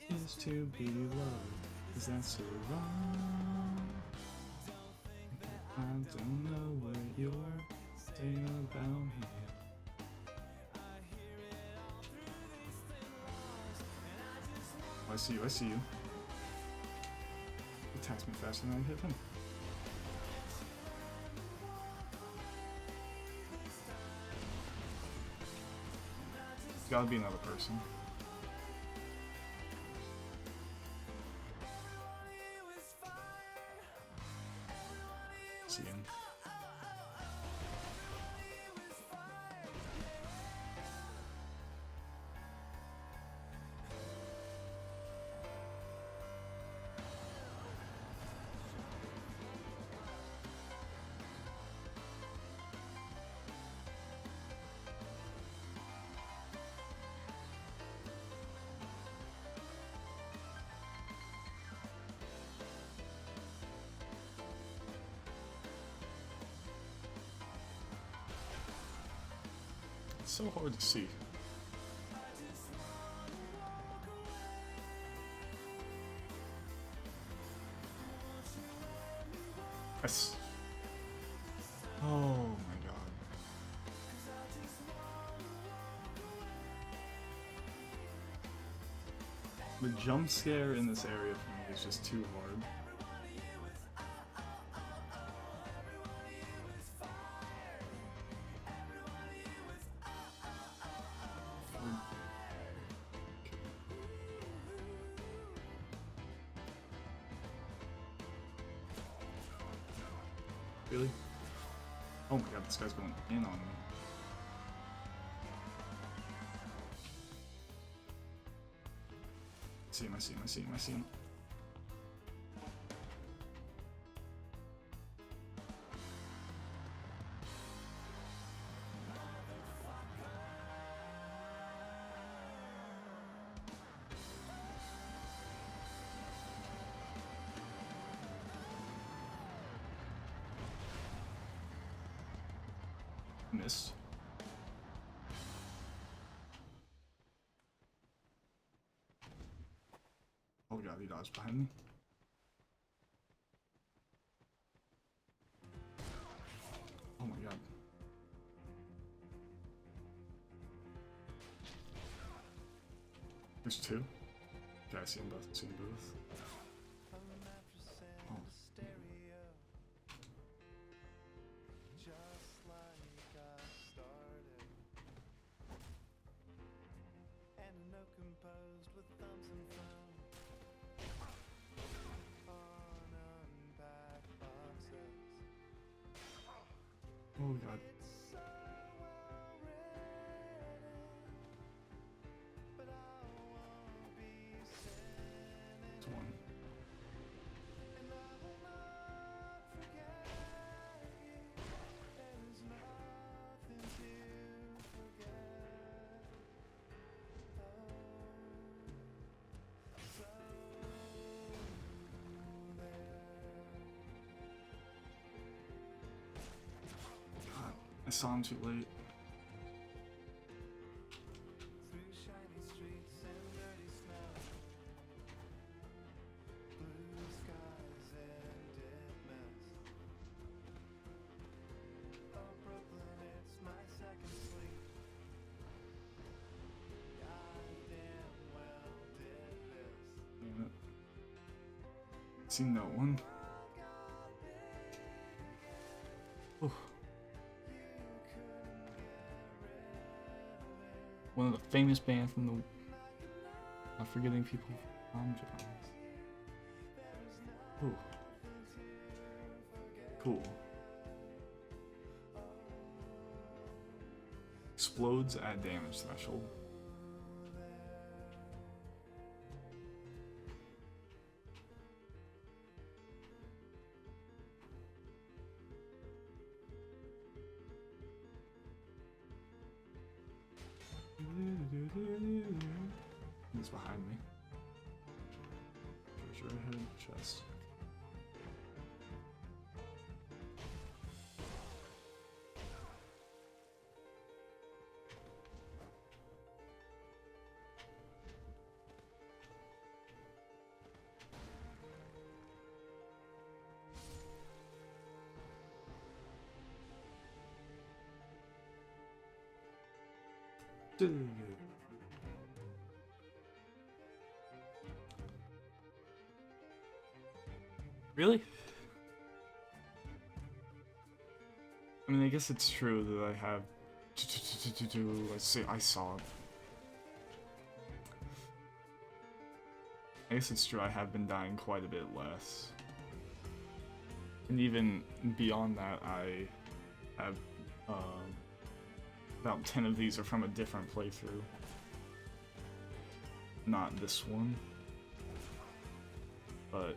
Is to be loved. Is that so wrong? I don't know what you're saying about me. I see you, I see you. He attacks me faster than I hit him. There's gotta be another person. See him. It's so hard to see. Yes. Oh my god. The jump scare in this area for me is just too hard. Really? Oh my god, this guy's going in on me. I see him. Missed. Oh god, he dodged behind me. Oh my god. There's two. Okay, I see them both. Oh. Oh god. It's one. I saw him too late. Damn it. See no one. Oof. One of the famous bands from the... I'm forgetting people. Ooh. Cool. Explodes at damage threshold. He's behind me. Treasure ahead, chest. Really? I mean, I guess it's true that I have. I saw it. I guess it's true I have been dying quite a bit less. And even beyond that, I have about 10 of these are from a different playthrough. Not this one. But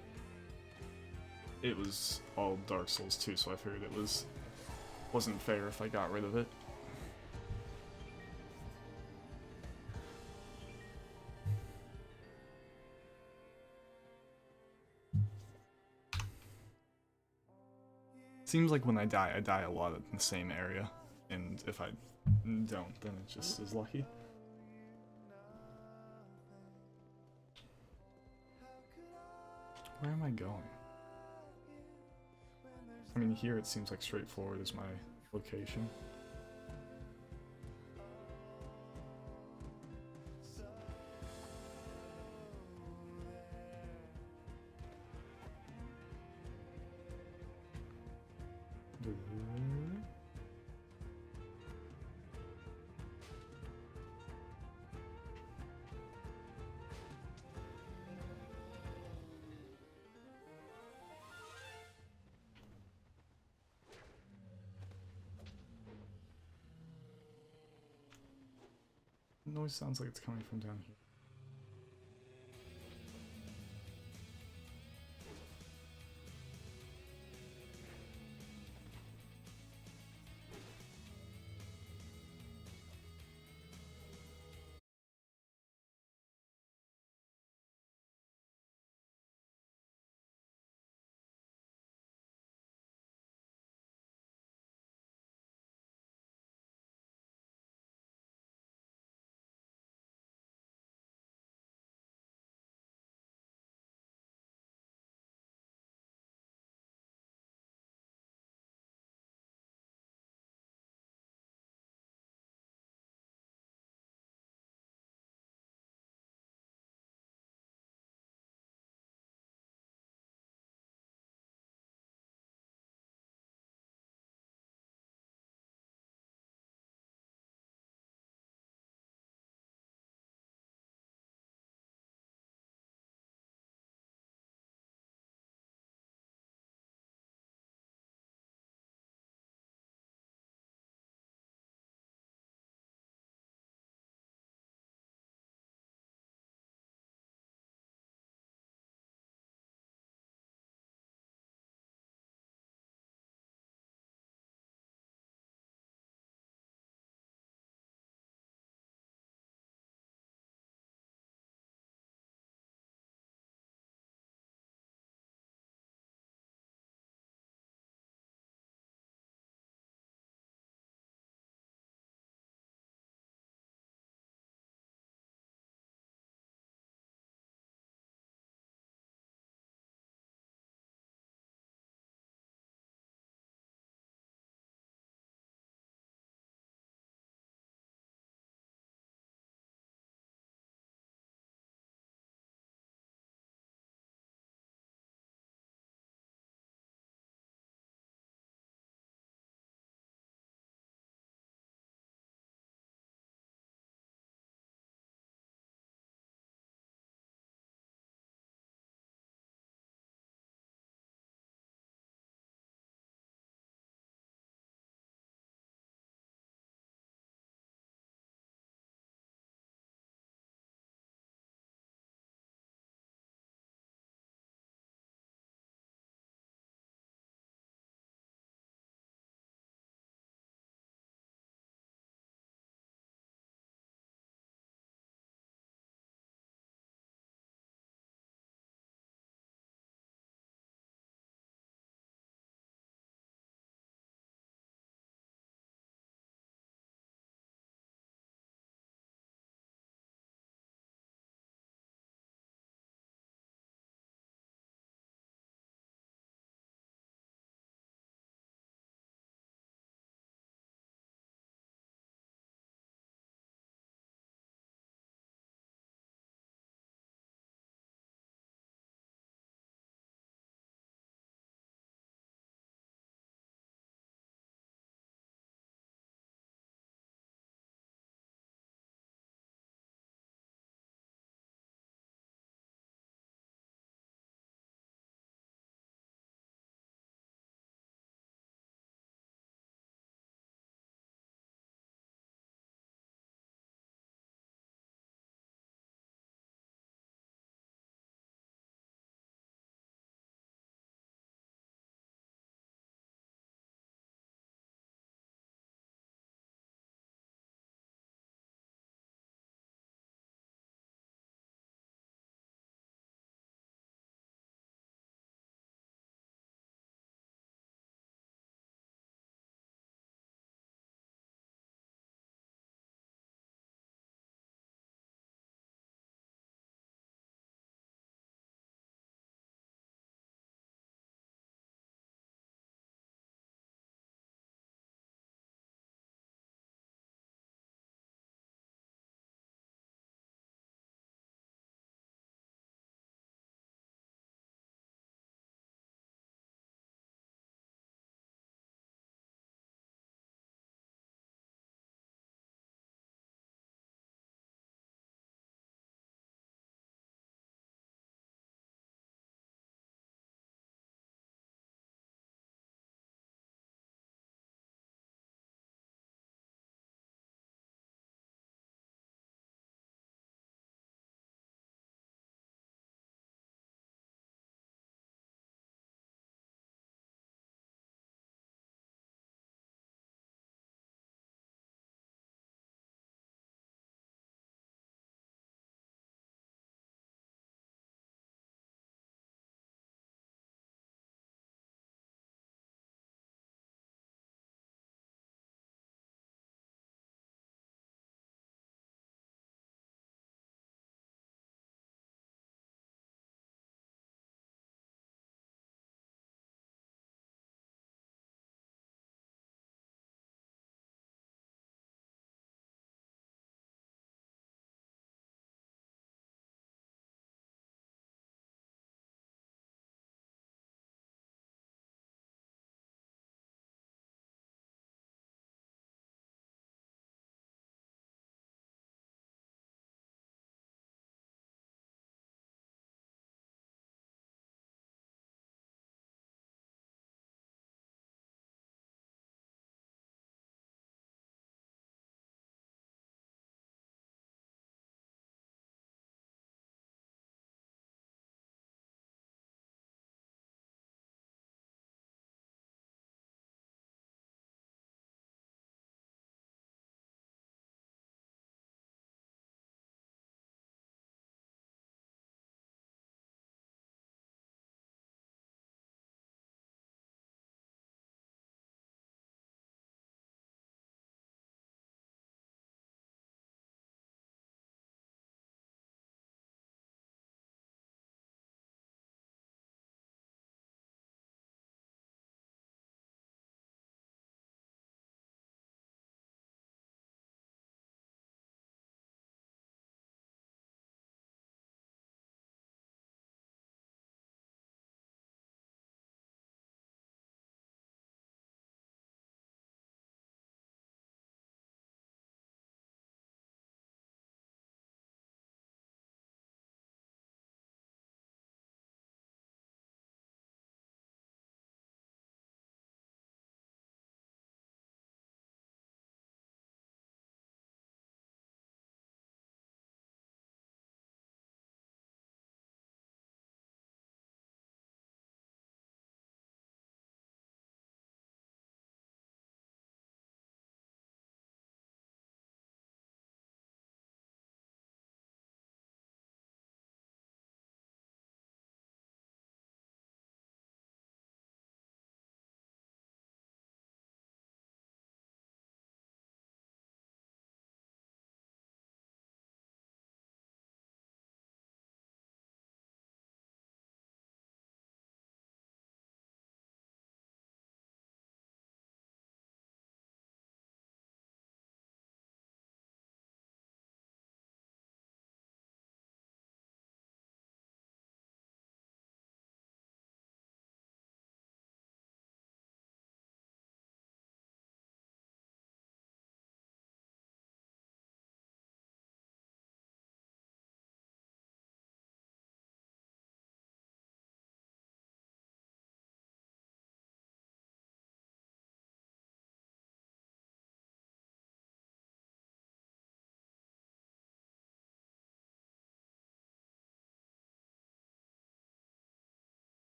it was all Dark Souls 2, so I figured it wasn't fair if I got rid of it. Seems like when I die a lot in the same area, and if I don't, then it's just as lucky. Where am I going? I mean, here it seems like straightforward is my location. Noise sounds like it's coming from down here.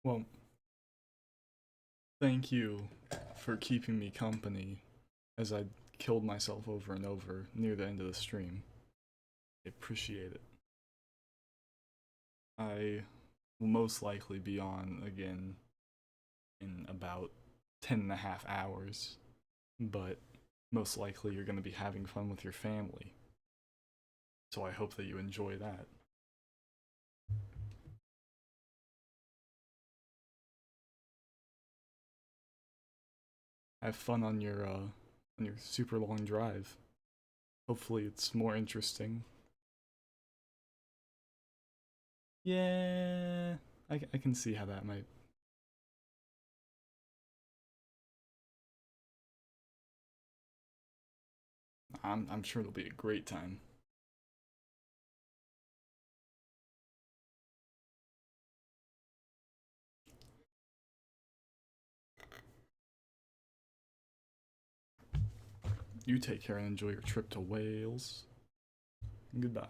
Well, thank you for keeping me company as I killed myself over and over near the end of the stream. I appreciate it. I will most likely be on again in about 10.5 hours, but most likely you're going to be having fun with your family. So I hope that you enjoy that. Have fun on your super long drive. Hopefully it's more interesting. Yeah, I can see how that might. I'm sure it'll be a great time. You take care and enjoy your trip to Wales. Goodbye.